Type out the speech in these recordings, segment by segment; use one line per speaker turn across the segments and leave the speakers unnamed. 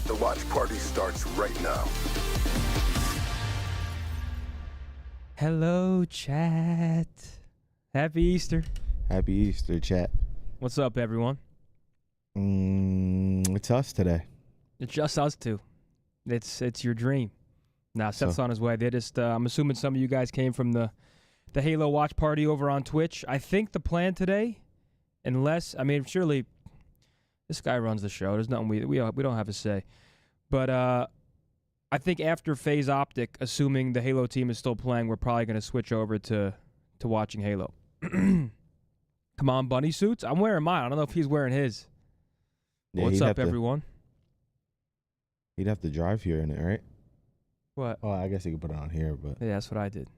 The watch party starts right now.
Hello, chat. Happy Easter.
Happy Easter, chat.
What's up, everyone? It's us today.
It's just us two. It's your dream. Now, Seth's on his way. They just I'm assuming some of you guys came from the Halo watch party over on Twitch. I think the plan today, surely this guy runs the show. There's nothing we don't have a say. But I think after FaZe OpTic, assuming the Halo team is still playing, we're probably going to switch over to watching Halo. Come on, bunny suits. I'm wearing mine. I don't know if he's wearing his.
Yeah,
What's up, everyone?
He'd have to drive here in it, right?
What?
Oh, I guess he could put it on here, but
Yeah, that's what I did.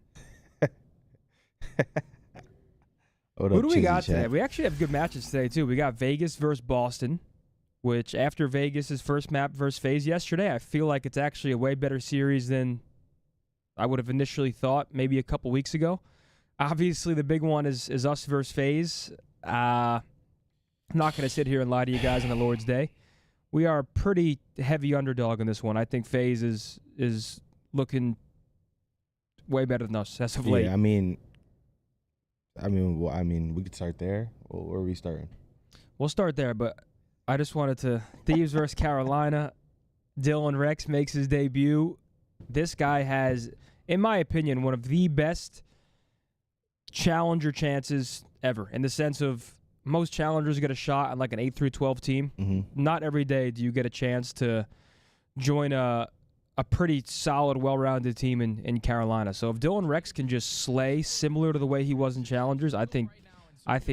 Who
do we got today? We actually have good matches today, too. We got Vegas versus Boston, which after Vegas' first map versus FaZe yesterday, I feel like it's actually a way better series than I would have initially thought maybe a couple weeks ago. Obviously, the big one is us versus FaZe. I'm not going to sit here and lie to you guys on the Lord's Day. We are a pretty heavy underdog in this one. I think FaZe is looking way better than us as of late.
Yeah, I mean, we could start there. Where are we starting?
We'll start there, but I just wanted to Thieves versus Carolina. Dylan Rex makes his debut. This guy has, in my opinion, one of the best challenger chances ever, in the sense of most challengers get a shot on like an 8 through 12 team.
Mm-hmm.
Not every day do you get a chance to join a pretty solid, well-rounded team in Carolina. So if Dylan Rex can just slay similar to the way he was in challengers, I think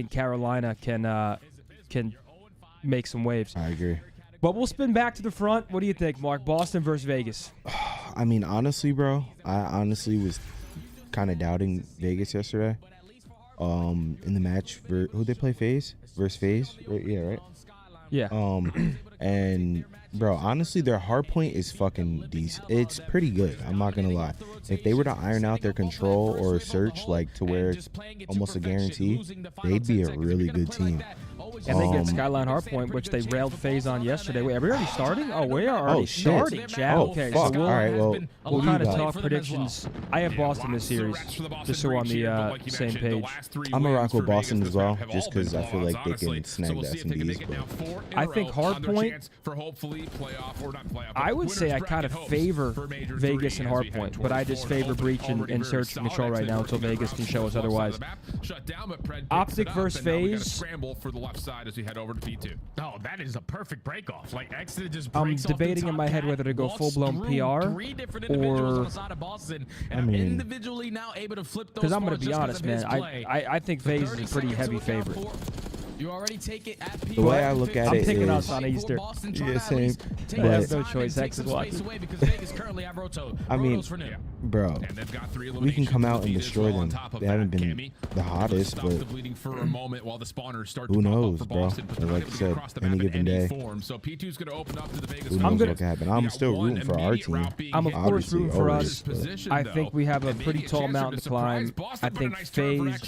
Carolina can make some waves.
I agree.
But we'll spin back to the front. What do you think, Mark? Boston versus Vegas.
I mean, honestly, bro, I honestly was kind of doubting Vegas yesterday. In the match, who they play, FaZe versus FaZe, right? Yeah, right.
Yeah.
And bro, honestly, their hard point is fucking decent. It's pretty good. I'm not gonna lie. If they were to iron out their control or search, like to where it's almost a guarantee, they'd be a really good team.
And they get Skyline Hardpoint, which they railed FaZe on yesterday. Wait, are we already starting? Oh, we are already starting, Chad. Okay,
fuck.
so
All right, well,
we'll kind of talk predictions. I have Boston this series, just so we're on the same page.
I'm a rock with Boston as well, just because I feel like they can snag the S&Ds.
I think Hardpoint, I would say I kind of favor Vegas and Hardpoint, but I just favor Breach and Search and Control right now until Vegas can show us otherwise. OpTic versus FaZe.
As we head over to P2.
Oh, that is a perfect break off. Like Exeter just
I'm debating in my head whether to go full-blown PR or
individually now able to flip those.
Because I'm going to be honest, man. I think FaZe is a pretty heavy favorite.
You already take it at
the way I look at it
I'm picking
is,
us on Easter.
Yeah, same.
I have no choice. X is watching.
I mean, bro, we can come out and destroy them. They haven't been the hottest, but who knows, bro? Like I said, any given day, who knows what can happen. I'm still rooting for our team.
I'm of course rooting for us. I think we have a pretty tall mountain to climb. I think FaZe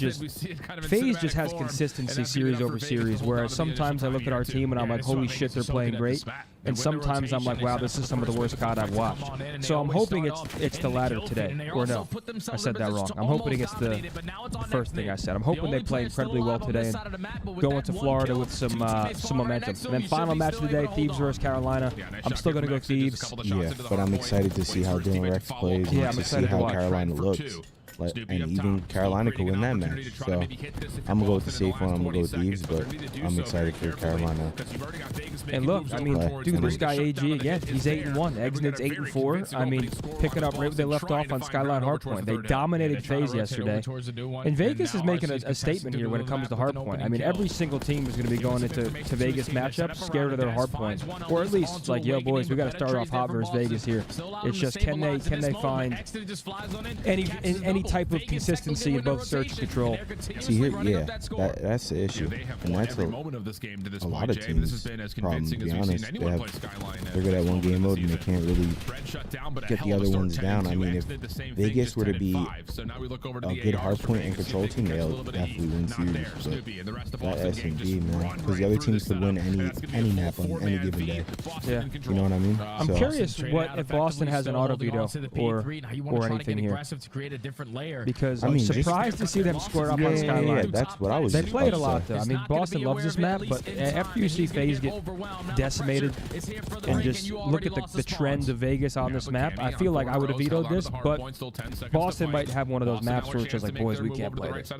just has consistency series over series, whereas sometimes I look at our team and I'm like, holy shit, they're playing great. And sometimes I'm like, wow, this is some of the worst COD I've watched. So I'm hoping it's the latter today. Or no, I said that wrong. I'm hoping it's the first thing I said. I'm hoping they play incredibly well today and go into Florida with some momentum. And then final match of the day, Thieves versus Carolina. I'm still going to go Thieves.
Yeah, but I'm excited to see how Dylan Rex plays and to see how Carolina looks. And even Carolina could win that match. So I'm going to go with the safe one. I'm going to go with Thieves, but I'm excited for Carolina.
And look, I mean, dude, this guy AG again, he's 8-1. Exnit's 8-4. I mean, picking up right where they left off on Skyline Hardpoint. They dominated FaZe yesterday. And Vegas is making a statement here when it comes to Hardpoint. I mean, every single team is going to be going into Vegas matchups scared of their Hardpoint. Or at least like, yo, boys, we got to start off hot versus Vegas here. It's just, can they find any type of consistency in both search and control?
See here, yeah, that's the issue, and that's a lot of teams' problem. To be honest, they're good at one game mode and they can't really get the other ones down. I mean, if Vegas were to be a good hardpoint and control team, they'll definitely win series. But that S&D, man, because the other teams could win any map on any given day.
Yeah,
you know what I mean.
I'm curious what if Boston has an auto veto or anything here.
player.
Because
I
I'm
mean,
surprised to see them square up on Skyline.
Yeah, that's what I was.
They play it a lot,
upset.
though. I mean, Boston loves this map, but after you see FaZe get decimated and just look at the trend of Vegas on this map, I feel like I would have vetoed this, but Boston might have one of those maps where it's just like, boys, we can't play this.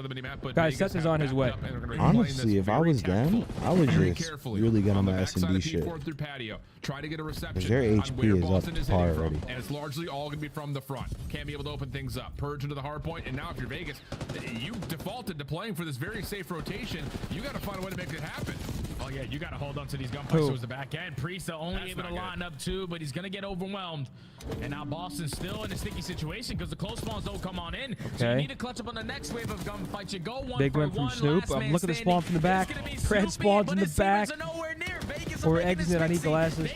Guys, Seth is on his way.
Honestly, if I was them, I would just really get on my S&D shit.
Try to get a reception.
Because their HP is up to par already.
And it's largely all going to be from the front. Can't be able to open things up. Purge into the hard point. And now if you're Vegas, you defaulted to playing for this very safe rotation. You got to find a way to make it happen.
Oh, yeah, you got to hold on to these gunfights towards the back end. Priesta only able to line up too, but he's going to get overwhelmed. And now Boston's still in a sticky situation because the close spawns don't come on in.
Okay.
So you need to clutch up on the next wave of gunfights. You go one
Big
for
win from
one,
Snoop.
last man
Look at the spawn from the back. Fred spawns in the back. Or exit. I need glasses.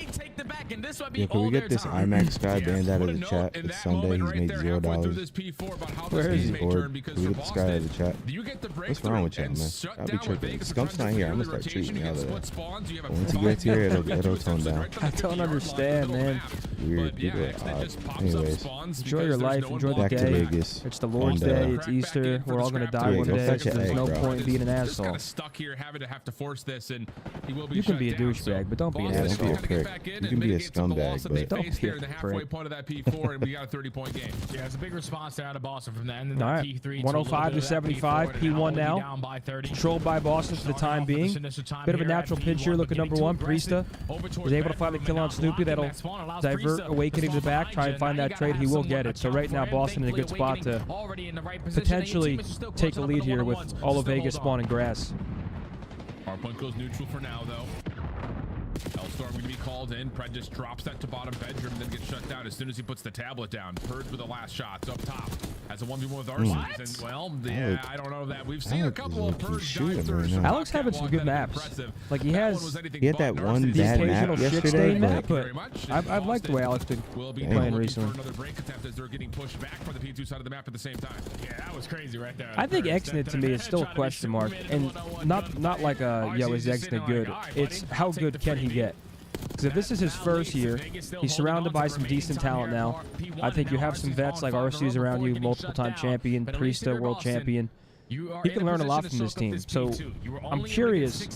Yeah, can we get this IMAX guy banned out of the chat? It's Sunday. He's made $0.
Where is he?
Bored. Can we get this guy out of the chat? What's wrong with y'all, man? I'll be tripping. Scump's not here. I'm gonna start treating y'all to that. Once he gets here, it'll tone down.
I don't understand, man.
Weird. People are odd. Anyways,
Enjoy your life. Enjoy the
back to
day.
Vegas.
It's the Lord's Day. It's Easter. We're all gonna die one
go
day.
fetch an
There's
egg,
no
bro.
point being an asshole.
Stuck here, having to have to force this, and he will be.
You can be a douchebag, but don't be an
Yeah, don't
asshole.
be a prick. You can be a scumbag, but
don't be a
the halfway
prick.
point of that P4, and we got a 30-point game.
Yeah, it's a big response out of Boston from the end of
All
that
right,
P3.
105 to 75, P1 now. Controlled by Boston for the time being. Bit of a natural pinch here. Look at number one, Priesta. Was able to find the kill on Snoopy. That'll divert Awakening to the back. Try and find that trade. He will get it. So right now, Boston in a good spot to potentially take a lead here with all of Vegas spawning grass.
Hardpoint goes neutral for now, though. Hellstorm going to be called in. Pred just drops that to bottom bedroom, then gets shut down as soon as he puts the tablet down. Purge with the last shots up top. Has a 1v1 with Arsenal. And, well, yeah, I don't know that. We've seen a couple of Purge dive through.
Alex having some good maps. Like he had
that one
the
bad map
occasional shit
yesterday,
stain map,
but
but I've liked the way Alex been playing recently.
Another break attempt as they're getting pushed back from the P2 side of the map at the same time.
Yeah, that was crazy right there.
I think Exnit to me is still a question mark, and not like a yo, is Exnit good? It's how good can he get? Because if this is his first year, he's surrounded by some decent talent now. I think you have some vets like RC's around you, multiple-time champion, Priesta, world champion. He can learn a lot from this team. So I'm curious,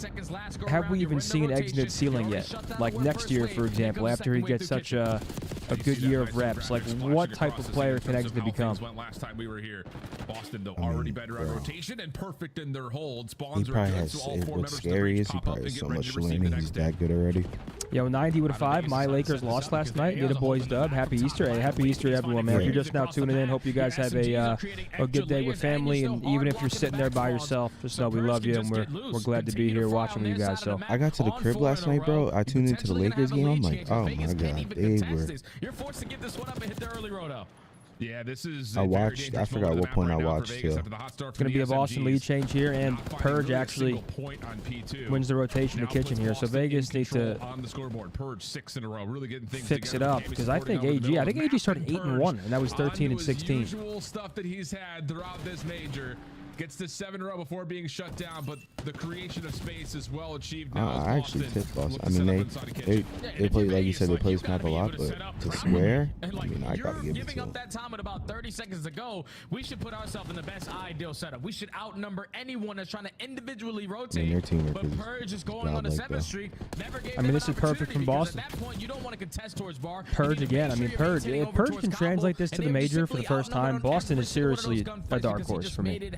have we even seen Exnit's ceiling yet? Like next year, for example, after he gets such a good year of reps, like what type of player can Exnit become?
Last time we were here, Boston though already better on rotation and perfect in their hold.
He
Spawns
probably
are good,
has,
so all four
what's
members of the
scary
breach
is he
pop up
probably
and
has
get
so
ready
much
to receive
landing,
the
he's
next
that
hit.
good already.
Yo, 90 with a 5. My Lakers lost last night. Need a boys dub. Happy Easter. Hey, happy Easter to everyone, man. If you're just now tuning in, hope you guys have a good day with family. And even if you're sitting there by yourself, just know we love you and we're glad to be here watching you guys. So
I got to the crib last night, bro. I tuned into the Lakers game. I'm like, oh my god, they were.
You're forced to give this one up and hit the early roto.
Yeah, this is.
I watched. I forgot what point I watched too.
it's going to be a Boston lead change here, and Purge actually wins the rotation to kitchen here. So Vegas need to
on the scoreboard. Purge 6 in a row, really getting things
fix it up because I think AG started 8-1, and that was 13-16.
Usual stuff that he's had throughout this major. Gets to 7 in a row before being shut down, but the creation of space is well achieved now.
I actually tipped Boston. I mean, they play, like you said, they play this map a lot, but to swear, I mean, I gotta give it to
Giving up
them.
that time at about 30 seconds to go, we should put ourselves in the best ideal setup. We should outnumber anyone that's trying to individually rotate.
their teamwork
But
is
Purge is going on the
godlike,
7th Street. Never gave
I mean,
them
this
an
is perfect from
opportunity because
Boston.
At that point, you don't want to contest towards bar.
Purge again. I mean, Purge. If Purge can translate this to the major for the first time, Boston is seriously a dark horse for me.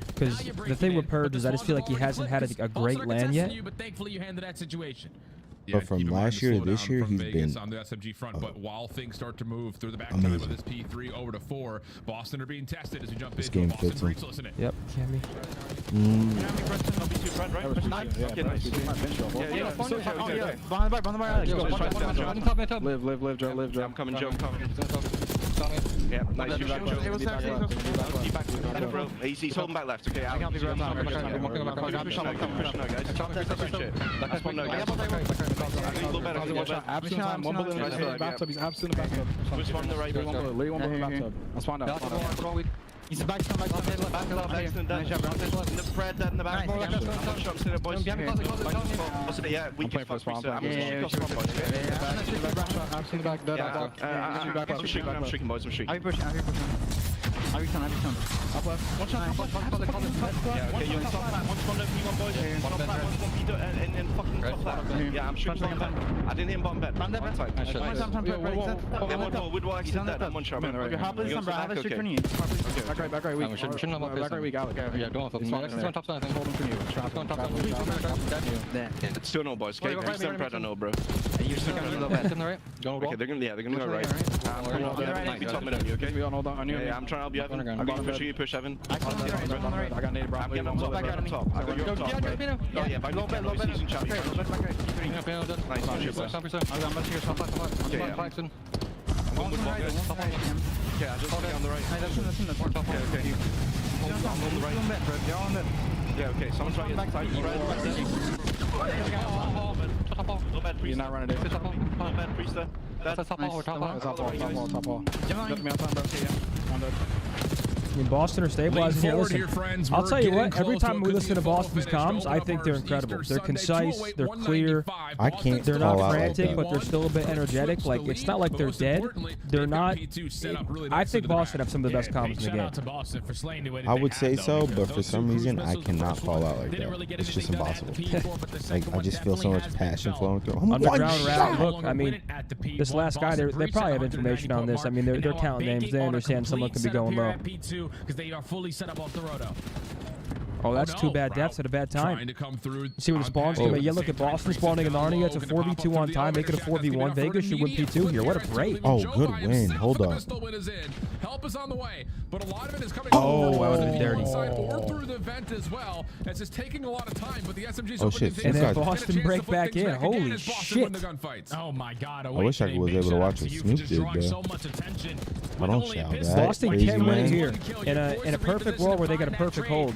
Because the thing with Purge is I just feel like he hasn't had a great land yet.
But thankfully you handled that situation.
But from last year to this year, he's been
on the SMG front. But while things start to move through the back time of this P3 over to 4, Boston are being tested as we jump
this
into
game
Boston
fits
breach.
him.
Listen it.
Yep, Cammy.
Live, I'm coming, Joe. Yeah, nice. He's holding back left. Okay, out.
He's back in the back.
Yeah, we can fuck I'm shooting, boys. I'm shooting. I return. Up left. One shot. Yeah, okay, you're on top flat. One's one left, one boy there. Top flat, one's one Peter, and fucking top flat. Yeah, I'm shooting bottom bed. I didn't hit bottom bed. One time.
Nice.
With what I said that, one shot.
Okay, hop this number. I have a streak for you. Back right. We shouldn't have up. Back right, we got it.
Yeah, don't fucking top side.
Hold him for you. Trap him.
It's still no boys. Okay, I'm still Pred, I know, bro. You're still gonna low bed. Okay, they're gonna go right. Be top mid on you, okay?
We all know that.
Yeah, I'm trying to help you, Evan. I'm going to push you, push Evan.
I got nade, bro.
I'm getting on top. Oh yeah, by low bed, season chat. Nice,
Okay,
I just got on the right. Okay. I'm on the right. Yeah, okay, someone's right inside. Low bed, priest.
You're not running it.
Low bed, priest there. That's
Top wall. Got me outside, bro.
I mean, Boston are stabilizing here. Listen,
friends.
I'll
We're
tell you what,
getting
every
close to
time
a
we
good
listen to
team football
Boston's
finish.
comms,
No
I think they're
Easter
incredible. They're
Sunday,
concise,
208,
they're clear.
195.
I can't
They're
call
not
out like
frantic,
that.
but they're still a bit energetic. Like, it's not like they're dead. They're not. I think Boston have some of the best comms in the game.
I would say so, but for some reason, I cannot call out like that. It's just impossible. Like, I just feel so much passion flowing through.
Underground route. Look, I mean, this last guy, they probably have information on this. I mean, they're counting names. They understand someone could be going low.
Because they are fully set up off the roto.
Oh, that's two bad deaths at a bad time.
To come through
See what the spawn's doing? Yeah, look at Boston spawning in Narnia. It's a 4v2 on time. Make it a 4v1. Vegas should win P2 here. What a break.
Oh, good win. Hold up.
Help is on the way, but a lot of it is coming
Oh, that would've been dirty.
or through the vent as well. It's just taking a lot of time, but the SMG's
Oh, shit.
And then
Got-
Boston break back in. Holy shit.
Oh my God!
I wish I was able to watch what Snoop did, bro. I don't shout that.
Boston
Crazy
can win
man.
here. In a perfect world where they got a perfect hold.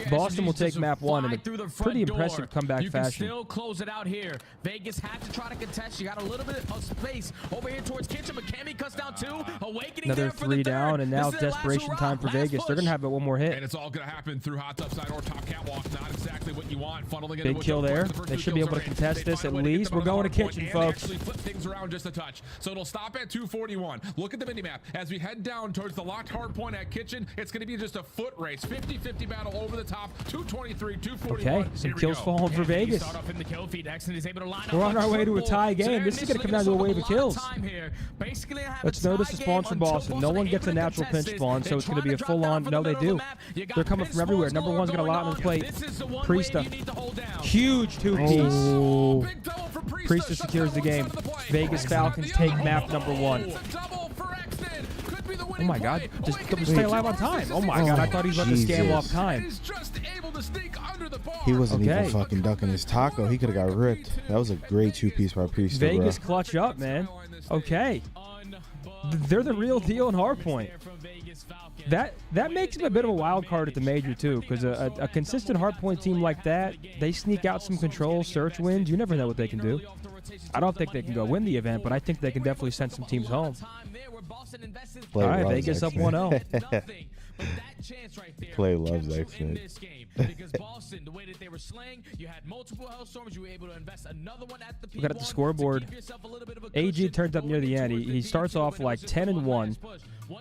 Boston will take map 1 in a pretty impressive comeback fashion.
You can still close it out here. Vegas have to try to contest. You got a little bit of space over here towards kitchen, but Cammy cuts down 2. Awakening
Another
there for
3
the
down,
third.
and now
This is the
desperation
last
time for
round.
Vegas.
Last
They're going to
push.
have one more hit.
And it's all going to happen through hot top side or top catwalk. Not exactly what you want. Funneling into
Big kill there. They should be able to contest this at least. We're going to kitchen, folks.
Actually flip things around just a touch. So it'll stop at 241. Look at the minimap. As we head down towards the locked hard point at kitchen, it's going to be just a foot race. 50-50 battle over the top. 223, 241.
Okay, some kills falling for Vegas. We're on our way to a tie game. This is going to come down to a wave of kills. Let's notice the spawns for Boston. No one gets a natural pinch spawn, so it's going to be a full-on. No, they do. They're coming from everywhere. Number 1's got a lot on his plate. Priesta. Huge 2-piece.
Oh.
Priesta secures the game. Vegas Falcons take map number 1. Oh my God, just stay alive on time. Oh my God, I thought he was about to scam off time.
He wasn't
Okay.
even fucking ducking his taco. He could have got ripped. That was a great 2-piece by Priest.
Vegas clutch up, man. Okay. They're the real deal in hardpoint. That makes him a bit of a wild card at the major too, because a consistent hardpoint team like that, they sneak out some control, search wins. You never know what they can do. I don't think they can go win the event, but I think they can definitely send some teams home. All right, Vegas up 1-0.
Play loves X-Men.
Because Boston, the way that they were slaying, you had multiple Hellstorms. You were able to invest another one at the P1.
We got at the scoreboard. AG turns up near the end. He starts off like 10-1.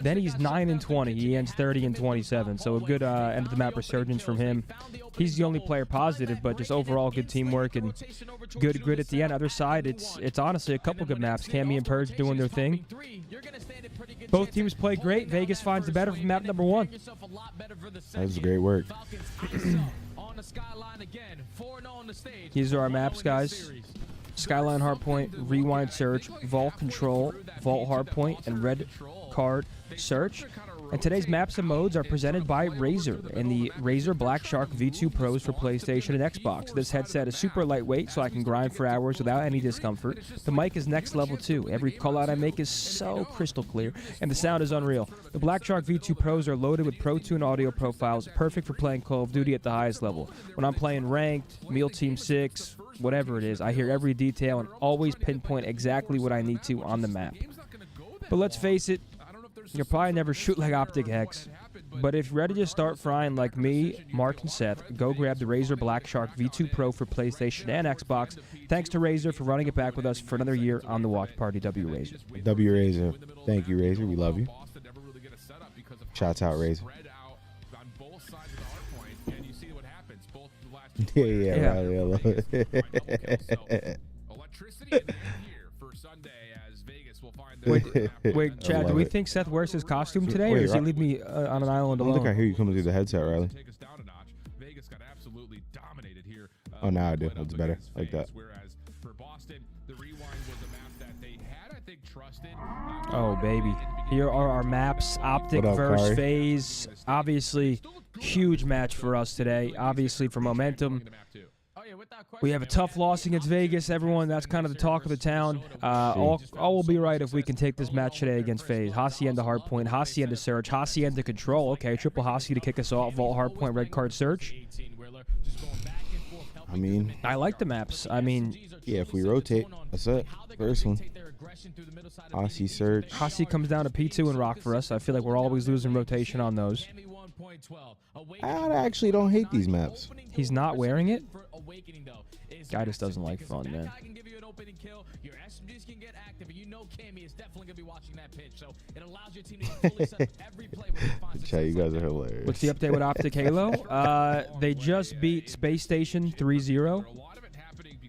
Then he's 9-20. He ends 30-27. So a good end of the map resurgence from him. He's the only player positive, but just overall good teamwork and good grit at the end. Other side, it's honestly a couple good maps. Cammy and Purge doing their thing. Both teams play great. Vegas finds the better from map number 1.
That was great work.
These are our maps, guys. Skyline Hardpoint, Rewind Search, Vault Control, Vault Hardpoint, and Red Card Search. And today's maps and modes are presented by Razer and the Razer Black Shark V2 Pros for PlayStation and Xbox. This headset is super lightweight, so I can grind for hours without any discomfort. The mic is next level too. Every call out I make is so crystal clear, and the sound is unreal. The Black Shark V2 Pros are loaded with Pro Tune audio profiles, perfect for playing Call of Duty at the highest level. When I'm playing Ranked, Meal Team 6, whatever it is, I hear every detail and always pinpoint exactly what I need to on the map. But let's face it, you'll probably never shoot like OpTic Hex. But if you're ready to start frying like me, Mark, and Seth, go grab the Razer Black Shark V2 Pro for PlayStation and Xbox. Thanks to Razer for running it back with us for another year on the Watch Party. W Razer.
W Razer. Thank you, Razer. We love you. Shots out, Raze.
Spread out on both sides of the hard point, and you see what happens. Both the last
Yeah, Riley, I love it.
Electricity in the air here for Sunday as Vegas will find their
Wait, Chad, do we think Seth wears his costume today, or does he leave me on an island
I don't think I
alone?
hear you coming through the headset, Riley.
Take us down a notch. Vegas got absolutely dominated here.
Oh, now I do. It's better. Like that.
Whereas for Boston, the rewind was a map that they had, I think, trusted.
Oh, baby. Here are our maps. OpTic
What up,
versus
Kari?
FaZe. Obviously, huge match for us today. Obviously, for momentum. We have a tough loss against Vegas. Everyone, that's kind of the talk of the town. All will be right if we can take this match today against FaZe. Hacienda hardpoint, Hacienda search, Hacienda control. Okay, triple Hasi to kick us off. Vault hardpoint, red card search.
I mean,
I like the maps. I mean,
yeah, if we rotate, that's it. First one. Hasi search.
Hasi comes down to P2 and rock for us. I feel like we're always losing rotation on those.
I actually don't hate these maps.
He's not wearing it? Guy just doesn't like fun, man.
Chat, you guys are hilarious.
What's the update with OpTic Halo? They just beat Space Station 3-0.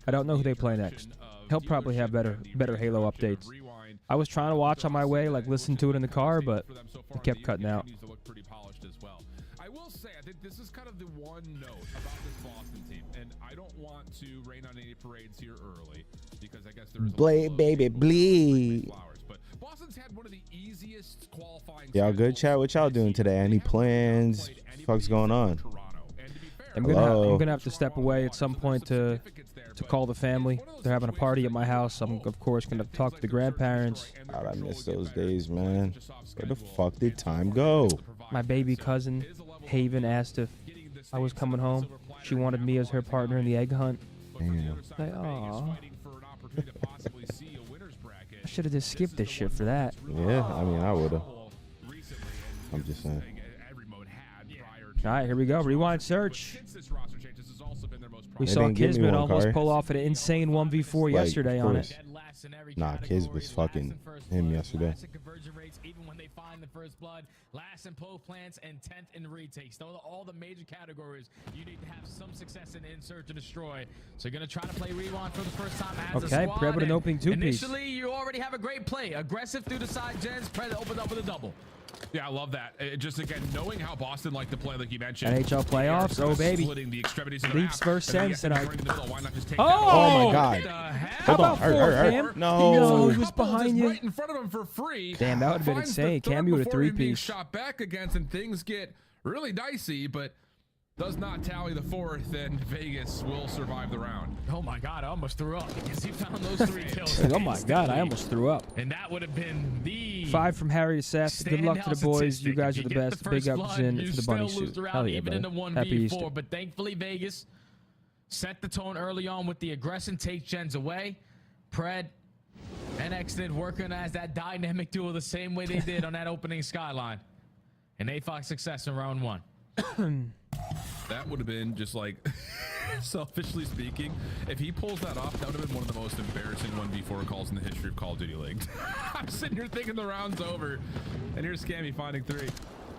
I don't know who they play next. He'll probably have better Halo updates. I was trying to watch on my way, like listen to it in the car, but it kept cutting out.
I will say, I think this is kind of the one note about this Boston team, and I don't want to rain on any parades here early because I guess there is a
Blade, baby, bleed.
but Boston's had one of the easiest qualifying.
Y'all good, chat? What y'all doing today? Any plans? What the fuck's going on?
I'm gonna have to step away at some point to call the family. They're having a party at my house. I'm of course gonna talk to the grandparents.
God, I miss those days, man. Where the fuck did time go?
My baby cousin Haven asked if I was coming home. She wanted me as her partner in the egg hunt.
Damn.
Like, aw. I should have just skipped this shit for that.
Yeah, I mean, I would've. I'm just saying.
All right, here we go. Rewind search. We
They
saw
didn't give me
Kismet
one,
almost
Kari.
pull off an insane 1v4 yesterday on it.
Nah, Kiz was fucking him yesterday.
Even when they find the first blood, last in pole plants and 10th in retakes. Those are all the major categories you need to have some success in search and destroy. So you're gonna try to play rewind for the first time as a
Okay,
squad.
Pred with an opening two-piece.
Initially, you already have a great play. Aggressive through the side gens. Pred opened up with a double.
Yeah, I love that. Just again, knowing how Boston like to play, like you mentioned.
NHL playoffs, oh baby. Leafs versus Sens tonight.
Oh my God.
How about four, Cam?
No.
He was behind you.
Right in front of him for free.
Damn, that would have been insane. Cam, you with a three-piece.
Shot back against, and things get really dicey, but does not tally the fourth, and Vegas will survive the round.
Oh my God, I almost threw up because he found those 3 kills.
Oh my God, I almost threw up.
And that would have been the
5 from Harry to Seth. Good luck to the boys. You guys are the best. Big ups in for the bunny suit. Hell yeah,
even in the
buddy. Happy
1v4,
Easter.
but thankfully Vegas set the tone early on with the aggression, take gens away. Pred and Extend working as that dynamic duo the same way they did on that opening skyline. And they found success in round 1.
That would have been just like, selfishly speaking, if he pulls that off, that would have been one of the most embarrassing 1v4 calls in the history of Call of Duty League. I'm sitting here thinking the round's over, and here's Scammy finding 3.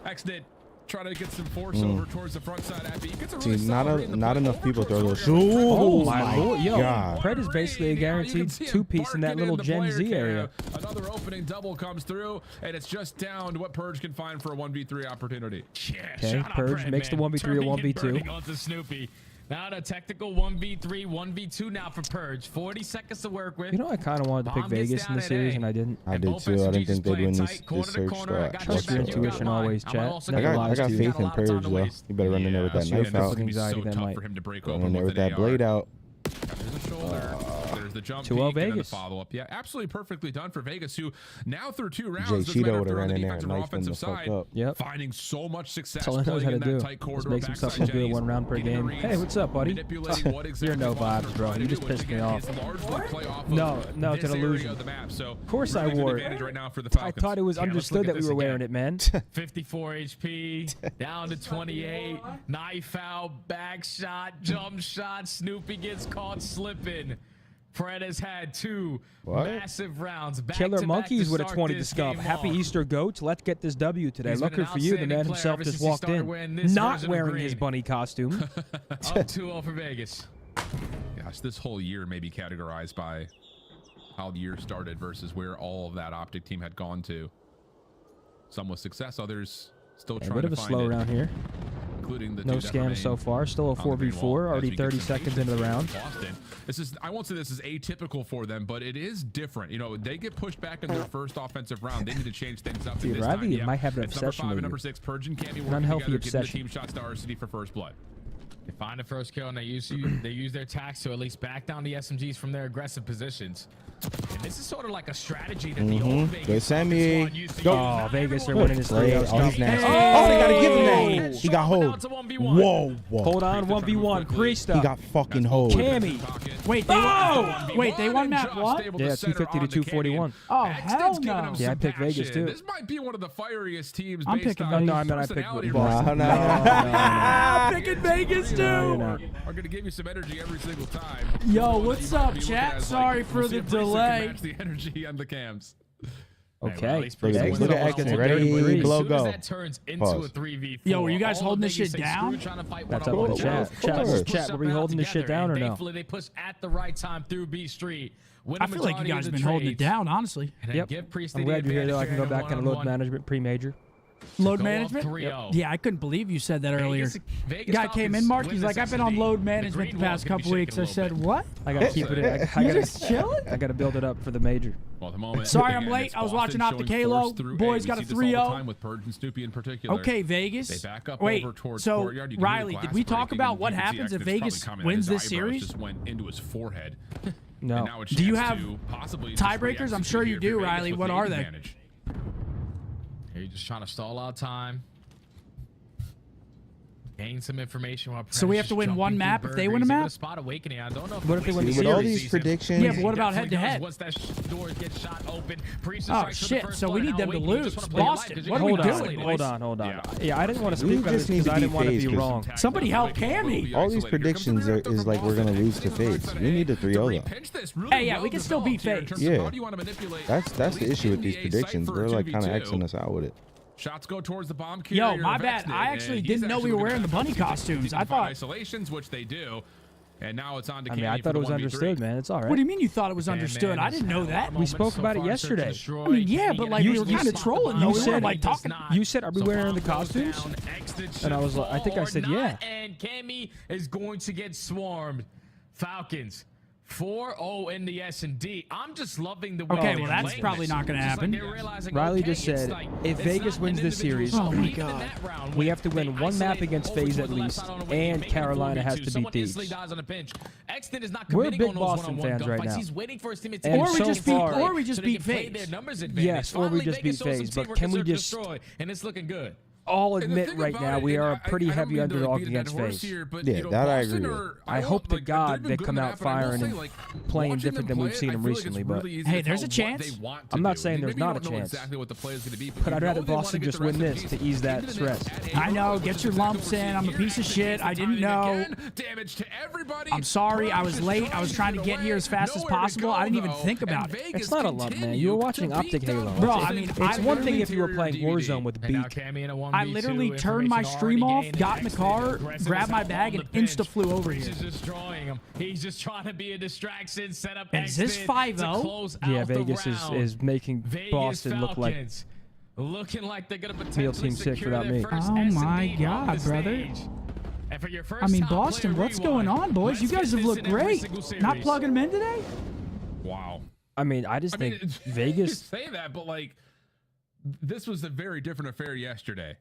X-Did try to get some force over towards the front side. Abby gets a really
not enough people throw those.
Oh my Lord. Yo,
God.
Pred is basically a guaranteed two-piece in that little Gen Z area.
Another opening double comes through, and it's just down to what Purge can find for a 1v3 opportunity.
Yeah,
Okay, Purge makes the 1v3 a 1v2.
Onto Snoopy. Now the technical 1v3, 1v2 now for Purge. 40 seconds to work with.
You know, I kind of wanted to pick
Bomb gets
Vegas in
down
the
at
series,
A.
and I didn't.
I did too. I didn't think they'd win this search.
Trust your intuition always, chat.
I
Never
got
lies to you.
faith in Purge though. You better run in there with that
Yeah,
knife out.
anxiety that might.
Run in there with that blade out.
There's a shoulder. There's the jump
2-0
peek and then the
Vegas.
follow-up. Yeah, absolutely perfectly done for Vegas, who now through 2 rounds,
Jay
doesn't matter
Cheeto
if
would have
they're on
ran
the
in there and
defensive or
knifed him the
offensive
fuck
side,
up.
Yep.
finding so much success
That's all he knows how
playing
to
in
do.
that tight corridor,
Just makes himself
backside
look good
Jays,
1 round per
getting
game.
reads,
Hey, what's up, buddy?
manipulating what exactly
You're no
Boston
vibes,
is
bro.
trying
You
to
just
do,
pissed
which
me
again
off.
is largely play off of
No, it's
this
an
area
illusion.
of the map. So
Of course I
really good
wore it.
advantage right now for the
I
Falcons.
thought it was
Yeah, let's
understood
look
that
at
we
this
were wearing
again.
it, man.
54 HP, down to 28. Knife out, back shot, jump shot. Snoopy gets caught slipping. Fred has had 2 massive rounds.
Killer Monkeys with a 20 to Scump. Happy Easter, goats. Let's get this W today. Lucky for you, the man himself just walked in, not wearing his bunny costume.
Up 2-0 for Vegas.
Gosh, this whole year may be categorized by how the year started versus where all of that OpTic team had gone to. Some with success, others still trying to find it.
A bit of a slow round here.
Including the
no scams so far. Still a 4v4. Already 30 seconds into the round.
Boston. This is, I won't say this is atypical for them, but it is different. You know, they get pushed back in their first offensive round. They need to change things up.
Dude, Riley might have an obsession with you.
Number 5 and number 6, Purge and Cammy,
an unhealthy obsession.
The team shots to RCD for first blood.
They find the first kill and they use their tax to at least back down the SMGs from their aggressive positions. And this is sort of like a strategy that the old Vegas
Sammy.
Go.
Vegas, they're winning his 3-0.
Oh, he's nasty. Oh, they gotta give him that. He got hold. Whoa.
Hold on, 1v1. Priesta.
He got fucking hold.
Cammy.
Wait, they won map 1?
Yeah, 250 to 241.
Oh, hell no.
Yeah, I picked Vegas too.
This might be one of the fieriest teams.
I'm picking
Vegas. No, I meant I picked Boston. No.
I'm picking Vegas too.
No,
are going to give you some energy every single time.
Yo, what's up, chat? Sorry for the delay.
Match the energy on the cams.
Okay.
Look at Atkins. Ready, blow, go.
That turns into a 3v4.
Yo, were you guys holding this shit down?
That's up in the chat. Chat, were we holding this shit down or no?
Thankfully, they push at the right time through B Street.
I feel like you guys have been holding it down, honestly.
Yep. I'm glad you're here, though. I can go back and load management pre-major.
Load management?
Yep.
Yeah, I couldn't believe you said that earlier. Guy came in, Mark. He's like, I've been on load management the past couple weeks. I said, what?
I gotta keep it.
You just chilling?
I gotta build it up for the major.
Well, the moment,
sorry, I'm late. I was watching OpTic Halo. Boys got a 3-0.
With Purge and Snoopy in particular.
Okay, Vegas.
They back up
wait,
over towards
so
Courtyard.
Riley, did we talk about what happens if Vegas wins this series?
Just went into his forehead.
No.
Do you have tiebreakers? I'm sure you do, Riley. What are they?
You're just trying to stall out time. Gain some information.
So we have to win one map if they win a map?
Spot awakening. I don't know
what if they win the
series? With all these predictions.
Yeah, but what about head-to-head?
Once that door gets shot open,
oh, shit. So we need them to lose. Boston, what are we doing?
Hold on. Yeah, I didn't want to speak about this because I didn't want to be wrong.
Somebody help Cammy.
All these predictions is like we're going to lose to FaZe. We need a 3-0 though.
Hey, yeah, we can still beat FaZe.
Yeah. That's the issue with these predictions. They're like kind of Xing us out with it.
Shots go towards the bomb carrier.
Yo, my bad. I actually didn't know we were wearing the bunny costumes. I thought
isolations, which they do. And now it's on to
I thought it was understood, man. It's all right.
What do you mean you thought it was understood? I didn't know that.
We spoke about it yesterday.
I mean, yeah, but like we were kind of trolling.
You said like talking. You said, "Are we wearing the costumes?" And I was like, I think I said, "Yeah."
And Cammy is going to get swarmed. Falcons. 4-0 in the S&D. I'm just loving the way
okay, well, that's probably not going to happen.
Riley just said, if Vegas wins this series,
oh my God,
we have to win one map against FaZe at least, and Carolina has to beat these. We're big Boston fans right now.
Or we just beat FaZe.
Yes, or we just beat FaZe, but can we just...
And it's looking good.
All admit right now we are a pretty heavy underdog against FaZe.
Yeah, that I agree with.
I hope to God they come out firing and playing different than we've seen them recently, but
hey, there's a chance.
I'm not saying there's not a chance, but I'd rather Boston just win this to ease that stress.
I know, get your lumps in. I'm a piece of shit. I didn't know. I'm sorry, I was late. I was trying to get here as fast as possible. I didn't even think about it.
It's not a lump, man. You were watching OpTic Halo.
Bro, I mean,
it's one thing if you were playing Warzone with Beak.
I literally turned my stream off, got in the car, grabbed my bag, and insta flew over here.
He's destroying him. He's just trying to be a distraction, set up.
Is this 5-0?
Yeah, Vegas is making Boston look like
looking like they're gonna
Meal Team 6 without me.
Oh my God, brother. I mean, Boston, what's going on, boys? You guys have looked great. Not plugging them in today?
Wow.
I mean, I just think Vegas.
You say that, but like, this was a very different affair yesterday.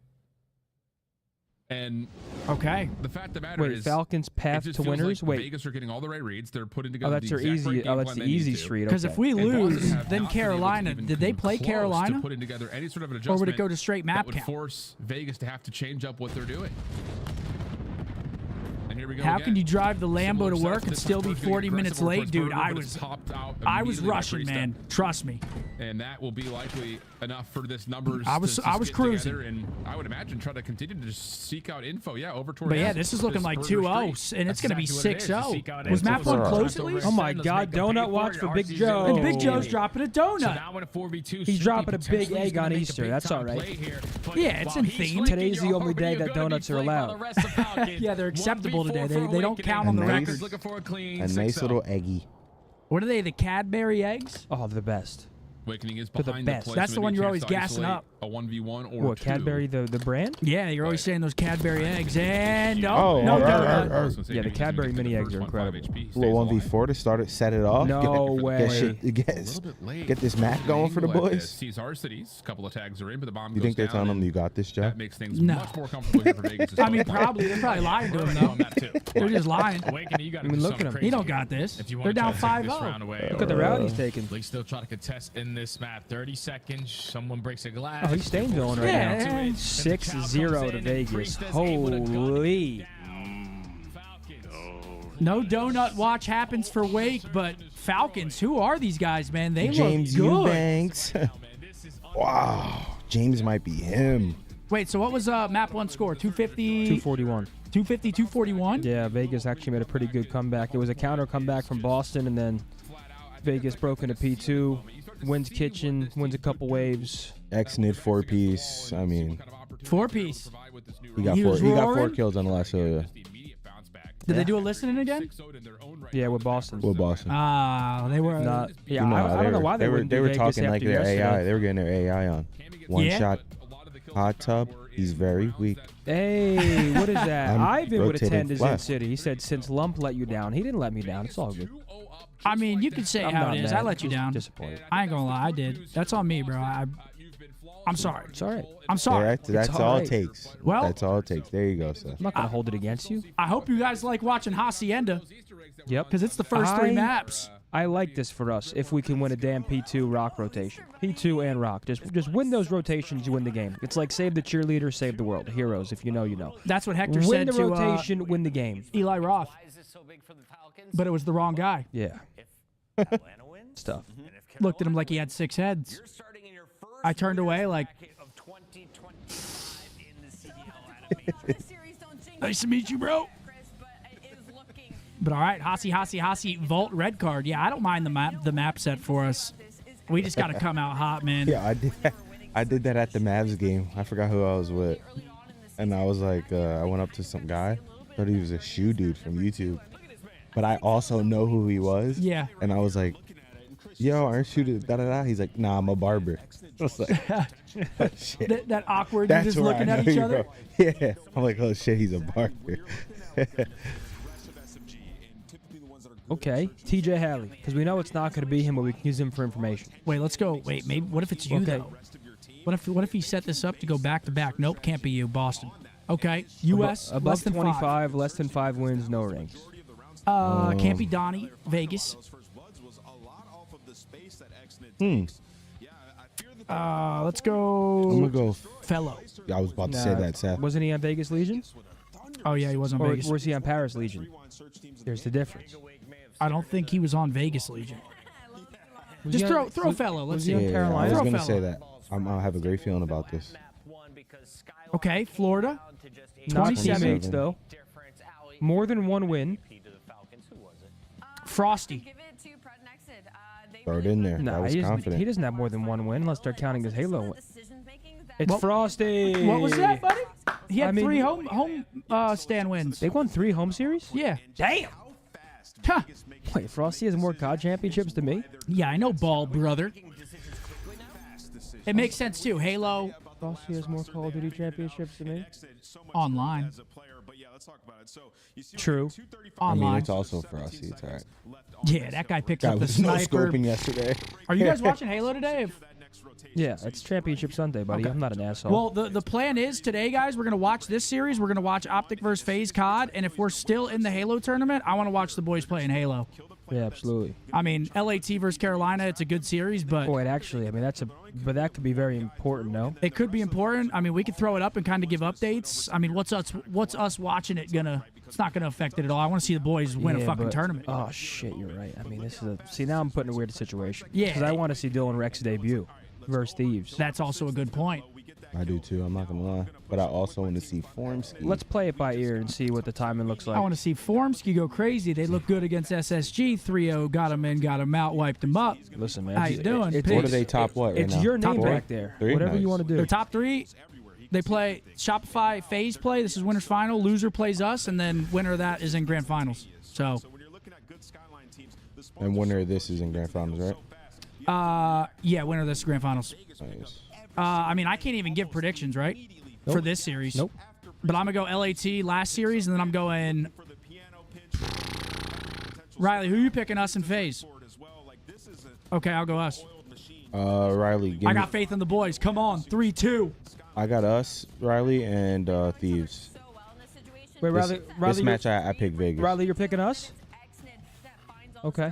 And
okay,
the fact of the matter is,
Falcons path to winners.
Like Vegas are getting all the right reads. They're putting together.
Oh, that's their easy. Oh, that's the easy street.
Because if we lose, then Carolina. Did they play Carolina?
Putting together any sort of an adjustment,
or would it go to straight map
that would
count?
Force Vegas to have to change up what they're doing. here we go.
How
again.
can you drive the Lambo to
Similar
work
setup,
and
this
still
time
be
Purge getting
40 minutes
aggressive
late?
towards
Dude,
Burger,
I
but
was
it's popped out
I was
immediately by
rushing,
Priest.
man. Trust me.
And that will be likely enough for this numbers.
I was
get
cruising.
together, and I would imagine try to continue to just seek out info. Yeah, over towards.
But yeah, this is looking like 2-0, and it's going to be 6-0. Was map one close at least?
Oh my God, donut watch for Big Joe.
And Big Joe's dropping a donut.
So now in a 4v2,
He's dropping a big egg on Easter. That's all right.
Yeah, it's in theme.
Today's the only day that donuts are allowed.
Yeah, they're acceptable today. They don't count on the record.
A nice little eggy.
What are they, the Cadbury eggs?
Oh, the best.
Awakening is
the
behind
best.
the
That's the one you're always gassing up.
A 1v1 or
What, Cadbury, the brand?
Yeah, you're always saying those Cadbury eggs. And no
Oh,
donut.
Yeah, the Cadbury mini eggs are incredible.
Little 1v4 to start it, set it off.
No way.
Get this map going for the boys.
Cesar Cities, a couple of tags are in, but the bomb
You
goes
think they're
down,
telling them
and
you got this, Joe?
That makes things
No.
much more comfortable here for Vegas.
I mean, probably. They're probably lying to him, though. They're just lying.
Awakening, you got
I mean, look at him.
He don't got this.
If you
They're
want
down
to try to take
5-0.
this round away,
Look at the route he's taking.
They still try to contest in this map. 30 seconds. Someone breaks a glass.
Oh, he's staying going right
Yeah.
now. 6-0 to Vegas. Holy.
No donut watch happens for Wake, but Falcons, who are these guys, man? They
James
look good.
Eubanks. Wow. James might be him.
Wait, so what was map one score? 250?
241.
250, 241?
Yeah, Vegas actually made a pretty good comeback. It was a counter comeback from Boston, and then Vegas broke into P2, wins kitchen, wins a couple waves.
X-Nid 4-piece. I mean,
4-piece.
he got
was
4
roaring?
kills on the last video.
Did they do a listening again?
Yeah, with Boston.
With Boston.
Ah, they were.
Not, yeah,
You know
I
how
don't know why they
were
wouldn't do
they were
Vegas
talking like
after
their
yesterday.
AI. They were getting their AI on. One
Yeah?
shot hot tub. He's very weak.
Hey, what is that?
I'm
Ivan would
rotating
attend his in
left.
city. He said, since Lump let you down. He didn't let me down. It's all good.
I mean, you can say
I'm
how
not
it is.
mad.
I let you
Just
down.
disappointed.
I ain't gonna lie, I did. That's on me, bro. I'm sorry.
It's all right.
I'm sorry.
That's
all
all
right.
it takes.
Well-
That's all it takes. There you go, sir.
I'm not going to hold it against you.
I hope you guys like watching Hacienda,
Yep.
because it's the first 3 maps.
I like this for us if we can win a damn P2 rock rotation. P2 and rock. Just win those rotations, you win the game. It's like save the cheerleader, save the world. Heroes, if you know, you know.
That's what Hector
Win
said
the
to
rotation, win the game.
Eli Roth. But it was the wrong guy.
Yeah. Stuff.
Looked at him like he had 6 heads. I turned away like, nice to meet you, bro. But all right, Hasi, Vault red card. Yeah, I don't mind the map set for us. We just got to come out hot, man.
Yeah, I did that at the Mavs game. I forgot who I was with. And I was like, I went up to some guy. Thought he was a shoe dude from YouTube. But I also know who he was.
Yeah.
And I was like, yo, aren't you da-da-da? He's like, nah, I'm a barber. I was like, oh, shit.
That awkward,
That's
you're just
where I
looking at
know
each
you
other.
from. Yeah. I'm like, oh, shit, he's a barber.
Okay, TJ Halley, because we know it's not going to be him, but we can use him for information.
Wait, let's go. Wait, maybe. What if it's you,
Okay.
though? What if he set this up to go back-to-back? Nope, can't be you. Boston. Okay, U.S.
Above
less than
25, less than 5 wins, no rings.
Can't be Donnie. Vegas. Let's go.
I'm going to go.
Fellow.
I was about to say that, Seth.
Wasn't he on Vegas Legion?
Oh yeah, he was on
Or
Vegas.
was he on Paris Legion? There's the difference.
I don't think he was on Vegas Legion.
Was
Just
he on-
throw fellow. Let's
was
see.
he on
Yeah, I
Carolina?
was
Throw
going to
fella.
say that. I have a great feeling about this.
Okay, Florida.
Not
27.
teammates, though. More than 1 win.
Frosty.
Throw it in there.
Nah,
I was
he
confident.
doesn't have more than 1 win unless they're counting his Halo win. It's
What-
Frosty.
What was that, buddy? He had
I mean-
3 home stand wins.
They won 3 home series?
Yeah. Damn. Huh.
Wait, Frosty has more COD championships than me?
Yeah, I know, ball brother. It makes sense too. Halo
Frosty has more Call of Duty championships than me?
online.
True.
I mean,
Online.
it's also Frosty. It's all right.
Yeah, that guy picked
Guy
up the
was no
sniper.
scoping yesterday.
Are you guys watching Halo today?
Yeah, it's Championship Sunday, buddy.
Okay.
I'm not an asshole.
Well, the plan is today, guys, we're going to watch this series. We're going to watch OpTic versus FaZe COD. And if we're still in the Halo tournament, I want to watch the boys playing Halo.
yeah, absolutely.
I mean, LAT versus Carolina, it's a good series, but
Wait, actually, I mean, but that could be very important, no?
it could be important. I mean, we could throw it up and kind of give updates. I mean, what's us watching it gonna It's not going to affect it at all. I want to see the boys win a fucking tournament.
Oh shit, you're right. I mean, this is see now I'm put in a weird situation.
Yeah.
Because I want to see Dylan Rex debut versus Thieves.
That's also a good point.
I do too. I'm not gonna lie, but I also want to see Formsky.
Let's play it by ear and see what the timing looks like.
I want to see Formsky go crazy. They look good against SSG. 3-0, got him in, got him out, wiped him up.
Listen, man.
How you doing?
What are they top what right
It's
now?
your name
Top
back there.
Three?
Whatever
Nice.
you want to do.
They're top 3. They play Shopify, FaZe play. This is winners final. Loser plays us, and then winner of that is in grand finals. So,
And winner of this is in grand finals, right?
yeah, winner of this is grand finals.
Nice.
I mean, I can't even give predictions, right? For this series.
Nope.
But I'm going to go LAT last series, and then I'm going... Riley, who are you picking, us and FaZe? Okay, I'll go us.
Riley,
I got faith in the boys. Come on, 3-2.
I got us, Riley, and Thieves.
Wait,
This
Riley,
match, I picked Vegas.
Riley, you're picking us? Okay.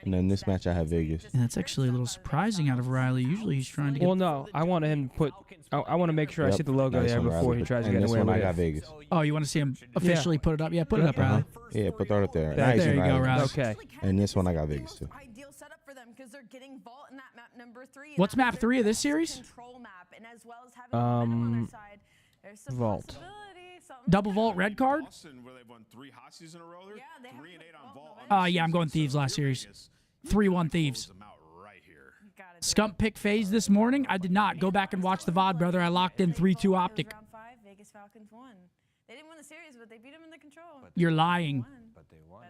And then this match, I have Vegas.
And that's actually a little surprising out of Riley. Usually he's trying to get...
Well, no. I want him to put... I want to make sure I see the logo
Nice
there
one,
before
Riley.
he tries to
And
get
this
away
one,
with
I
it.
got Vegas.
Oh, you want to see him officially put it up? Yeah, put it up, Riley.
Yeah, put that up there.
There
Nice
you
one,
go,
Riley.
Riley.
Okay.
And this one, I got Vegas too.
Ideal setup for them because they're getting vault in that map number 3.
What's map 3 of this series?
Control map, and as well as having momentum on their side, there's some
Vault.
possibility, something
Double vault red card?
Where they've won 3 Hotsies in a row.
Yeah, they have
3 and 8 on vault.
Yeah, I'm going Thieves last series. 3-1 Thieves.
Gotta do
Scump pick FaZe this morning. I did not. Go back and watch the VOD, brother. I locked in 3-2 OpTic.
Round 5, Vegas Falcons won. They didn't win the series, but they beat them in the control.
You're lying.
But they won.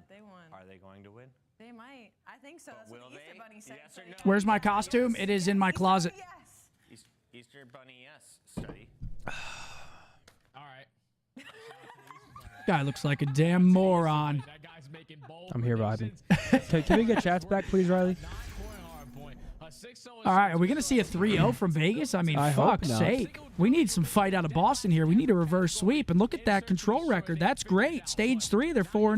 Are they going to win?
They might. I think so. That's what the Easter Bunny said.
Yes or no?
Where's my costume? It is in my closet.
Yes.
Easter Bunny, yes. Study.
All right.
Guy looks like a damn moron.
That guy's making bold
I'm here vibing.
predictions.
Can we get chats back, please, Riley?
All right, are we going to see a 3-0 from Vegas? I mean,
I hope
fuck's
not.
sake. We need some fight out of Boston here. We need a reverse sweep. And look at that control record. That's great. Stage 3, they're 4-0.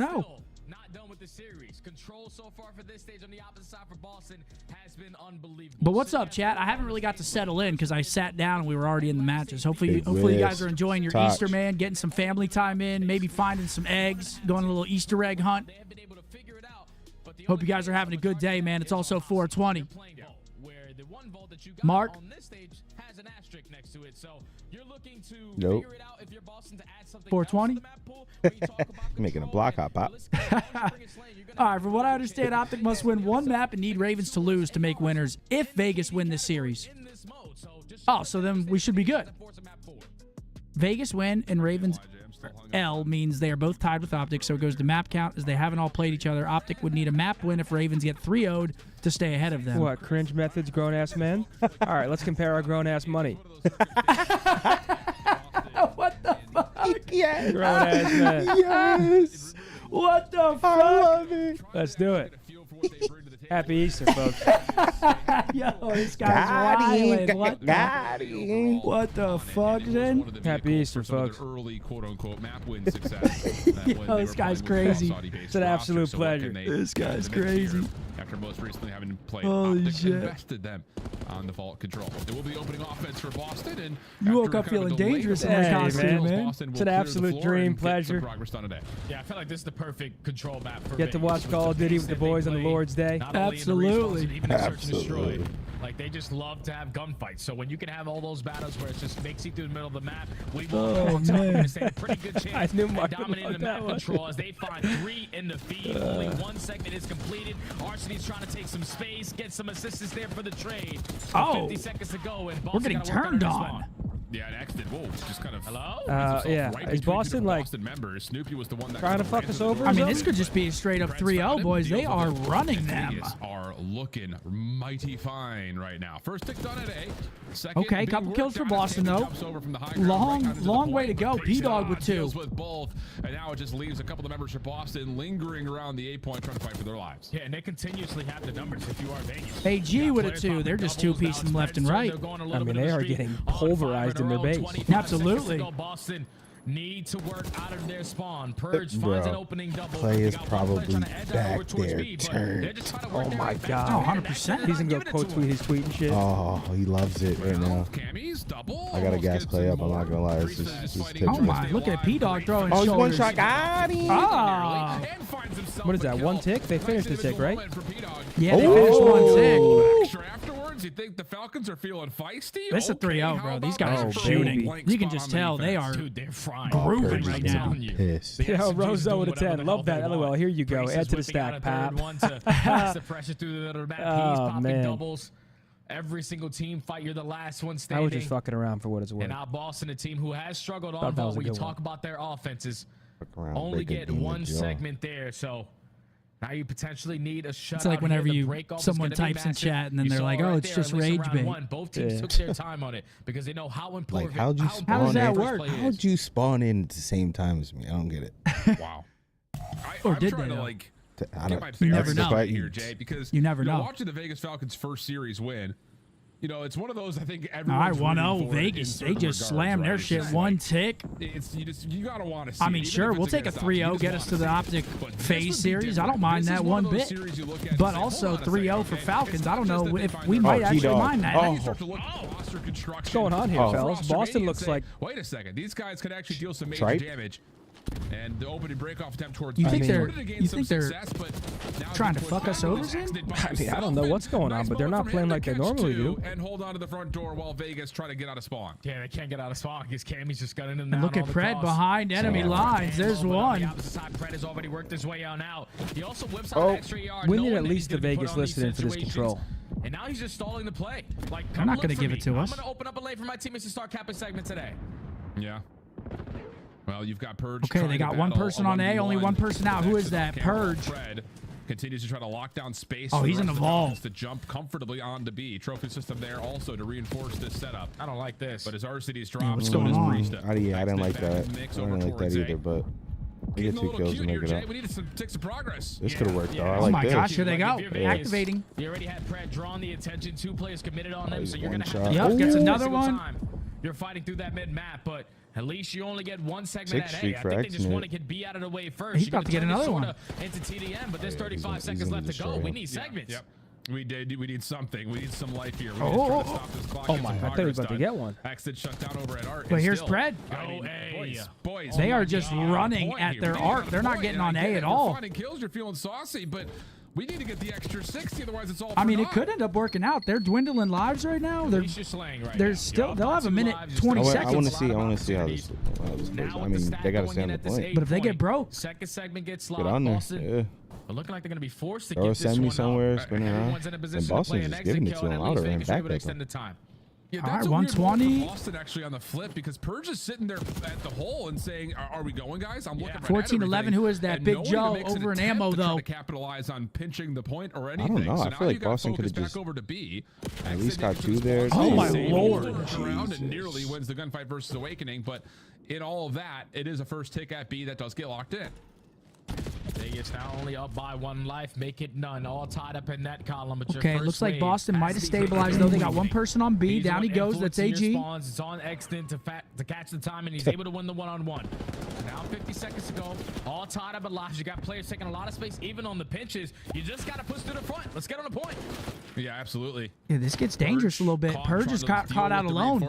Not done with the series. Control so far for this stage on the opposite side for Boston has been unbelievable.
But what's up, chat? I haven't really got to settle in because I sat down and we were already in the matches. Hopefully
Big
you guys
risk.
are enjoying your
Touch.
Easter, man, getting some family time in, maybe finding some eggs, going on a little Easter egg hunt.
They have been able to figure it out. But the
Hope you
other
guys are
game
having a
was
good day,
like
man. It's also 420.
playing vault, where the one vault that you got
Mark?
on this stage has an asterisk next to it. So you're looking to
Nope.
figure it out if you're Boston to add something
420?
else to the map pool, where you talk about
Making a
control
block
and
hop pop.
All right, from what I understand, OpTic must win one map and need Ravens to lose to make winners if Vegas win this series.
in this mode. So just
Oh, so then we should be good.
force a map forward.
Vegas win and Ravens L means they are both tied with OpTic, so it goes to map count as they haven't all played each other. OpTic would need a map win if Ravens get 3-0'd to stay ahead of them.
What, cringe methods, grown-ass men? All right, let's compare our grown-ass money.
What the fuck?
Yes.
Grown-ass men.
Yes.
What the fuck?
I love it.
Let's do it. Happy Easter, folks.
Yo, this guy's
Got him.
wild. What
Got
the,
him.
what the fuck, Zen?
Happy Easter, folks.
Early quote-unquote map win success.
This guy's crazy.
It's an absolute pleasure.
This guy's crazy.
After most recently having played
Holy
OpTic,
shit.
invested them on the vault control. It will be the opening offense for Boston. And
You woke
after
up
kind of a
feeling
delay
dangerous
of
in
the
that
first
costume,
round,
man.
Boston will
It's an
clear the
absolute
floor
dream
and get some
pleasure.
progress done today.
Yeah, I feel like this is the perfect control map for
Get to
Vegas
watch
with
Call of
the
Duty
pace
with the
that they
boys on the
play,
Lord's Day.
not only in the
Absolutely.
respawns, but even in search and
Absolutely.
destroy. Like, they just love to have gunfights. So when you can have all those battles where it just makes you through the middle of the map, we will
Oh,
we're
man.
going to stand a pretty good chance
I knew
at
Mark would
dominating the
love that
map
one.
control as they find 3 in the feed. Only 1 segment is completed. Arseny's trying to take some space, get some assistance there for the trade.
Oh.
50 seconds to go, and
We're
Boston
getting
gotta work
turned
their
on.
spawn.
Yeah, and X did. Whoa, just kind of.
Hello?
Yeah. Is Boston, like,
Boston members. Snoopy was the one that
trying to
kind of
fuck
ran
us
to the
over or
I mean,
something?
this could just be a straight up 3-0, boys. They are running them.
Vegas are looking mighty fine right now. First tick done at A. Second,
Okay,
big
couple
work
kills for
down at
Boston,
Tampa,
though.
jumps over from the high ground,
Long,
right down into the
long way to
point.
go.
Great
P-Dog
shot,
with 2.
deals with both, and now it just leaves a couple of members for Boston lingering around the A point trying to fight for their lives.
Yeah, and they continuously have the numbers if you are Vegas.
AG with a 2. They're just 2-piecing left and right.
I mean, they are getting pulverized in their base.
Absolutely.
Boston need to work out of their spawn. Purge finds an opening double.
Play is probably back there. Turn.
Oh my god.
Oh, 100%.
He's gonna go quote tweet his tweet and shit.
Oh, he loves it right now. I got a gas play up. I'm not gonna lie. It's just
Oh my, look at P-Dog throwing
shoulders.
shoulders.
One shot. Got him.
Ah.
What is that? One tick? They finished the tick, right?
Yeah, they finished one tick.
Afterwards, you think the Falcons are feeling feisty?
This is a 3-0, bro. These guys are shooting. You can just tell they are grooving right now.
Pissed.
Yo, Rozo with a 10. Love that. LOL. Here you go. Add to the stack, Pap.
The pressure through the map. He's popping doubles. Every single team fight. You're the last one standing.
I was just fucking around for what it's worth.
And now Boston, a team who has struggled on vault. When you talk about their offenses, only get one segment there. So now you potentially need a shutout.
It's like whenever someone types in chat and then they're like, "Oh, it's just rage bait."
Both teams took their time on it because they know how important.
Like, how does that work? How'd you spawn in at the same time as me? I don't get it.
Wow.
Or
I'm
did
trying
they?
to like.
You never know
here, Jay, because
you never know.
Watching the Vegas Falcons' first series win, you know, it's one of those. I think
all
everyone's
right, 1-0 Vegas. They just slammed their shit one tick.
It's you gotta want to see.
I mean, sure, we'll take a 3-0, get us to the OpTic FaZe series. I don't mind that one bit. But also 3-0 for Falcons. I don't know if we might actually mind that.
What's going on here, fellas? Boston looks like.
Wait a second, these guys could actually deal some major damage. And the opening breakoff attempt towards
you think they're trying to fuck us over, Zin?
I mean, I don't know what's going on, but they're not playing like they normally do.
And hold on to the front door while Vegas try to get out of spawn.
Yeah, they can't get out of spawn because Cammy's just gunning them down.
Look at Pred behind enemy lines. There's one.
Pred has already worked his way out now. He also whips out an extra yard.
We need at least the Vegas listed in for this control.
And now he's just stalling the play. Like,
they're not going to give it to us.
I'm going to open up a lane for my teammates to start capping segment today.
Yeah. Well, you've got Purge.
Okay, they got one person on A, only one person out. Who is that? Purge.
Continues to try to lock down space.
Oh, he's in the vault.
To jump comfortably on to B. Trophy system there also to reinforce this setup.
I don't like this.
But his RCD's dropped.
What's going on?
I didn't like that. I didn't like that either, but we get 2 kills to make it up.
We need to take some progress.
This could have worked, though. I
oh
like
my
this.
gosh, here they go. Activating.
You already had Pred drawing the attention. 2 players committed on them, so you're going to have
to. Yep, gets another one.
You're fighting through that mid-map, but at least you only get one segment at A. I think they just want to get B out of the way first.
He's about to get another one.
Into TDM, but there's 35 seconds left to go. We need segments.
Yep. We need something. We need some life here.
Oh my! I thought he was about to get one.
Exit shut down over at Art.
But here's Pred.
Boys,
they are just running at their Art. They're not getting on A at all.
Finding kills, you're feeling saucy, but we need to get the extra 60, otherwise it's all.
I mean, it could end up working out. They're dwindling lives right now. They're still. They'll have a minute 20 seconds.
I want to see how this goes. I mean, they got to stay on the point.
But if they get broke,
second segment gets
get on there. Yeah.
But looking like they're going to be forced to
get
this
send me somewhere, spin
around.
And Boston's just giving it to them louder and back
time.
Yeah,
all right, 120.
Boston actually on the flip because Purge is sitting there at the hole and saying, "Are we going, guys?" I'm looking.
14-11. Who is that? Big Joe over in ammo though.
To capitalize on pinching the point or anything.
I don't know.
So
I feel like Boston could have just
over to B.
At least got 2 there.
Oh my lord!
Around and nearly wins the gunfight versus Awakening, but in all of that, it is a first tick at B that does get locked in.
Vegas now only up by 1 life, make it none, all tied up in that column. But
okay, looks like Boston might have stabilized though. They got 1 person on B. Down he goes. That's AG.
It's on Exton to catch the time, and he's able to win the 1-on-1. Now 50 seconds to go. All tied up at lives. You got players taking a lot of space, even on the pinches. You just got to push to the front. Let's get on the point.
Yeah, absolutely.
Yeah, this gets dangerous a little bit. Purge is caught out alone.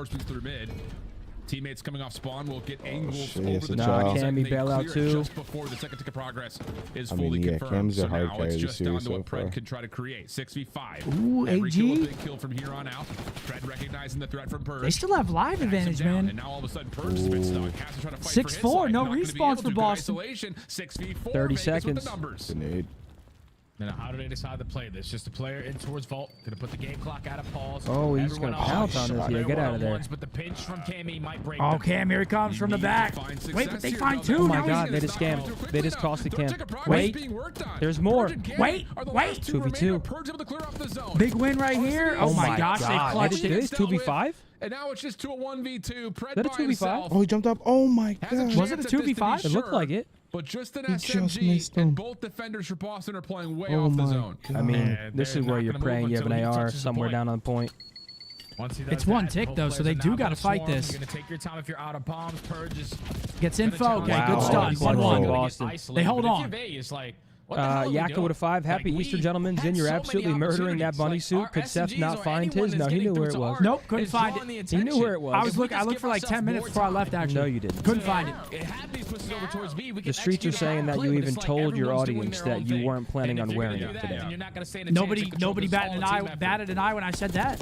Teammates coming off spawn will get angles over the
Cammy bailout too.
Just before the second tick of progress is fully confirmed.
Cam's a hard
now
carry
it's just down to
so
what Pred can try to create. 6v5.
Ooh,
Every
AG.
kill a big kill from here on out. Pred recognizing the threat from Purge.
They still have live advantage, man.
And now all of a sudden Purge has been stuck. Has to try to fight
6-4, no respawns for Boston.
6v4.
30 seconds.
Grenade.
Now, how do they decide to play this? Just a player in towards vault, gonna put the game clock out of pause.
Oh, he's gonna pounce on this here. Get out of there.
But the pinch from Cammy might break.
Oh, Cam, here he comes from the back. Wait, but they find 2.
Oh my God, they just scammed. They just cost the Cam. Wait, there's more.
Wait.
2v2.
Big win right here. Oh my gosh, they clutched
it.
it.
Is 2v5?
And now it's just to a 1v2. Pred
That a
by
2v5?
himself.
Oh, he jumped up. Oh my God.
Was it a 2v5?
It looked like it.
But just an
just
SMG,
missed him.
and both defenders for Boston are playing way off the zone.
I mean, this is where you're praying you have an AR somewhere down on the point.
Once he does
It's one
that,
tick,
both
though, so
players
they
are
do
now
got to
gonna
fight
swarm.
this.
You're going to take your time if you're out of bombs. Purge is
Gets info. Okay,
Wow.
good start.
Clutch
1-1.
Boston.
They hold on.
Yakko with a 5. Happy Easter, gentlemen. Zin, you're absolutely murdering that bunny suit. Could Seth not find his? No, he knew where it was.
Nope, couldn't find it.
He knew where it was.
I looked for like 10 minutes before I left, actually.
No, you didn't.
Couldn't find it.
The streets are saying that you even told your audience that you weren't planning on wearing it today.
Nobody batted an eye when I said that.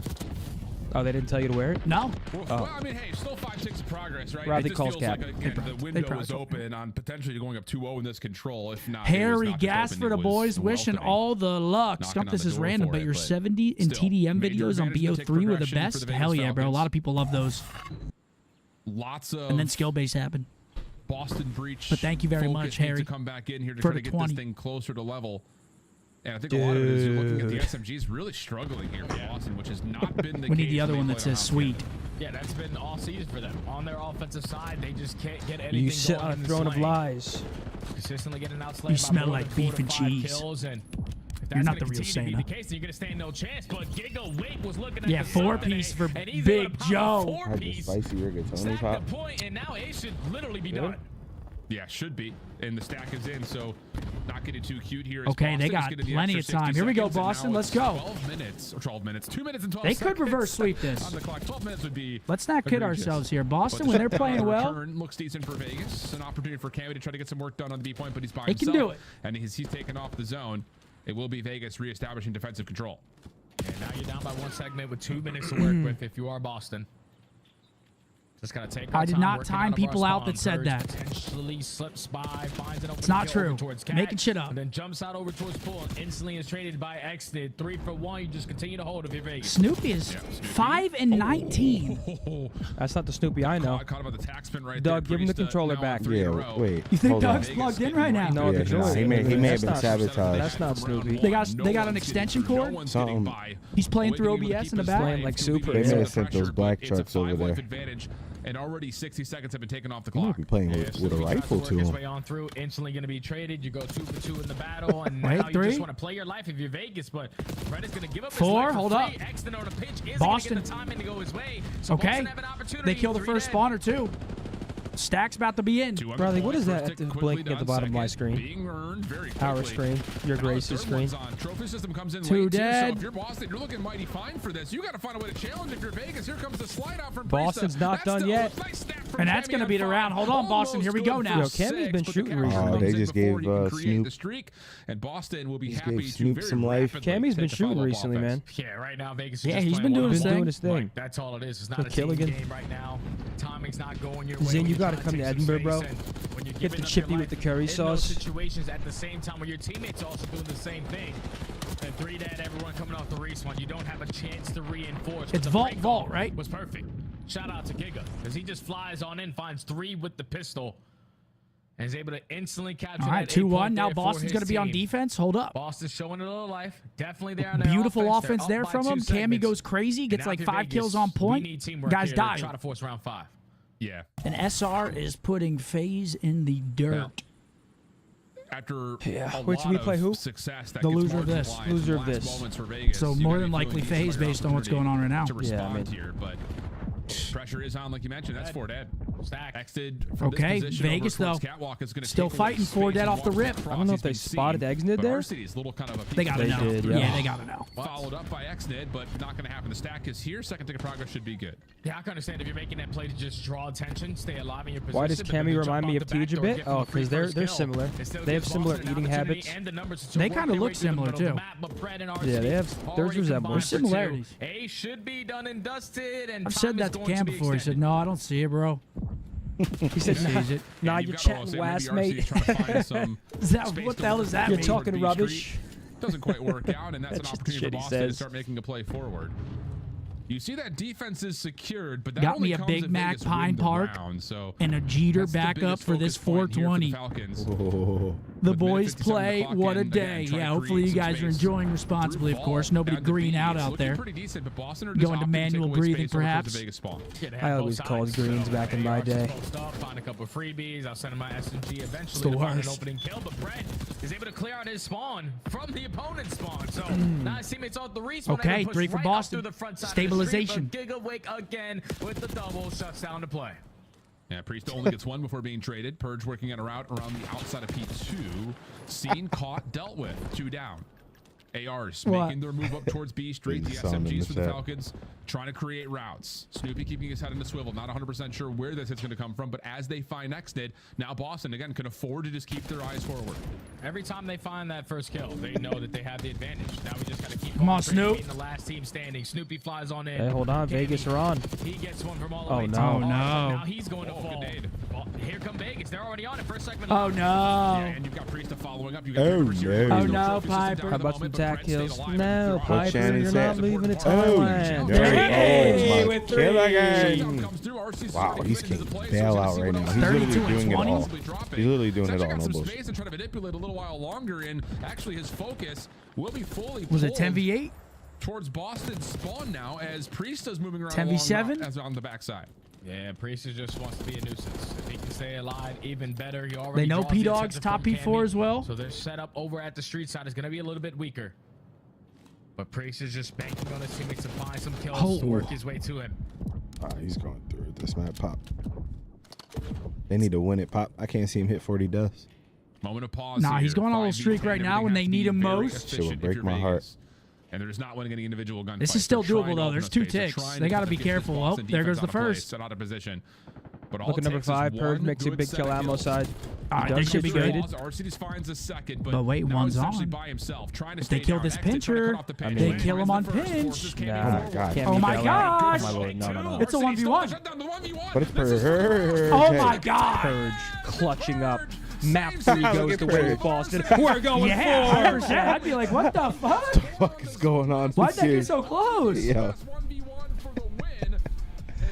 Oh, they didn't tell you to wear it?
No.
Well, I mean, hey, still 5-6 of progress, right?
Bradley
It just
calls
feels
cap.
like, again, the window is open on potentially going up 2-0 in this control. If not,
Harry Gas for the boys, wishing all the luck. Scump, this is random, but your 70 in TDM videos on BO3 were the best. Hell yeah, bro. A lot of people love those.
Lots of.
And then skill base happened.
Boston breach.
But thank you very much, Harry,
to come back in here to
for
try to
the
get
20.
this thing closer to level. And I think a lot of it is you're looking at the SMGs really struggling here for Boston, which has not been the case.
We need the other one that says sweet.
Yeah, that's been all season for them. On their offensive side, they just can't get anything
You sit
going
on a throne of lies.
Consistently getting outslayed.
You smell like beef and cheese.
Kills, and
You're not the real
Santa.
Santa.
The case, you're going to stand no chance, but Giga Wake was looking at
Yeah,
the
4-piece for Big Joe.
I had the spicy rigatoni pop.
the point, and now Ace should literally be done.
Yeah, should be. And the stack is in, so not getting too cute here.
Okay, they got plenty of time. Here we go, Boston. Let's go.
12 minutes, or 12 minutes, 2 minutes and 12
They
seconds.
could reverse sweep this.
On the clock, 12 minutes would be.
Let's not kid
egregious.
ourselves here. Boston,
But
when they're playing well,
return looks decent for Vegas. An opportunity for Cammy to try to get some work done on the B point, but he's by
They
himself.
can do it.
And he's taken off the zone. It will be Vegas reestablishing defensive control.
And now you're down by one segment with 2 minutes to work with if you are Boston. Just gotta take
I did not time people out that said that.
Potentially slips by, finds an open
It's not
kill over
true.
towards Cat,
Making shit up.
and then jumps out over towards Pool and instantly is traded by Exted. 3 for 1. You just continue to hold if you're Vegas.
Snoopy is 5 and 19.
That's not the Snoopy I know.
Caught him on the taxman right
Doug,
there.
give him the
Priest,
controller
now
back.
on 3 in a
Yeah,
row.
wait.
You think
hold on.
Doug's plugged in right now?
No,
Yeah,
the
nah,
controller.
he may have
That's
been
not-
sabotaged.
That's not Snoopy.
They got an extension cord?
Something.
He's playing through OBS in the back.
Playing like super.
They may have sent those black trucks over there.
Advantage, and already 60 seconds have been taken off the
He might
clock.
be playing with a rifle to
His
him.
way on through, instantly going to be traded. You go 2 for 2 in the battle, and
Wait,
now you
3?
just want to play your life if you're Vegas. But Red is going to give up his
4,
life for
hold
free.
up.
Exton on a pitch isn't
Boston.
going to get the time in to go his way. So
Okay.
Boston have an opportunity.
They kill the
3
first
dead.
spawner, too. Stack's about to be in.
Bradley, what is that blinking at the bottom of my screen? Our screen. Your Grace's screen.
Trophy system comes in
2
late, too,
dead.
So if you're Boston, you're looking mighty fine for this. You got to find a way to challenge if you're Vegas. Here comes the slide out from
Boston's
Priesta.
not done yet.
And that's going to be the round. Hold on, Boston. Here we go now.
Yo, Cammy's been shooting recently.
Oh, they just gave
Snoop
Snoop.
streak, and Boston will be
Just
happy
gave
to
Snoop
very
some life.
rapidly
Cammy's been
take the
shooting
follow-up
recently, man.
offense.
Yeah, right now Vegas is
Yeah,
just
he's
playing
been doing
one
his
on
thing.
one.
His thing.
Like, that's all it is. It's not
For
a team
Killigan.
game right now. Timing's not going your way.
Zin, you
You're
gotta
trying
come to
take some
Edinburgh, bro.
space, and when you're
Get
giving
the
up
chippy
your
with the
life
curry
in
sauce.
those situations at the same time where your teammates also doing the same thing. And 3 dead, everyone coming off the respawn. You don't have a chance to reinforce.
It's
The
vault,
break
vault,
off
right?
Was perfect. Shout out to Giga because he just flies on in, finds 3 with the pistol, and is able to instantly capture.
All right,
that 8
2-1.
point
Now
there for
Boston's
his
going to be on
team.
defense. Hold up.
Boston's showing a little life. Definitely there on their
Beautiful
offense.
offense
They're
there
up
from
by 2
him. Cammy
segments.
goes crazy,
And
gets
now
like
if
5
you're
kills
Vegas,
on point.
we need teamwork
Guys
here to
die.
try to force round 5.
Yeah.
And SR is putting FaZe in the dirt.
After
Yeah.
a
Wait,
lot
should we play
of
who?
success that
The
gets
loser of this.
marginalized in
Loser
the
of
last
this.
moments for Vegas,
So
you
more
gotta
than
be
likely
feeling
FaZe
decent
based on what's
opportunity
going on right now.
to
Yeah, I
respond
mean-
here, but pressure is on, like you mentioned. That's 4 dead.
Stack.
Exited from
Okay,
this position
Vegas,
over towards
though,
Catwalk is gonna
still
take
fighting
away
4
space
dead
and
off the
walk
rip.
across.
I don't know
He's
if they
been
spotted
seen,
Exnid
but
there.
Varsity's little kind of a
They got to
They
know.
did,
yeah.
yeah.
They got to know.
followed up by Xnid, but not going to happen. The stack is here. Second tick of progress should be good.
Yeah, I can understand if you're making that play to just draw attention, stay alive in your position.
Why does
but then
Cammy
to
remind
jump
me
out
of
the back
Tej a
door,
bit?
get them
Oh,
a free
because they're
first kill.
similar.
It still
They have
gives
similar
Boston an
eating
opportunity
habits.
and the numbers to
They
work
kinda
their
look
way through the
similar,
middle of the
too.
map, but Pred and
Yeah, they have-
RCD
there's
already
resemblance.
combined
There's
for 2.
similarities.
A should be done and dusted, and
I've
time
said
is
that to
going
Cam
be
before. He said,
extended.
no, I don't see it, bro.
He said, nah,
And
you're
you've got-
chatting
say maybe
was,
RC
mate.
is trying to find some
Is that,
space
what
to
the hell
work
does that
You're
mean?
talking
toward B
rubbish.
Street. Doesn't quite work out, and that's an
That's just
opportunity
shit
for
he
Boston to
says.
start making a play forward. You see that defense is secured, but that
Got
only
me a
comes
Big
if
Mac
Vegas
Pine
win the
Park
round, so
And a Jeter
that's the
backup
biggest
for this
focus point here for the
420.
Falcons.
Oh.
The
With
boys
57
play.
clock
What a
in,
day.
again, try to
Yeah, hopefully you
create some
guys are
space.
enjoying responsibly, of course. Nobody
Down to
green
B,
out
it's
out
looking
there.
pretty decent, but Boston are
Going
just
to
opting take
manual
away
breathing,
space over towards
perhaps.
the Vegas spawn.
Yeah, they
I
have
always
both
called
sides,
greens
so
back in my
ARs
day.
post up, find a couple freebies. I'll send him my SMG eventually
It's the
to find an
worst.
opening kill, but Brett is able to clear out his spawn from the opponent's spawn. So now his teammates off the respawn.
Okay,
able to push
3 for
right up
Boston.
through the front side of the
Realization.
Giga Wake again with the double, shuts down the play.
Yeah, Priest only gets one before being traded. Purge working on a route around the outside of P2. Seen, caught, dealt with. 2 down. ARs making their move up towards B Street. The SMGs for the Falcons trying to create routes. Snoopy keeping his head in the swivel. Not 100% sure where this is going to come from, but as they find Exnid, now Boston again can afford to just keep their eyes forward.
Every time they find that first kill, they know that they have the advantage. Now we just got to keep
Come on, Snoop.
being the last team standing. Snoopy flies on in.
Hey, hold on. Vegas are on.
He gets one from all the
Oh,
way
no.
to
Oh, no.
Now he's going to fall. Well, here come Vegas. They're already on it. First segment.
Oh, no.
Yeah, and you've got Priest following up. You got
Oh,
River
no.
Oh, no,
Trophy system
Piper.
down
How
at the
about some
moment, but
tack
Pred stayed
kills?
alive and
No,
dropped.
Piper,
Shannon
you're
said.
not moving to
Oh,
Thailand.
Jerry.
Hey,
Oh,
with
my
three.
killer
Shutdown
gang.
comes through. RC's
Wow,
already
he's
committed to
getting
the play, so
bail
we're
out
gonna see
right
what
now.
happens.
He's literally
32 and
doing it
20.
all.
Possibly drop it.
He's literally doing
He's
it
actually
all.
got
No
some
bullshit.
space and try to manipulate a little while longer, and actually his focus will be fully
Was it
pulled
10v8?
towards Boston's spawn now as Priest is moving around
10v7?
along as on the backside.
Yeah, Priest just wants to be a nuisance. If he can stay alive, even better. He already
They know
draws the
P-Dog's
attention
top
from
P4
Cammy,
as well.
So their setup over at the street side is going to be a little bit weaker. But Priest is just banking on his teammates to find some kills to work his way to him.
He's going through it. This map, Pop. They need to win it, Pop. I can't see him hit 40 deaths.
Moment of pause.
Nah,
here.
he's going on a little
5v10,
streak right now when they
everything
need
has to
him
be very
most.
Shit would
efficient
break
if you're
my heart.
Vegas. And they're just not winning any individual gunfights.
This is still
They're trying
doable,
to
though.
open
There's
up
2
space. They're
ticks.
trying
They
to
got to
get
be
this
careful. Oh,
Boston
there goes
defense
the
out of place,
first.
set out of position. But all
Look at
it
number
takes is
5. Purge
one
makes a
good
big
set
kill
of
ammo
kills.
side.
All right,
He
they
does
should be
get
good.
traded.
Arcides finds a second,
But wait,
now
one's
he's essentially
on.
by himself, trying to
If they
stay
kill
down.
this
Exit trying to
pincher,
cut off the pinch.
they
He
kill him
finds
on
the first,
pinch.
forces Cammy
Nah,
Oh, my God.
can't
Oh,
beat
my
that
gosh.
line. My lord, no, no, no.
It's a 1v1.
But it's
This is
Purge.
Oh, my God.
Purge clutching up. Map 3 goes
Look
the
at
way
Purge.
of Boston. We're going
Yeah,
for
100%. I'd be like, what the fuck?
What the fuck is going on?
Why'd that get so close?
Yeah.
1v1 for the win. It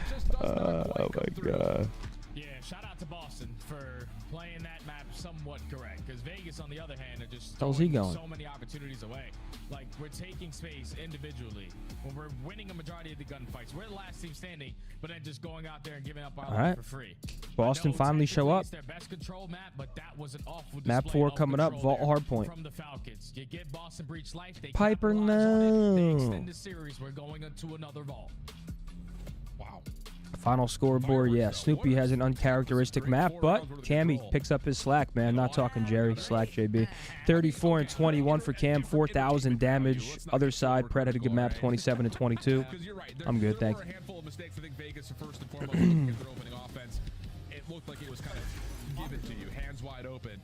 just does not quite
Oh,
come
my
through.
God.
Yeah, shout out to Boston for playing that map somewhat correct. Because Vegas, on the other hand, are just
How's he
throwing
going?
so many opportunities away. Like, we're taking space individually. When we're winning a majority of the gunfights, we're the last team standing, but then just going out there and giving up our life
right.
for free.
Boston
I know
finally show
technically
up.
it's their best control map, but that was an awful
Map
display
4
of
coming up.
control
Vault
there
hardpoint.
from the Falcons. You give Boston Breach life, they
Piper,
capitalize on it, they
no.
extend the series. We're going into another vault.
Wow.
Final scoreboard, yeah. Snoopy has an uncharacteristic map, but Cammy picks up his slack, man. Not talking Jerry. Slack JB. 34 and 21 for Cam. 4,000 damage. Other side, Pred had a good map, 27 and 22. I'm good, thank you.
There were a handful of mistakes. I think Vegas, first and foremost, looking at their opening offense, it looked like it was kind of given to you, hands wide open.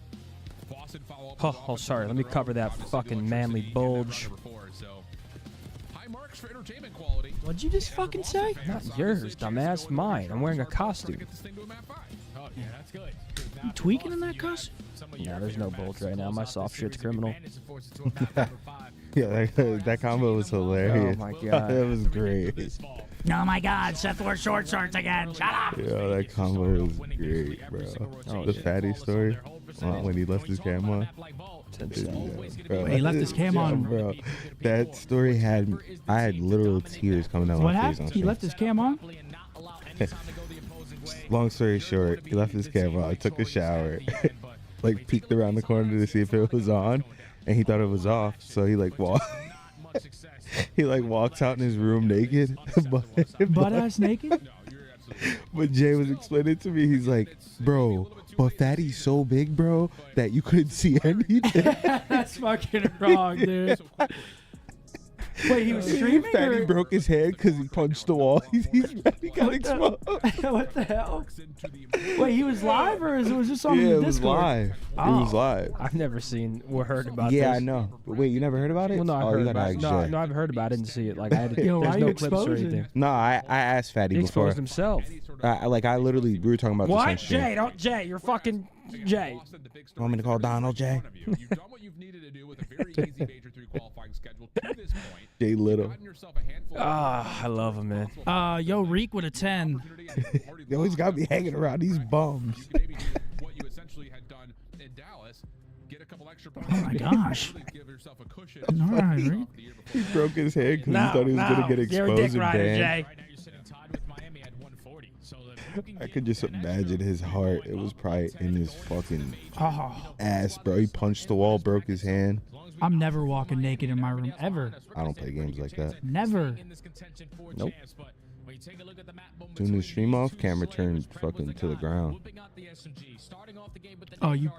Boston follow up.
Oh, sorry. Let me cover that fucking manly bulge.
High marks for entertainment quality.
What'd you just fucking say?
Not yours, dumbass. Mine. I'm wearing a costume.
Oh, yeah, that's good.
You tweaking in that costume?
Nah, there's no bulge right now. My soft shit's criminal.
Yeah, that combo was hilarious.
Oh, my God.
That was great.
Oh my God, Seth wore short shorts again. Shut up.
Yeah, that combo was great, bro.
Oh,
The
yeah.
fatty story when he left his cam on. Bro,
He left his cam on.
Bro, that story I had literal tears coming down
What
my face.
happened? He left his cam on?
Long story short, he left his camera. I took a shower, like peeked around the corner to see if it was on, and he thought it was off. So he like walked. He like walks out in his room naked,
Butt ass naked?
But Jay was explaining to me, he's like, bro, but Fatty's so big, bro, that you couldn't see anything.
That's fucking wrong, dude. Wait, he was streaming?
Fatty
or?
broke his head because he punched the wall. He got exposed.
What the hell? Wait, he was live or was it was just on
Yeah,
the
it was
Discord?
live. It
Oh.
was live.
I've never seen or heard about
Yeah,
this.
I know. But wait, you never heard about it?
Well, no, I've
Oh,
heard
you gotta
about it.
ask
No,
Jay.
no, I've heard about it. I didn't see it. Like, I had
Yo, why
there's
are
no
you
clips or
exposing?
anything.
No, I asked Fatty
He
before.
exposed himself.
I literally, we were talking about
What?
this on stream.
Jay, don't Jay. You're fucking Jay.
Want me to call Donald, Jay?
You've done what you've needed to do with a very easy Major 3 qualifying schedule to this point.
Jay Little.
Gotten yourself a handful of
Ah, I love him, man.
Yo, Reek with a 10.
They always got me hanging around these bums.
You can maybe do what you essentially had done in Dallas. Get a couple extra points.
Oh my gosh.
Really give yourself a cushion.
All right, Reek.
He broke his head because he thought he was going to get
You're a dick
exposed and
rider,
banned.
Jay.
Right now you're sitting tied with Miami at 140. So that you can
I
get
could just
an extra
imagine his heart. It was probably in his fucking
Oh,
ass, bro. He punched the wall, broke his hand.
I'm never walking naked in my room, ever.
I don't play games like that.
Never.
Nope. Soon as stream off, camera turns fucking to the ground.
Oh, you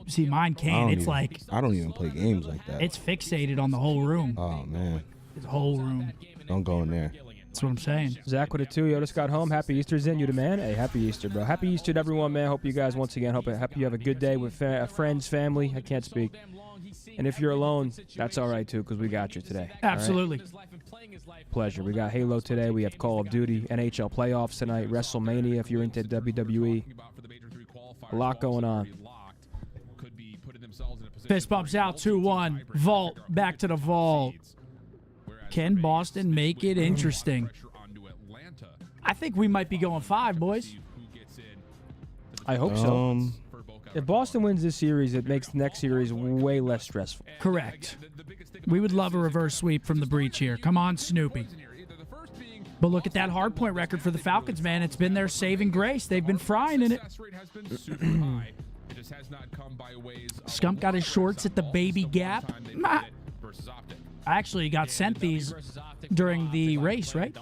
see, mine can't. It's like
I don't even play games like that.
it's fixated on the whole room.
Oh man,
It's the whole room.
don't go in there.
That's what I'm saying.
Zach with a 2. Yoda got home. Happy Easter's in you, the man. Hey, happy Easter, bro. Happy Easter to everyone, man. Hope you guys, once again, hope you have a good day with friends, family. I can't speak. And if you're alone, that's all right, too, because we got you today.
Absolutely.
Right? Pleasure. We got Halo today. We have Call of Duty, NHL playoffs tonight, WrestleMania if you're into WWE. A lot going on.
Fist bumps out 2-1. Vault. Back to the vault. Can Boston make it interesting? I think we might be going 5, boys.
I hope so. If Boston wins this series, it makes the next series way less stressful.
Correct. We would love a reverse sweep from the breach here. Come on, Snoopy. But look at that hardpoint record for the Falcons, man. It's been their saving grace. They've been frying in it. Scump got his shorts at the baby gap. I actually got sent these during the race, right?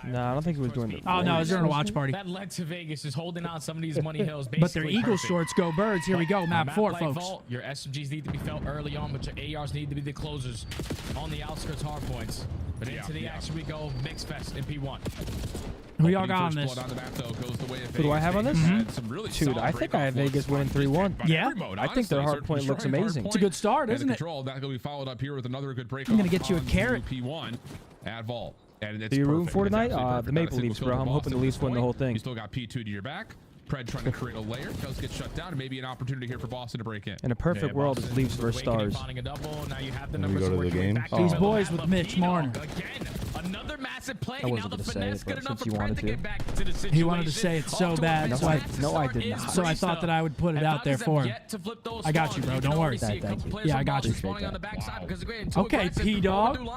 No, I don't think it was during the...
Oh, no, it was during a watch party.
That led to Vegas is holding out some of these money hills.
But their Eagle shorts go birds. Here we go, map 4, folks.
Vault, your SMGs need to be felt early on, but your ARs need to be the closers on the outskirts hard points. But into the action we go, Mix Fest in P1.
Who y'all got on this?
Who do I have on this? Dude, I think I have Vegas winning 3-1.
Yeah?
I think their hard point looks amazing.
It's a good start, isn't it?
That will be followed up here with another good break.
I'm going to get you a carrot.
P1 at Vault.
Are you rooting for tonight? The Maple Leafs, bro. I'm hoping the Leafs win the whole thing.
You still got P2 to your back. Pred trying to create a layer. Does get shut down. And maybe an opportunity here for Boston to break in.
In a perfect world, it's Leafs versus Stars.
When we go to the game.
These boys with Mitch Marner.
Another massive play.
I wasn't going to say it, but since you wanted to.
He wanted to say it so bad.
No, I did not.
So I thought that I would put it out there for him. I got you, bro. Don't worry.
Thank you.
Yeah, I got you. Okay, P-Dog.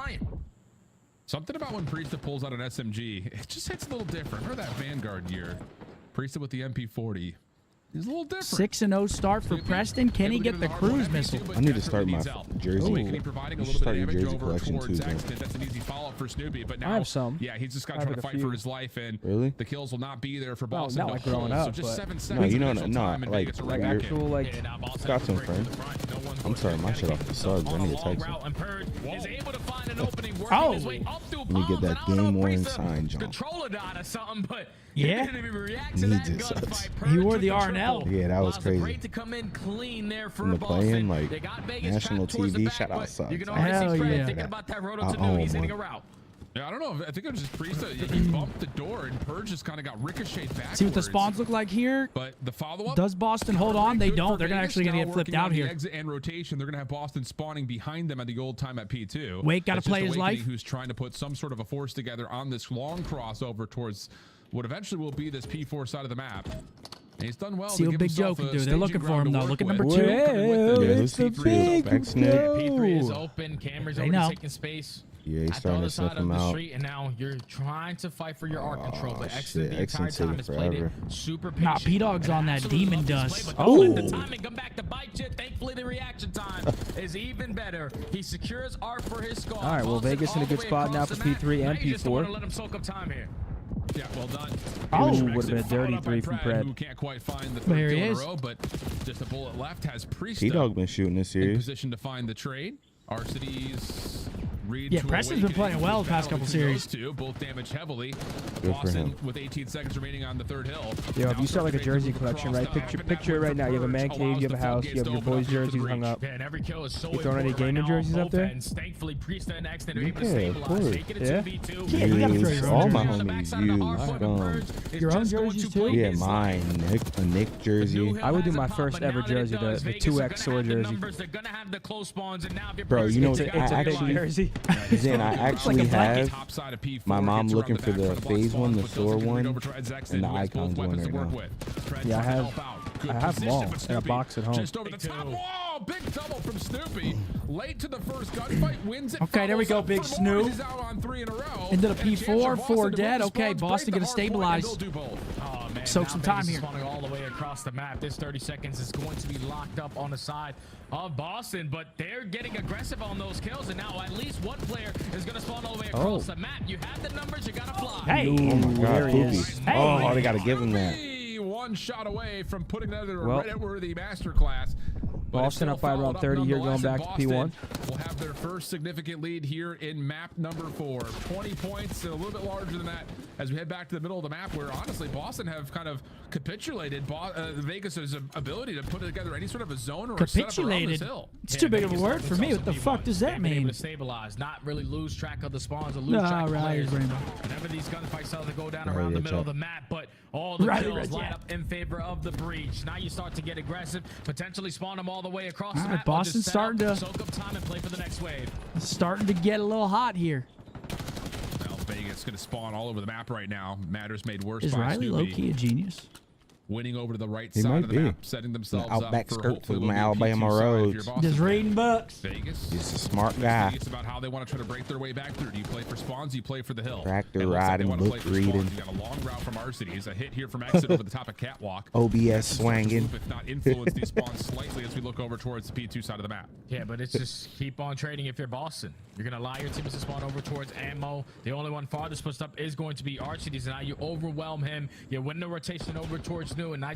Something about when Priesta pulls out an SMG, it just hits a little different. Remember that Vanguard gear? Priesta with the MP40. He's a little different.
6-0 start for Preston. Can he get the cruise missile?
I need to start my jersey.
You
should start your jersey collection too.
That's an easy follow-up for Snoopy, but now
I have some.
Yeah, he's just got to try to fight for his life, and the kills will not be there for
Well,
Boston.
not like growing up,
so just 7
but
seconds.
No, you know, like
actual, like,
got some friends. I'm sorry, my shit off the subs. I need to text him.
Oh,
let me get that game-worn sign, John.
Yeah,
Needs it, subs.
he wore the RNL.
Yeah, that was crazy. In the playing, like, national TV, shout out subs.
Hell yeah.
I own one.
Yeah, I don't know. I think it was just Priesta. He bumped the door, and Purge just kind of got ricocheted backwards.
See what the spawns look like here?
But the follow-up...
Does Boston hold on? They don't. They're actually going to get flipped out here.
Exit and rotation. They're going to have Boston spawning behind them at the old time at P2.
Wake got to play his life.
Who's trying to put some sort of a force together on this long crossover towards what eventually will be this P4 side of the map. And he's done well.
See what Big Joe can do. They're looking for him, though. Look at number 2.
It's a big
P3 is open. Cameras already taking space.
Yeah, he's starting to sniff him out.
And now you're trying to fight for your arc control, but
shit,
the entire time has played it super patient.
Nah, P-Dog's on that demon dust.
Oh, the timing come back to bite you. Thankfully, the reaction time is even better. He secures arc for his squad.
All right, well, Vegas in a good spot now for P3 and P4.
Let him soak up time here.
Yeah, well done.
Oh, would have been a dirty 3 from Pred.
Who can't quite find the
There he
kill in
is.
a row, but just a bullet left has Priesta.
P-Dog been shooting this
in
series.
position to find the trade. Arcides.
Yeah, Preston's been playing well the past couple series.
Both damaged heavily.
Good for
Boston
him.
with 18 seconds remaining on the third hill.
Yo, if you start like a jersey collection, right? Picture it right now. You have a man cave, you have a house, you have your boys' jerseys hung up. You throwing any gaming jerseys up there?
Yeah, of course.
Yeah?
Yeah, you gotta throw your
All
own
my
jerseys.
homies use
Your own jerseys, too?
Yeah, mine. A Nick jersey.
I would do my first ever jersey, the 2X sword jersey.
Bro, you know,
It's a big jersey.
Then I actually have my mom looking for the FaZe one, the Thor one, and the Icons one right now.
Yeah, I have them all in a box at home.
Just over the top wall. Big double from Snoopy. Late to the first gunfight, wins it.
Okay, there we go, Big Snoop.
He's out on 3 in a row.
Into the P4, 4 dead. Okay, Boston gonna stabilize.
Oh, man.
Soak some time here.
Spawning all the way across the map. This 30 seconds is going to be locked up on the side of Boston, but they're getting aggressive on those kills, and now at least one player is going to spawn all the way across the map. You have the numbers, you got to fly.
Hey.
Oh my God, Poopy.
Hey.
Oh, they got to give him that.
One shot away from putting another Reddit-worthy masterclass.
Boston up by around 30 here, going back to P1.
Will have their first significant lead here in map number 4. 20 points and a little bit larger than that as we head back to the middle of the map, where honestly Boston have kind of capitulated Vegas' ability to put together any sort of a zone or a setup around this hill.
It's too big of a word for me. What the fuck does that mean?
Able to stabilize, not really lose track of the spawns or lose
No,
track of
right,
players.
Rainbow.
Whenever these gunfights start to go down around the middle of the map, but all the kills line up in favor of the breach. Now you start to get aggressive, potentially spawn them all the way across the map.
Boston's starting to
soak up time and play for the next wave.
Starting to get a little hot here.
Well, Vegas going to spawn all over the map right now. Matters made worse
Is
by
Riley
Snoopy.
low-key a genius?
Winning over to the right
He
side
might
of the
be.
map, setting themselves up
Outback
for
skirts
hopefully
of
what will be a
Alabama
P2 side if you're
roads.
Boston
Just
fan.
reading books.
Vegas.
He's a smart guy.
It's about how they want to try to break their way back through. Do you play for spawns? Do you play for the hill?
Tractor
It looks like they
riding,
want to play
book
for spawns.
reading.
You got a long route from Arcides, a hit here from Exit over the top of Catwalk.
OBS swanging.
If not influence these spawns slightly as we look over towards the P2 side of the map.
Yeah, but it's just keep on trading if you're Boston. You're going to allow your teams to spawn over towards ammo. The only one farthest pushed up is going to be Arcides, and now you overwhelm him. You win the rotation over towards New, and now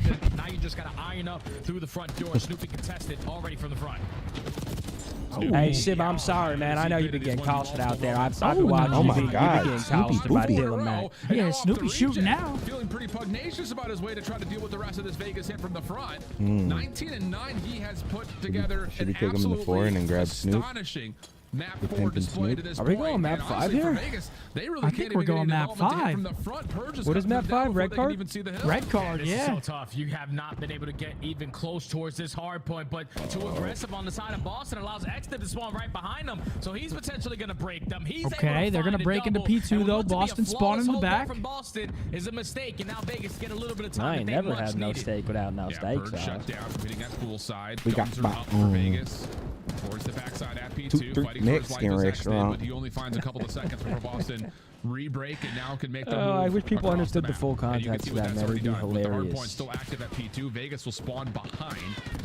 you just got to iron up through the front door. Snoopy contested already from the front.
Hey, Sib, I'm sorry, man. I know you've been getting costed out there. I've been watching
oh
you.
my
You've been
God,
getting
Snoopy
costed by
Poopy.
Dylan, man.
And
Yeah,
now off
Snoopy
the
shooting
reject,
now.
Feeling pretty pugnacious about his way to try to deal with the rest of this Vegas hit from the front. 19 and 9, he has put together
Should he
an
take him in the 4 and then grab Snoop?
astonishing map
The
4
pimpin'
display
Snoop?
to this
Are we
point.
going map
And
5
honestly, for
here?
Vegas, they really
I
can't
think
even
we're
get
going
any
map
development to hit
5.
from the front. Purge just
What is
got
map
them down
5? Red
before they can
card?
even see the hill.
Red card,
This is
yeah.
so tough. You have not been able to get even close towards this hard point, but too aggressive on the side of Boston allows Exton to spawn right behind them, so he's potentially going to break them. He's
Okay, they're
going to
break into P2 though. Boston spawning in the back.
From Boston is a mistake, and now Vegas get a little bit of time.
I
that
ain't
they
never
much
had no
needed.
steak without no
Yeah,
steak
Purge
sauce.
shut down from hitting that pool side.
We got
Guns are up for Vegas. Towards the backside at P2,
2-3
fighting for his life
Mexican
as Exton,
restaurant.
but he only finds a couple of seconds before Boston re-break and now can make the move.
Oh, I wish people
across
understood the
map.
full
And you can
context
see
of
what
that,
that's
man.
already
It'd be
done. With the hard
hilarious.
point still active at P2, Vegas will spawn behind.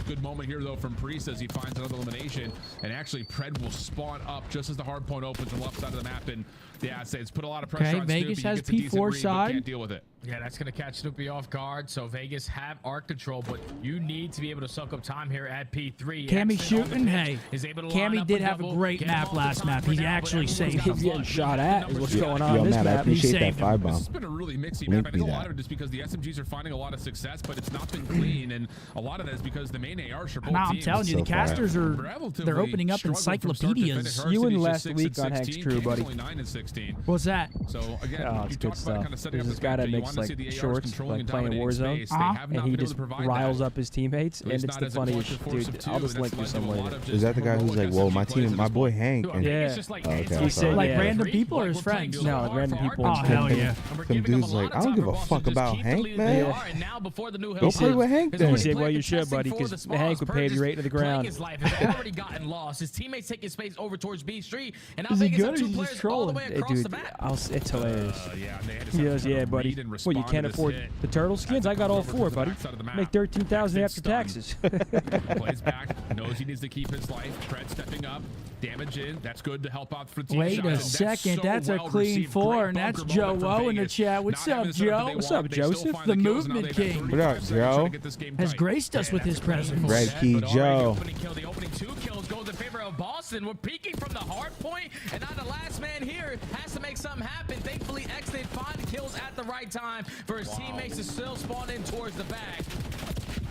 Good moment here though from Priest as he finds another elimination, and actually Pred will spawn up just as the hard point opens on the left side of the map. And yeah, I'd say it's put a lot of pressure
Okay,
on
Vegas
Snoopy. He
has
gets a decent
P4
read, but
side.
can't deal with it.
Yeah, that's going to catch Snoopy off guard. So Vegas have arc control, but you need to be able to soak up time here at P3.
Cammy
Exton on the
shooting.
pitch
Hey,
is able to line
Cammy
up
did
a
have a
double,
great
get him
map
off the
last
top
map.
for
He
now, but
actually
everyone's
saved
gonna
him.
He's getting
flush.
shot at is what's
Yo,
going on
Yo,
this
Matt, I
map.
appreciate that
saved him.
5
This
bomb.
has been a really mixy
Link
map. I
me
think a
that.
lot of it is because the SMGs are finding a lot of success, but it's not been clean, and a lot of that is because the main ARs for both
Nah, I'm
teams
telling you, the
So far.
casters are
relatively
they're opening up
struggled from start to
encyclopedias.
finish.
You
Arcides
and
just
last
6
week
and
on Hank's
16,
crew,
King's
buddy.
only 9 and 16.
What's that?
So again,
Oh,
you
it's good
talked about
stuff.
kind of setting
There's
up
this
this
guy
map,
that
you
makes
wanna see
like
the ARs
shorts,
controlling
like
and
playing
dominating
Warzone,
space. They have not
and
been
he
able
just
to provide
riles
that.
up his teammates,
At
and
least
it's
not
the
as a collective
funniest.
force of
Dude,
two,
I'll just
and
link you
that's led to a
somewhere.
lot of
Is
just
that the guy who's
heroic
like, whoa,
SMG
my
plays
team, my
at
boy
this
Hank?
point.
And
Yeah.
It's just like,
Okay,
it's
I'm
He
sorry.
said,
Like
yeah.
random people or his friends?
No, like random people.
Oh, hell yeah.
Some dude's like, I don't give a fuck about Hank, man.
Go
play with Hank then.
He said, well, you should, buddy, because Hank would pay you right to the ground.
His life has already gotten lost. His teammates taking space over towards B Street, and now
Is he
Vegas
good
have
or
two
is he
players
just
all the
trolling?
way
Hey,
across
dude,
the map.
it's hilarious.
Yeah, and they had to
He
set
goes,
up
yeah,
a
buddy.
read and
Well, you
respond
can't
to this
afford
hit.
the turtle skins? I got all 4, buddy. Make 13,000 after
Stun.
taxes.
Plays back, knows he needs to keep his life. Pred stepping up, damage in. That's good to help out for team
Wait
shots,
a
and
second,
so
that's a
well
clean
received.
4,
Great
and that's
bunker
Joe
moment from
O in the
Vegas.
chat. What's
Not
up,
having the setup that
Joe?
they
What's
wanted,
up,
they still
Joseph?
find
The
kills, and now
movement
they've got
king.
35
What up,
seconds trying
Joe?
to get this game
Has
tight.
graced us with his presence.
Red Key
But already
Joe.
The opening 2 kills goes in favor of Boston. We're peeking from the hard point, and now the last man here has to make something happen. Thankfully, X did find the kills at the right time for his teammates to still spawn in towards the back.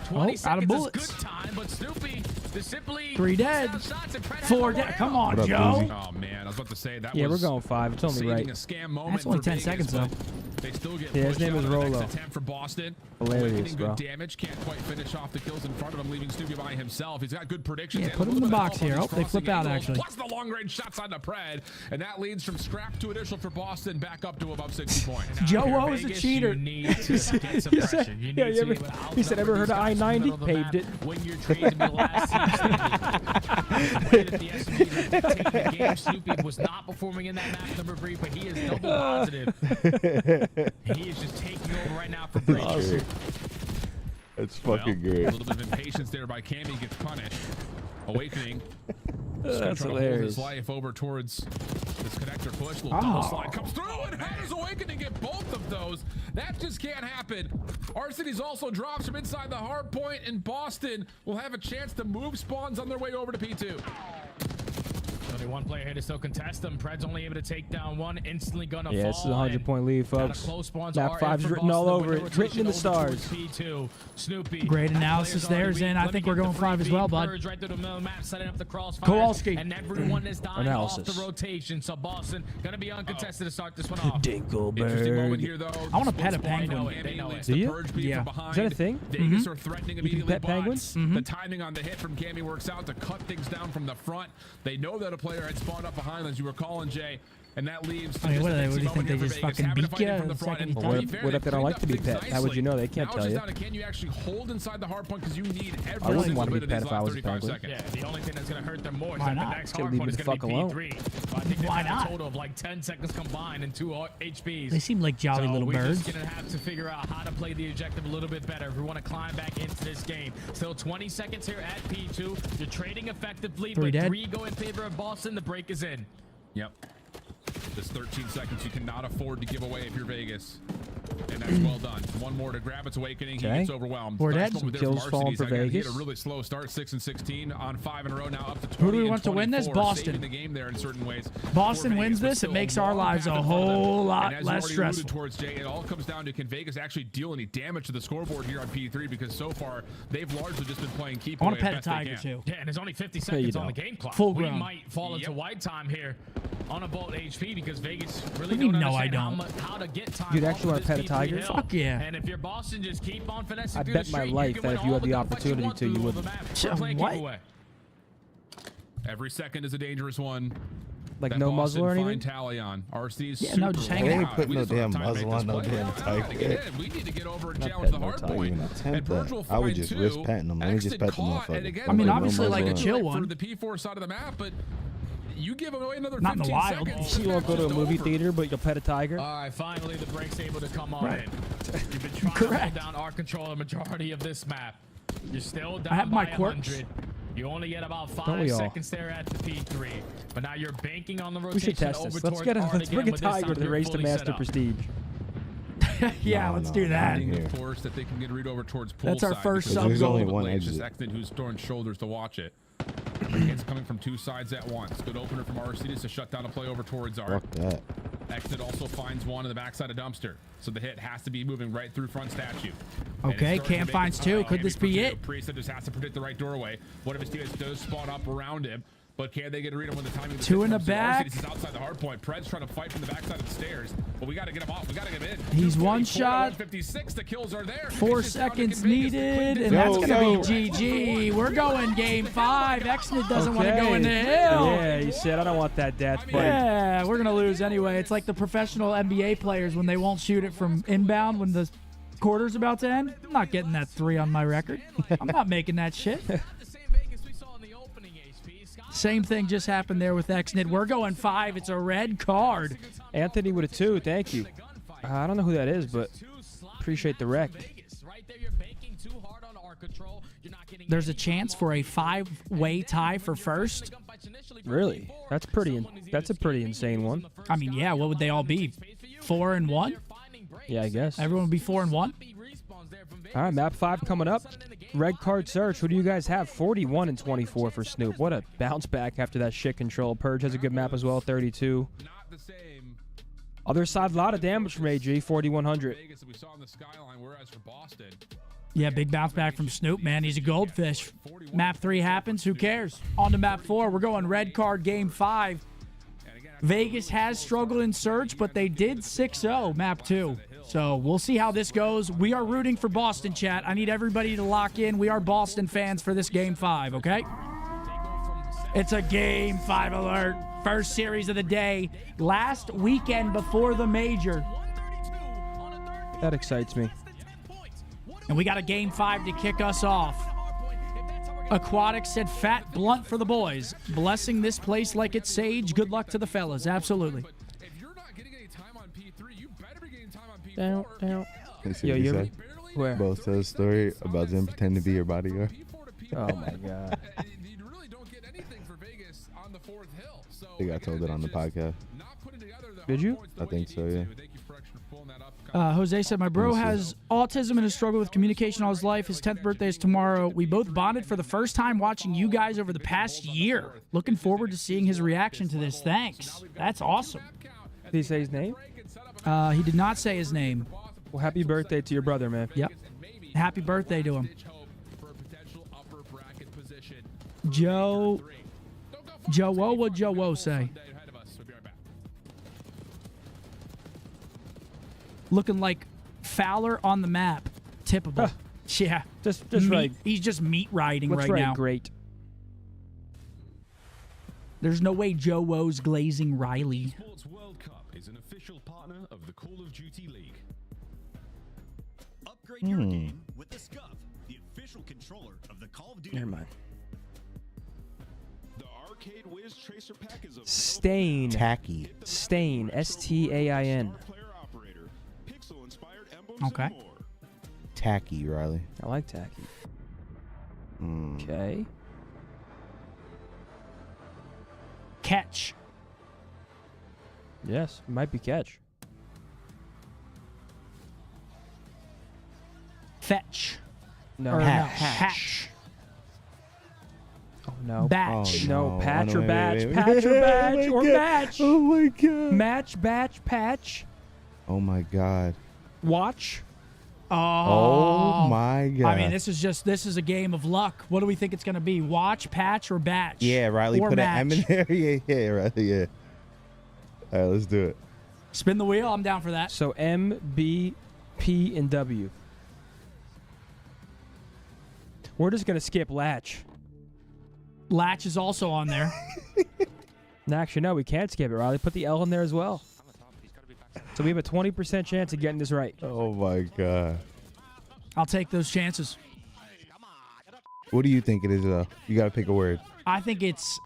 20
out
seconds
of
is
bullets.
good time, but Snoopy just simply
3 dead.
shots and Pred has
4
no
dead. Come
ammo.
on,
What up,
Joe.
Boozy?
Oh man, I was about to say that
Yeah, we're
was
going 5. It's only
saving
right.
a scam moment
That's only
for
10
Vegas,
seconds,
but
though.
They still get
Yeah, his
pushed
name
out
is
on the next
Rolo.
attempt for Boston.
Hilarious,
Awakening
bro.
good damage, can't quite finish off the kills in front of him, leaving Snoopy by himself. He's got good predictions.
Yeah,
and
put
a
him in
little
the
bit of
box
help on
here.
these
Oh, they flip
crossing
out,
angles,
actually.
Plus the long range shots on the Pred, and that leads from scrap to initial for Boston back up to above 60 points.
Joe
Here,
O is a
Vegas,
cheater.
You need to get some
He
pressure.
said-
You need
yeah,
to be able to
he said,
outnumber
ever heard
these
of
guys in the
I-90?
middle of the
Paved
map
it.
when you're trading the last team. way that the SMG has taken the game. Snoopy was not performing in that map number 3, but he is double positive. He is just taking over right now for Breach.
Awesome. That's fucking great.
A little bit of impatience there by Cammy, gets punished. Awakening.
That's
to
hilarious.
hold his life over towards this connector push. Little double slide comes through, and how does Awakening get both of those? That just can't happen. R-City's also drops from inside the hard point, and Boston will have a chance to move spawns on their way over to P2.
Only one player here to still contest them. Pred's only able to take down one, instantly gonna fall.
Yeah, this is a 100-point lead, folks. Map 5's written all over it, written in the stars.
P2. Snoopy.
Great analysis there, Zen. I think we're going 5 as well, bud.
Right through the middle map, setting up the crossfire.
Kowalski.
And everyone is dying off the rotation. So Boston gonna be uncontested to start this one off.
Interesting moment here, though.
I want to pet a penguin.
Do you?
Yeah.
Is that a thing?
Vegas are threatening
You can
immediately.
pet penguins?
The timing on the hit from Cammy works out to cut things down from the front. They know that a player had spawned up behind, as you were calling, Jay. And that leaves.
I mean, what do you think? They just fucking beat you
from the front. And
what if they don't like to be pet? How would you know? They can't tell you.
Can you actually hold inside the hard point? Because you need every
I wouldn't
single
want to
bit
be
of
pet
these
if I
last
was a
35
penguin.
seconds.
Yeah, the only thing that's going to hurt them more is
Why
that
not?
the next
Just
hard
leave
point
me
is
the
going to be
fuck
P3. So I think
Why
they have
not?
a total of like 10 seconds combined and 2 HPs.
They seem like jolly little
We're
birds.
just going to have to figure out how to play the objective a little bit better if we want to climb back into this game. Still 20 seconds here at P2. You're trading effectively, but 3 go in favor of Boston. The break is in.
Yep. This 13 seconds you cannot afford to give away if you're Vegas. And that's well done. One more to grab its Awakening. He gets overwhelmed.
We're
Nice
dead.
moment there
Kills
from
falling for
Arcity. He had
Vegas.
a really slow start, 6 and 16 on 5 in a row now, up to 20.
Who do we
and
want to win this?
24,
Boston.
saving the game there in certain ways.
Boston
For
wins
Vegas, but
this. It
still
makes
a
our
long
lives a
path in front of them.
whole lot
And as you
less
already
stressful.
alluded towards, Jay, it all comes down to, can Vegas actually deal any damage to the scoreboard here on P3? Because so far they've largely just been playing keep
I
away
want to
as
pet a
best they
tiger
can.
too.
Yeah, and there's only 50 seconds on the
don't.
game clock.
Full
We
grown.
might fall into white time here on a Bolt HP because Vegas really
What do you
don't
mean, no, I
understand how to get time.
You'd
off
actually
of
want to
this
pet a
P3
tiger?
hill.
Fuck yeah.
And if you're Boston, just keep on finessing
I
through
bet
the
my
street.
life
can
that
win
if you
all
had the
gunfights
opportunity
want
to, you
through
wouldn't.
the map.
So
We're playing
what?
giveaway.
Every second is a dangerous one.
Like
That
no
Boston
muzzle or
fine
anything?
tally on. RC's
Yeah, no, just hang
They
out.
ain't put
We
no
just don't have
damn
time to make
muzzle on
this
no
play.
damn
We gotta
tiger.
get in. We need to get over and
Not
challenge the
petting no
hard
tiger,
point.
even attempt
And
that.
Virgil
I would
finds
just
2.
risk petting them. Let me just
Exit
pet the
caught,
motherfucker.
and again,
I mean,
no
obviously,
muzzle
like a
on.
chill
for
one.
the P4 side of the map, but you give away another
Not in the
15
wild.
seconds.
You won't go to a
It's
movie
over.
theater, but you'll pet a tiger?
All right, finally the break's able to come on
Right.
in. You've been trying
Correct.
to hold down our control the majority of this map. You're still down
I have my
by
quirks.
100. You only get about
Don't we
5
all?
seconds there at the P3. But now you're banking on the
We
rotation
should test
over
this.
towards
Let's
Art
bring
again,
a
but this
tiger
time
to the
you're
race to
fully set
master
up.
prestige.
Yeah,
No,
let's
no,
do that.
not here.
Of course, that they can get read over towards poolside.
That's our first
because
sub
There's only
goal.
one
It's just
exit.
Exton who's throwing shoulders to watch it. It's coming from 2 sides at once. Good opener from RCDs to shut down a play over towards Art.
Fuck that.
Exit also finds one in the backside of Dumpster. So the hit has to be moving right through front statue.
Okay, Cam finds 2. Could this be it?
Priest just has to predict the right doorway. One of his teammates does spawn up around him. But can they get a read on when the timing of the
2 in the
comes?
back.
He's outside the hard point. Pred's trying to fight from the backside of the stairs. But we got to get him off. We got to get him in.
He's
244
one
to
shot.
156. The kills are there.
4
It's just down to
seconds
get Vegas to
needed,
clean
and that's
this.
going to be GG. We're going game 5. Exnid doesn't want to go in the hill.
Yeah, he said, I don't want that death fight.
Yeah, we're going to lose anyway. It's like the professional NBA players when they won't shoot it from inbound when the quarter's about to end. I'm not getting that 3 on my record. I'm not making that shit. Same thing just happened there with Exnid. We're going 5. It's a red card.
Anthony with a 2, thank you. I don't know who that is, but appreciate the wreck.
There's a chance for a 5-way tie for first.
Really? That's a pretty insane one.
I mean, yeah, what would they all be? 4 and 1?
Yeah, I guess.
Everyone would be 4 and 1?
All right, map 5 coming up. Red card search. Who do you guys have? 41 and 24 for Snoop. What a bounce back after that shit control. Purge has a good map as well, 32. Other side, a lot of damage from AG, 4,100.
Yeah, big bounce back from Snoop, man. He's a goldfish. Map 3 happens. Who cares? On to map 4. We're going red card game 5. Vegas has struggled in search, but they did 6-0 map 2. So we'll see how this goes. We are rooting for Boston, chat. I need everybody to lock in. We are Boston fans for this game 5, okay? It's a game 5 alert. First series of the day. Last weekend before the major.
That excites me.
And we got a game 5 to kick us off. Aquatic said, fat blunt for the boys. Blessing this place like it's sage. Good luck to the fellas. Absolutely.
If you're not getting any time on P3, you better be getting time on P4.
Down.
You see what he said?
Where?
Both tell a story about them pretending to be your bodyguard.
Oh my God.
You really don't get anything for Vegas on the 4th hill. So
I think I told it on the podcast.
not putting together the
Did you?
hard points the
I
way
think
you
so,
need
yeah.
to. Thank you for actually pulling that up.
Jose said, my bro has autism and has struggled with communication all his life. His 10th birthday is tomorrow. We both bonded for the first time watching you guys over the past year. Looking forward to seeing his reaction to this. Thanks. That's awesome.
Did he say his name?
He did not say his name.
Well, happy birthday to your brother, man.
Yep. Happy birthday to him. Joe. What'd Joe say? Looking like Fowler on the map. Tippable. Yeah.
Just
right. He's just meat riding right now.
Great.
There's no way Joe Woe's glazing Riley.
Esports World Cup is an official partner of the Call of Duty League. Upgrade your game with the Scump, the official controller of the Call of Duty.
Never mind.
The Arcade Wiz Tracer Pack is a
Stain.
Tacky.
Stain. S-T-A-I-n.
Okay.
Tacky, Riley.
I like tacky. Okay.
Catch.
Yes, might be catch.
Fetch.
No.
Or
Hatch. Oh no.
Batch.
Oh, no. Patch or
wait,
batch.
wait, wait.
Patch or batch
Oh
or
my God.
match.
Oh my God.
Match, batch, patch.
Oh my God.
Watch.
Oh my God.
I mean, this is a game of luck. What do we think it's going to be? Watch, patch, or batch?
Yeah, Riley,
or
put
match.
an M in there. Yeah, Riley, yeah. All right, let's do it.
Spin the wheel. I'm down for that.
So M, B, P, and W. We're just going to skip latch.
Latch is also on there.
No, actually, no, we can't skip it, Riley. Put the L in there as well. So we have a 20% chance of getting this right.
Oh my God.
I'll take those chances.
What do you think it is, though? You got to pick a word.
I think it's...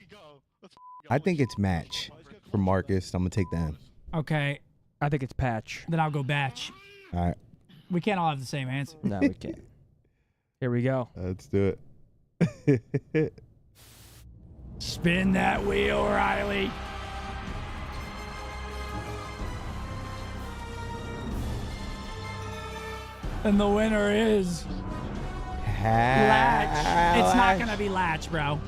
match for Marcus. I'm going to take the M.
Okay.
I think it's patch.
Then I'll go batch.
All right.
We can't all have the same answer.
No, we can't. Here we go.
Let's do it.
Spin that wheel, Riley. And the winner is Latch. It's not going to be Latch, bro.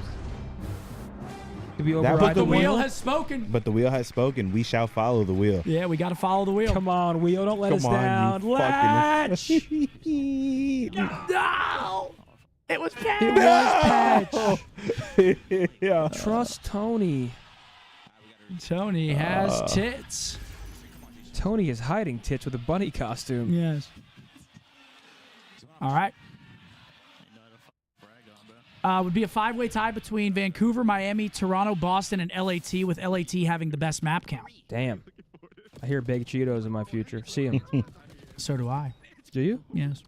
Did we
That
override
put
The
the
wheel has spoken.
But the wheel has spoken. We shall follow the wheel.
Yeah, we got to follow the wheel.
Come on, wheel. Don't let us
Come on,
down.
you
Latch.
No! It was patch.
It was patch.
Yeah.
Trust Tony.
Tony has tits.
Tony is hiding tits with a bunny costume.
Yes. All right. Would be a 5-way tie between Vancouver, Miami, Toronto, Boston, and LAT, with LAT having the best map count.
Damn. I hear baked Cheetos in my future. See him.
So do I.
Do you?
Yes.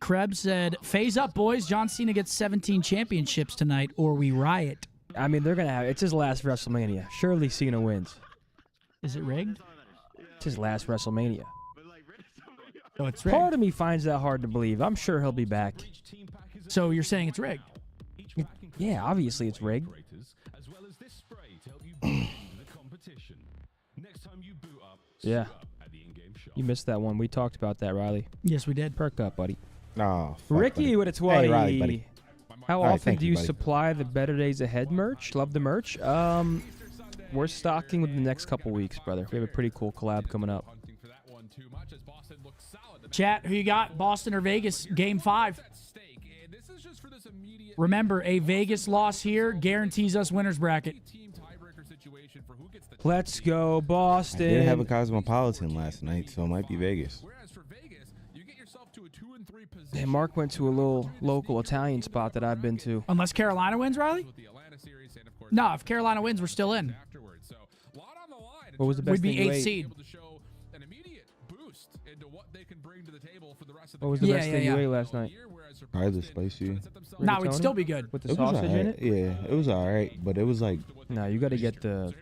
Krebs said, "Phase up, boys. John Cena gets 17 championships tonight, or we riot."
I mean, they're going to have... It's his last WrestleMania. Surely Cena wins.
Is it rigged?
It's his last WrestleMania.
Oh, it's rigged.
Part of me finds that hard to believe. I'm sure he'll be back.
So you're saying it's rigged?
Yeah, obviously it's rigged. Yeah. You missed that one. We talked about that, Riley.
Yes, we did.
Perk up, buddy.
Oh,
Ricky
buddy.
with a 20.
Hey, Riley, buddy.
How
All right,
often
thank
do
you,
you
buddy.
supply the Better Days Ahead merch? Love the merch. We're stocking within the next couple weeks, brother. We have a pretty cool collab coming up.
Chat, who you got? Boston or Vegas? Game 5. Remember, a Vegas loss here guarantees us winner's bracket.
Let's go, Boston.
They didn't have a Cosmopolitan last night, so it might be Vegas.
Hey, Mark went to a little local Italian spot that I've been to.
Unless Carolina wins, Riley? No, if Carolina wins, we're still in.
What was the best
We'd be
thing you
8th
ate?
seed.
What was the best thing you ate last night?
Either spicy.
No, it'd still be good.
With the
It was
sausage in it?
Yeah, it was alright, but it was like,
No, you got to get the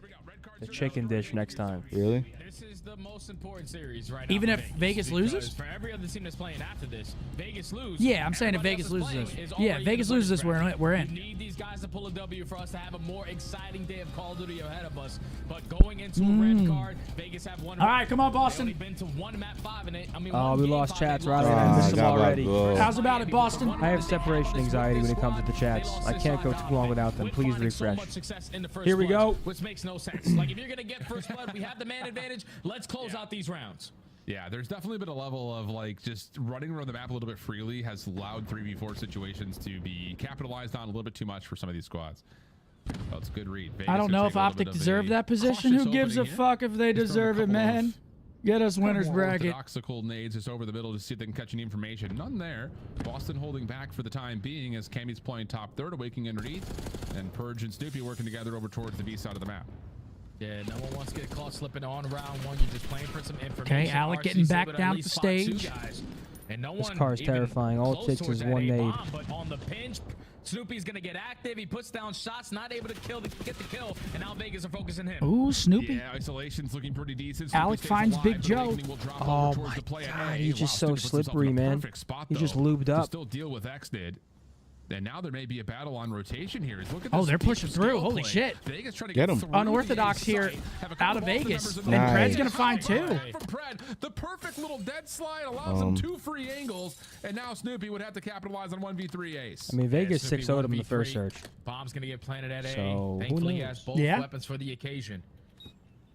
chicken dish next time.
really?
This is the most important series right
Even
now
if
for
Vegas loses?
For every other team that's playing after this, Vegas lose.
Yeah, I'm saying if
everybody
Vegas
else
loses
is
this.
playing is
Yeah,
already
Vegas
in the
loses this,
bonus
we're
bracket.
in.
We need these guys to pull a W for us to have a more exciting day of Call of Duty ahead of us. But going into a red card, Vegas have one.
All right, come on,
They only
Boston.
been to one map 5 in it. I mean,
Oh,
one
we
game
lost
5,
chats
they
right
lost.
away. I missed them
God,
already.
bro.
How's about it, Boston?
I have separation anxiety when it comes to the chats. I can't go too long without them. Please refresh. Here we go.
Which makes no sense. Like, if you're going to get first blood, we have the man advantage. Let's close out these rounds.
Yeah, there's definitely been a level of like just running around the map a little bit freely has allowed 3v4 situations to be capitalized on a little bit too much for some of these squads. Oh, it's a good read.
I don't know if OpTic deserved that position. Who gives a fuck if they deserve it, man? Get us winners bracket.
Orthodoxical nades just over the middle to see if they can catch any information. None there. Boston holding back for the time being as Cammy's playing top third, awakening underneath, and Purge and Snoopy working together over towards the B side of the map.
Yeah, no one wants to get caught slipping on round one. You're just playing for some information.
Okay, Alec getting back down the stage.
And no
This
one
car is
even
terrifying. All it
close
takes
towards
is
that
one
A
nade.
bomb, but on the pinch, Snoopy's going to get active. He puts down shots, not able to get the kill, and now Vegas are focusing him.
Ooh, Snoopy.
Yeah, isolation's looking pretty decent.
Alec finds Big Joe.
Oh my God, he's just so slippery, man. He's just lubed up.
Still deal with X did. And now there may be a battle on rotation here. Look at
Oh,
this
they're pushing
deep
through.
skill
Holy
play.
shit.
Vegas trying to
Get him.
through
Unorthodox
the
here
site. Have a
out
couple
of
Boston
Vegas.
members
And
of the
Pred's
Nice.
going to find two.
from Pred. The perfect little dead slide allows him 2 free angles, and now Snoopy would have to capitalize on 1v3 ace.
I mean, Vegas
Snoopy
6-0'd him in the
1v3.
first search.
Bomb's going to get planted at A.
So, who
Thankfully, he
knows?
has both
Yeah.
weapons for the occasion.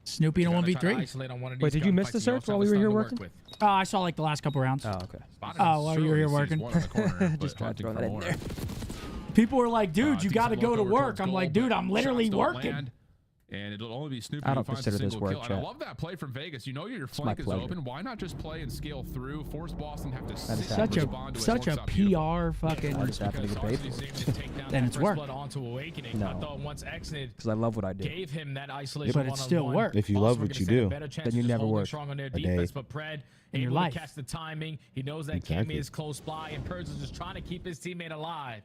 Snoopy in a
Gotta try to
1v3.
isolate on one of
Wait,
these
did you miss the
gunfights. You
search
also
while
have
we were
a
here
stun to work
working?
with.
Oh, I saw like the last couple rounds.
Oh, okay.
Oh, while you were here working.
Just tried to throw that in there.
People were like, dude, you got to go to work. I'm like, dude, I'm literally working.
And it'll only be Snoopy
I
who
don't
finds a
consider this
single
work,
kill. And I
chat.
love that play from Vegas. You know your flank is
pleasure.
open. Why not just play and scale through? Force Boston have to
is
sit
Such
and
a
respond to it.
such a
Works out beautiful.
PR fucking.
I just happen to get paid for it.
And it's work.
Onto Awakening.
No.
I thought once Exnid
Because I love what I do.
gave him that isolation
But it still
one-on-one,
work.
If you love what you do,
then you never work
strong on their
a day.
defense, but Pred
In your
able
life.
to catch the timing. He knows that
Exactly.
Cammy is close by, and Purge is just trying to keep his teammate alive.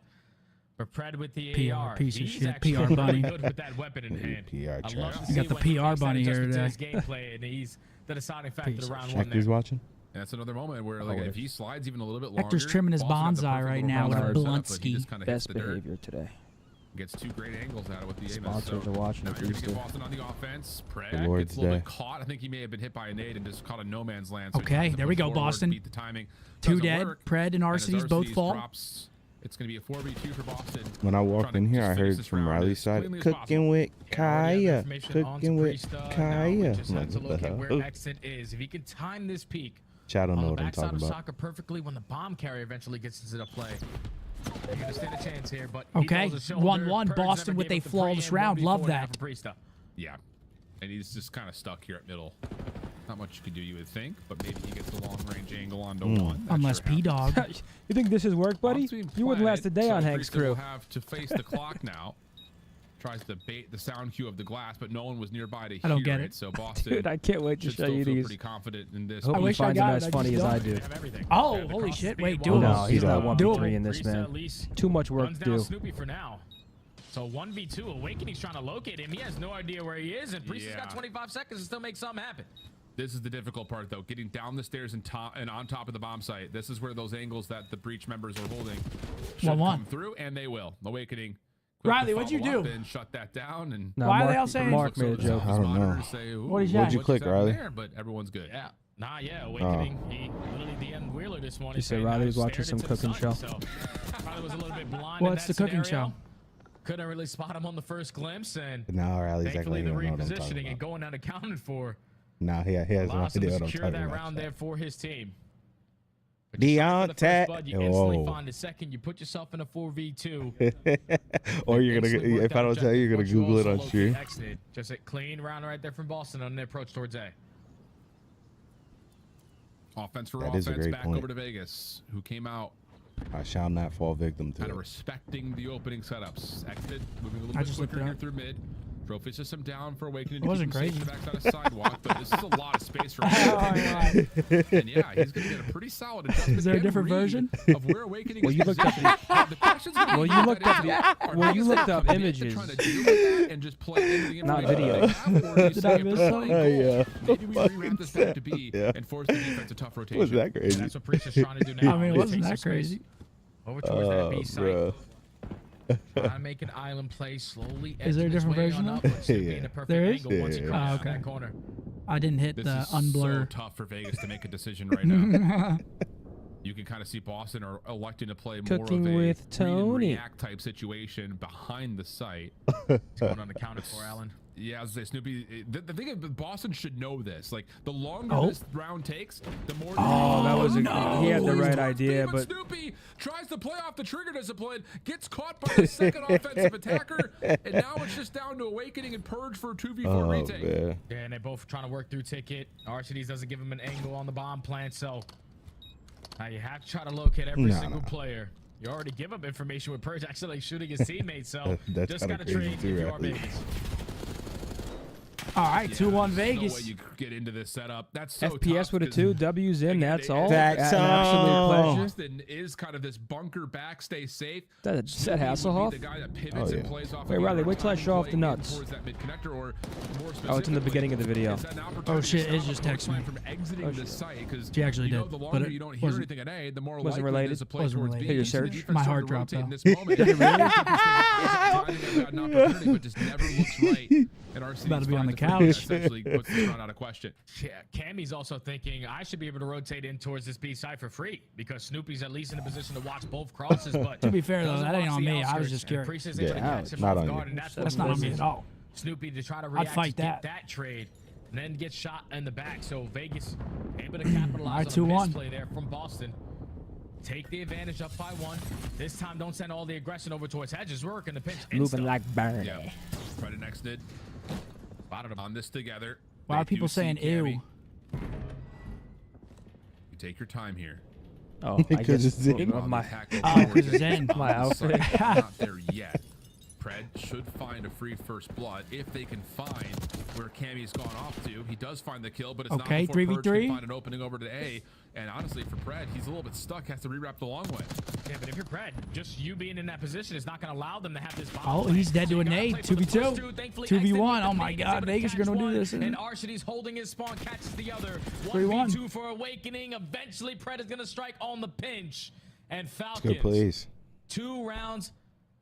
But Pred with the
PR
AR,
piece of
he's
shit,
actually
PR
really
bunny.
good with that weapon in hand.
PR
I
trash.
love to
You
see
got the
when he
PR
makes that
bunny here
adjustment to
today.
his gameplay, and he's the deciding factor
Piece
to
of
round
shit.
one there.
Hector's watching.
And that's another moment where, like, if he slides even a little bit longer,
Hector's trimming his
Boston have the
bonsai
perfect
right
little
now with a
round setup, but he
Blunsky.
just kinda hits
Best
the dirt.
behavior today.
Gets 2 great angles out of with the aim.
Sponsors are watching
now
it
you're gonna
these
get
days.
Boston on the offense.
The
Pred
Lord's
gets a little
Day.
bit caught. I think he may have been hit by a nade and just caught a no man's land. So he
Okay,
tries to
there we
push
go,
forward,
Boston.
beat the timing.
2
Doesn't
dead.
work.
Pred and
And as
Arcedy's both fall.
drops, it's going to be a 4v2 for Boston.
When I walked
Trying
in
to
here, I
just finish
heard
this
from
round
Riley's
as
side,
cleanly as
cooking
possible.
with
Already have
Kaya,
information onto
cooking with
Priest, now we
Kaya.
just
I'm
have
like,
to
what
look
the
at where
hell?
exit is. If he can time this peak
Chad don't know
on the
what I'm
backside
talking
of
about.
soccer perfectly when the bomb carrier eventually gets into the play. They're going to stand a chance here, but he
Okay,
knows the shoulder.
1-1
Purge
Boston
never
with
gave
a
up the
flawless
pre-aim,
round.
1v4
Love
now
that.
for Priesta.
Yeah. And he's just kind of stuck here at middle. Not much you can do, you would think, but maybe he gets a long-range angle onto one. That
Unless
sure happens.
P-Dog.
You think this is work, buddy?
Bomb's being
You wouldn't last a
planted,
day
so
on Hank's
Priesta will
crew.
have to face the clock now. Tries to bait the sound cue of the glass, but no one was nearby to
I don't
hear
get it.
So Boston
Dude, I can't wait to
should
show
still
you
feel
these.
pretty confident in this.
Hope
I
he
wish I
finds them
got
as
it, I
funny
just
as I
don't.
do.
They have everything.
Oh,
Yeah, the
holy
cross
shit.
speed
Wait,
wall.
do
No,
it.
he's not
Doable.
1v3 in this,
Priesta
man.
at least
Too much work
runs
to
down
do.
Snoopy for now. So 1v2, Awakening's trying to locate him. He has no idea where he is, and Priest has got 25 seconds to still make something happen.
This is the difficult part, though. Getting down the stairs and on top of the bomb site. This is where those angles that the breach members are holding should
1-1.
come through, and they will. Awakening. quick to
Riley, what'd you
follow up
do?
And shut that down. And
No,
Why are they
Mark,
all saying-
Mark made a joke.
I don't know.
What did you
click, Riley?
There, but everyone's good.
Yeah. Nah, yeah, Awakening. He literally DM'd Wheeler this morning.
He said
saying
Riley
that
was
he
watching
stared
some
into the
cooking
sun,
show.
So Riley was a little bit blind
What's
in
the
that
cooking
scenario.
show?
Couldn't really spot him on the first glimpse, and
Now Riley's acting
thankfully
like
the
he don't know what I'm talking
repositioning and
about.
going unaccounted for
Nah, he has no
allows him
idea
to
what I'm
secure
talking
that
about.
round there for his team. But just like for the first blood, you instantly
Whoa.
find a second. You put yourself in a 4v2.
Or you're gonna,
Instantly work
if I
that
don't tell you, you're gonna
objective.
Google it
Once
on
you
stream.
also locate Exit. Just a clean round right there from Boston on their approach towards A.
Offense for
That is a
offense.
great
Back
point.
over to Vegas, who came out
I shall not fall victim to
kind of
it.
respecting the opening setups. Exit moving a little
I
bit
just looked
quicker
it
here
up.
through mid. Trophy system down for Awakening.
It wasn't crazy.
Backside of sidewalk, but this is a lot of space for him. And yeah, he's going to get a pretty solid adjustment.
Is there a different version
of where Awakening
Well, you looked up you looked up images.
And just play into the
Not video.
Did I miss something?
Maybe we rewrap this back to B and force the defense a tough rotation.
Was that crazy?
That's what Priest is trying to do now.
I mean, it wasn't that crazy.
Over towards that B site.
Bro.
Trying to make an island play slowly.
Is there a different version
of
of
it?
There is?
Once he crosses
okay.
that corner.
I didn't hit
This
the
is
unblur.
so tough for Vegas to make a decision right now. You can kind of see Boston are electing to play more of a
with
read and
Tony.
react type situation behind the site.
It's going unaccounted for, Allen.
Yeah, I was gonna say, Snoopy. The thing is, Boston should know this. Like, the longer this round takes, the more.
Oh, that was a. He had the right
Towards
idea,
B,
but
Snoopy tries to play off the trigger discipline, gets caught by the second offensive attacker, and now it's just down to Awakening and Purge for a 2v4 retake.
Man.
Yeah, and they're both trying to work through ticket. RCDs doesn't give him an angle on the bomb plant, so now you have to try to locate every single player. You already give him information with Purge actually shooting his teammates, so
That's
just
kinda
gotta trade
crazy
if
too,
you are
actually.
Vegas.
All right, 2-1
No way
Vegas.
you could get into this setup. That's so
FPS
tough
with a 2, W's in. That's all.
That's
An absolute
all.
pleasure.
Boston is kind of this bunker back, stay safe.
That
Snoopy
Hasselhoff?
would be the guy that pivots and plays off
Wait,
of
Riley,
either
wait till I show off the
playing
nuts.
towards that mid-connector, or more
Oh, it's in the
specifically,
beginning of the video.
is that an opportunity
Oh, shit,
to
it's
stop
just
a
texting me.
from exiting the site, 'cause
She actually
you know,
did,
the
but
longer
it
you don't hear
wasn't-
anything at A, the more
wasn't
likely
related.
it is to play
Wasn't
towards
related.
B.
Hey, your
So the
search?
defense
My
started
heart
to
dropped,
rotate in
though.
this moment. Did it really? An opportunity, but just never looks right. And RCD
About to be on the
finds a free that
couch.
essentially puts this run out of question.
Yeah, Cammy's also thinking I should be able to rotate in towards this B side for free because Snoopy's at least in a position to watch both crosses. But
To be fair, though,
doesn't
that ain't
watch
on
the
me. I was
outskirts,
just
and
curious.
Priest is able to
Yeah,
catch him
not
off
on
guard,
you.
and that's
That's not on me at all.
Snoopy to try to react
fight
to get
that.
that trade, and then get shot in the back. So Vegas able to capitalize
Alright,
on a
2-1.
misplay there from Boston. Take the advantage up by 1. This time, don't send all the aggression over towards Hedges. We're working the pinch.
Moving
Insta.
like Barney.
Yeah. Credit next did. Spotted him on this together.
Why are
They do
people
see
saying
Cammy.
ew?
You take your time here.
Oh, I
Because
guess
it's in.
my
because it's in.
my outfit.
Not there yet. Pred should find a free first blood if they can find where Cammy's gone off to. He does find the kill, but it's
Okay,
not before Purge
3v3.
can find an opening over to A. And honestly, for Pred, he's a little bit stuck. Has to rewrap the long way.
Yeah, but if you're Pred, just you being in that position is not going to allow them to have this bomb.
Oh,
plant.
he's dead
So
to a
you gotta
nade.
play for the
2v2.
first two. Thankfully,
2v1.
Exton with
Oh
the
my
nade is
God,
able to
Vegas are
catch
gonna do
one,
this, isn't
And
it?
RCD's holding his spawn, catches the other.
3-1.
1v2 for Awakening. Eventually, Pred is going to strike on the pinch. And Falcons,
Good plays.
2 rounds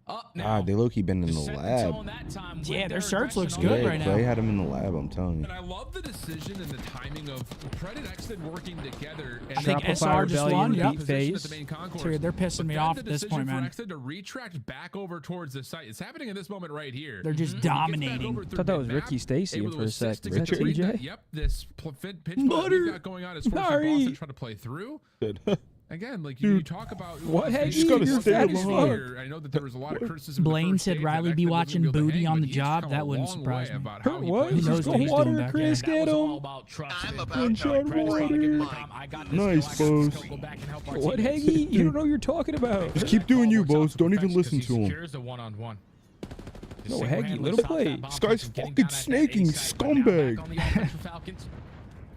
up now.
Ah, they low-key been in the
Set
lab.
tone that time with
Yeah, their search
aggression
looks
on
good
the
right now.
Clay had him in the lab, I'm telling you.
And I love the decision and the timing of Pred and Exton working together. And
I think
Shopify
SR just
Rebellion
won.
beat
Yep.
position at
FaZe.
the main concourse.
Dude, they're pissing
But
me
then
off
the
at this
decision
point,
for
man.
Exton to retract back over towards the site. It's happening in this moment right here.
They're just
He gets back
dominating.
over
I
through
thought that was
mid-map,
Ricky Stacy
able
in
to
for a sec.
assist to
Is that
get the read
TJ?
that- Yep, this pitch ball we've got going on is forcing Boston trying to play through. Again, like you talk about
What? Hey,
just gotta stay
alive.
I know that there was a lot of criticism.
Blaine said Riley be watching Booty on the job. That wouldn't surprise me.
What?
He knows
Just
what
go
he's
water
doing
a
back
Chris,
there.
get
That was all
him.
about trust.
I'm
And
about
Pred
to
trying to
water.
get the time. I got this.
Nice,
I got this.
Bose.
Go back and help our
What,
teammates.
Heggy? You don't know what you're talking about.
Just keep doing you,
Works out
Bose.
to
Don't even
perfection
listen
'cause
to
he
him.
secures the one-on-one.
No,
Just
Heggy,
single-handedly
little
stops
play.
that bomb
This
from
guy's
getting
fucking
down at that
snaking,
A site. But now back
scumbag.
on the offense for Falcons.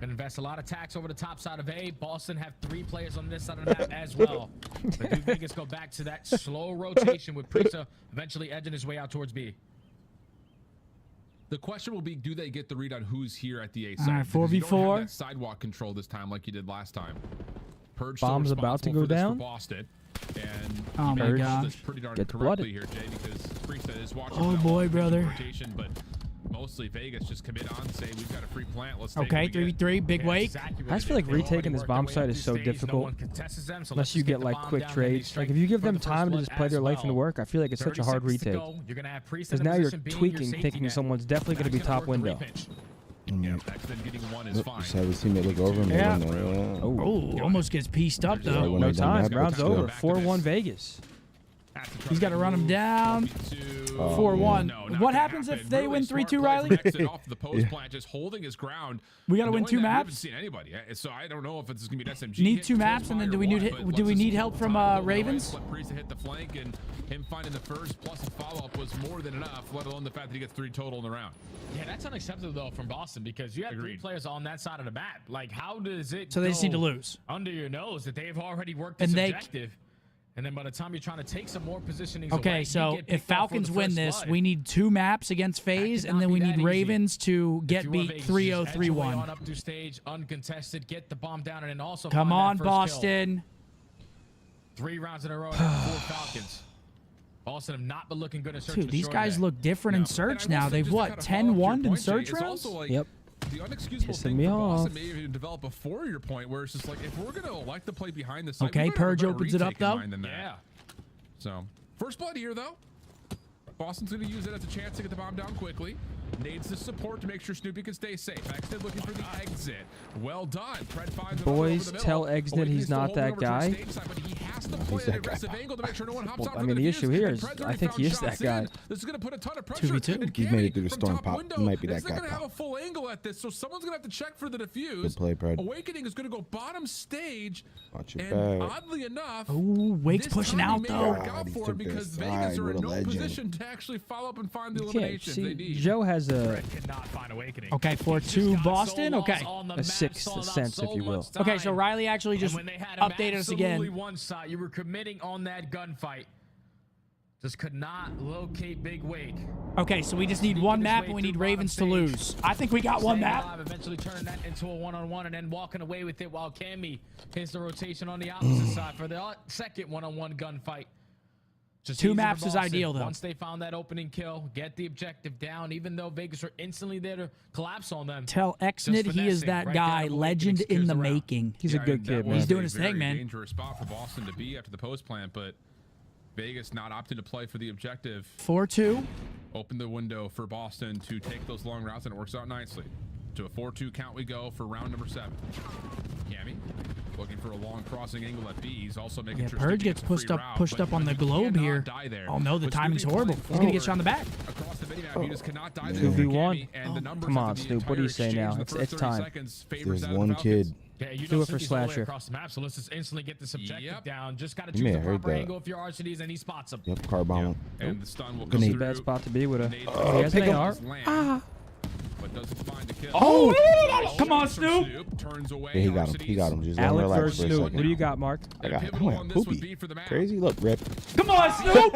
Gonna invest a lot of tax over the top side of A. Boston have 3 players on this side of the map as well. But do Vegas go back to that slow rotation with Prisa eventually edging his way out towards B?
The question will be, do they get the read on who's here at the A
All
site?
right,
Because you don't have
4v4.
that sidewalk control this time like you did last time. Purge
Bomb's
still
about to
responsible
go
for this for
down.
Boston. And
Oh
he
my
managed
gosh.
this pretty darn
Gets
correctly
blooded.
here, Jay, because Prisa is watching
Oh
that
boy,
long
brother.
rotation, but mostly Vegas just commit on, say we've got a free plant. Let's take
Okay,
what we get.
3v3, big
Yeah,
wake.
exactly what
I just
it
feel
is.
like
They already
retaking this
worked
bomb
their way
site
up
is
through
so
stage. No
difficult.
one contests them, so let's
Unless you
just
get
the
like
bomb
quick
down, and then they
trades.
strike
Like if you give
for
them
the first
time to
blood
just play
as
their life into
well.
work, I feel like it's such a hard
30 seconds to
retake.
go. You're gonna have Priest
Because
in a
now you're
position being your
tweaking,
safety
thinking
net.
someone's definitely going to be
That's gonna
top
work the
window.
repitch.
Yeah, Exton getting one is fine.
Just have his teammate look over him.
Yeah.
And win.
Oh, almost gets pieced up
Right
though.
when
No
they're done
time.
that,
Round's
let's go.
over.
Back to
4-1
this.
Vegas.
He's got to run him down. 4-1. What happens if they win 3-2, Riley?
Off the post plant, just holding his ground.
We got to win 2
We haven't
maps.
seen anybody, so I don't know if it's going to be an SMG.
Need 2 maps, and then do we need help from Ravens?
Priest hit the flank, and him finding the first plus a follow-up was more than enough, let alone the fact that he gets 3 total in the round.
Yeah, that's unacceptable though from Boston because you have 3 players on that side of the map. Like, how does it?
So they just need to lose
under your nose that they've already worked this objective. And then by the time you're trying to take some more positionings
okay, so if Falcons win this, we need 2 maps against FaZe, and then we need Ravens to get beat 3-0, 3-1.
Up to stage, uncontested, get the bomb down, and then also
come on, Boston.
3 rounds in a row, 4 Falcons. Boston have not been looking good in search.
Dude, these guys look different in search now. They've what, 10-1 in search rounds?
Yep.
The unexcusable thing for Boston may even develop before your point, where it's just like, if we're going to elect to play behind the site,
okay, Purge opens it up, though.
Yeah. So, first blood here, though. Boston's going to use it as a chance to get the bomb down quickly. Needs the support to make sure Snoopy can stay safe. Exit looking for the exit. Well done. Pred finds
boys, tell Exit he's not that guy.
I
mean, the issue here is I think he is that guy.
This is going to put a ton of pressure.
2v2.
He's made it through the storm pop. He might be that guy.
He's going to have a full angle at this, so someone's going to have to check for the defuse.
Good play, Pred.
Awakening is going to go bottom stage.
Watch your
and
back.
oddly enough,
Wake's pushing out, though.
God, he took
because
this
Vegas
side.
are in
What a
no
legend.
position to actually follow up and find the
You can't
eliminations they
see.
need.
Joe has a
Okay, 4-2 Boston. Okay.
a 6th sense, if you will.
Okay, so Riley actually just updated us again.
One shot, you were committing on that gunfight. Just could not locate Big Wake.
Okay, so we just need 1 map and we need Ravens to lose. I think we got 1 map.
Eventually turning that into a 1-on-1 and then walking away with it while Cammy hits the rotation on the opposite side for the second 1-on-1 gunfight. Just
2 maps is ideal, though.
Once they found that opening kill, get the objective down, even though Vegas were instantly there to collapse on them.
Tell Exnit he is that guy, legend in the making.
He's a good kid, man.
He's doing his thing, man.
Dangerous spot for Boston to be after the post plant, but Vegas not opting to play for the objective.
4-2.
Open the window for Boston to take those long routes, and it works out nicely. To a 4-2 count we go for round number 7. Cammy looking for a long crossing angle at B. He's also making sure
Purge gets pushed up on the globe here. Oh no, the timing's horrible. He's gonna get shot in the back.
Across the minimap, he just cannot die there.
2v1.
And the numbers
Come on,
of the
Snoop. What do you say
entire
now?
exchange in the
It's
first
time.
30 seconds favors
There's
that of the
one
Falcons.
kid.
Yeah, you
Do
know
it for
Snoopy's all the way
Slasher.
across the map, so let's just instantly get this objective down. Just got to
You
choose
may
the
have heard
proper
that.
angle if you're RCDs and he spots them.
Yep, car bomb.
And the stun will come
Grenade.
through.
Bad spot to be with a.
Nade
He has an
pick him.
AR.
Land, but doesn't find the kill.
Oh, come on, Snoop.
Turns away.
Yeah, he got him. He got him. Just let him
Alec
relax
versus
for a
Snoop.
second.
What do you got, Mark?
I got
Pivotal
him.
on this would
Poopy.
be for the map.
Crazy. Look, Rip.
Come on, Snoop.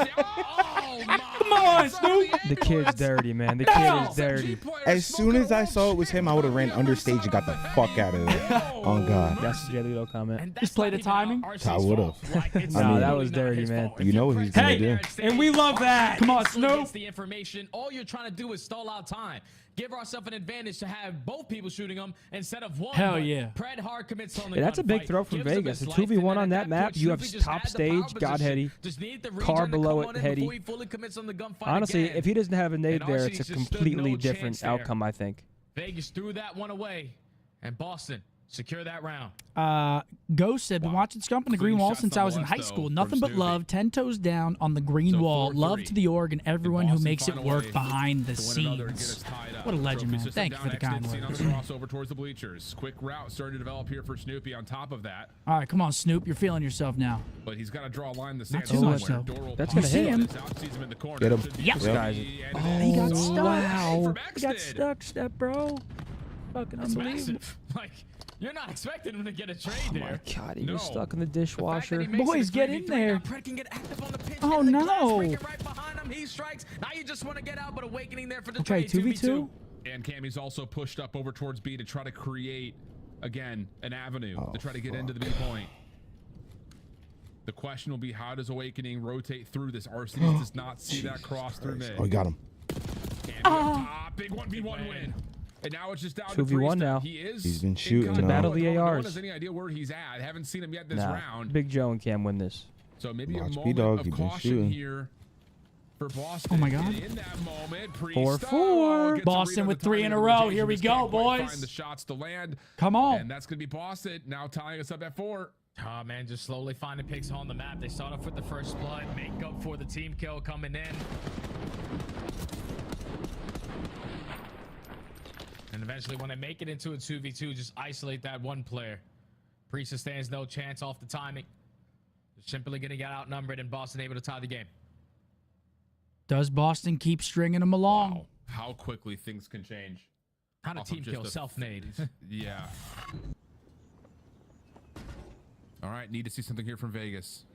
Come
on, Snoop.
The kid's dirty, man. The kid is dirty.
As soon as I saw it was him, I would have ran under stage and got the fuck out of there. Oh, God.
That's the Jelly comment.
And
Just play the timing.
I would've.
Nah, that was dirty, man.
You know what he's going to do.
And we love that. Come on, Snoop.
The information. All you're trying to do is stall out time. Give ourselves an advantage to have both people shooting them instead of one.
Hell
but
yeah.
Pred hard commits on the
Yeah, that's a big
gunfight,
throw from
gives him
Vegas.
his
A
life,
2v1
and then
on
at
that map,
point,
you have
Snoopy just
top
had the
stage,
power
God
position.
heady,
Just need the
car
regen to
below
come
it,
on in
heady.
before he fully commits on the gunfight
Honestly,
again.
if he doesn't have a nade
And
there,
RCDs
it's a
just stood
completely
no
different
chance there.
outcome, I think.
Vegas threw that one away, and Boston secure that round.
Ghost said, been watching Scump on the green
Clean
wall
shots
since I was in
nonetheless,
high
though,
school.
from
Nothing but
Snoopy.
love. 10 toes down on the green
So
wall.
4-3.
Love to the org and everyone who
Boston
makes it
find a
work
way
behind the
to win another and get
scenes.
us tied up.
What a legend,
Trophy
man.
system
Thank you
down,
for the kind
Exit seen on
words.
the crossover towards the bleachers. Quick route starting to develop here for Snoopy on top of that.
All right, come on, Snoop. You're feeling yourself now.
But he's got to draw a line in the sand
too much,
somewhere.
though.
Door will
That's
pop
gonna
hit him.
this out, sees him in the corner.
Get him.
Should be
Yep.
good.
This guy's-
And
He got
it's
stuck.
all
He
from
got
Exted.
stuck, step bro. Fucking
That's
unbelievable.
massive. Like, you're not expecting him to get a trade
Oh my
there.
God, he
No.
was stuck in the
The fact that
dishwasher.
he makes
Boys,
it a
get in
3v3,
there.
now Pred can get active on the pinch,
Oh,
hit the glass,
no.
break it right behind him. He strikes. Now you just want to get out, but Awakening there for the
Okay,
trade.
2v2.
And Cammy's also pushed up over towards B to try to create, again, an avenue to try to get into the B point. The question will be, how does Awakening rotate through this? RCDs does not see that cross through mid.
Oh, he got him.
Cammy up top, big 1v1 win. And now it's just down to
2v1
Priest.
now.
He's
been shooting
in
now.
Battle of the
No one
ARs.
has any idea where he's at. I haven't seen him yet this
Nah,
round.
Big Joe and Cam win this.
So maybe
Watch
a moment
B-Dog,
of
he been
caution
shooting.
here for Boston.
Oh my God.
And in that moment,
4-4.
gets a
Boston
read on
with
the
3
timing
in
of
a
the
row.
rotation.
Here we
Just
go,
can't quite
boys.
Find the shots to land.
Come on.
And that's going to be Boston now tying us up at 4.
Oh, man, just slowly finding picks on the map. They start off with the first blood, make up for the team kill coming in. And eventually, when they make it into a 2v2, just isolate that one player. Priest stands no chance off the timing. Just simply going to get outnumbered, and Boston able to tie the game.
Does Boston keep stringing them along?
Wow. How quickly things can change.
How a team kill, self-made.
Yeah. All right, need to see something here from Vegas.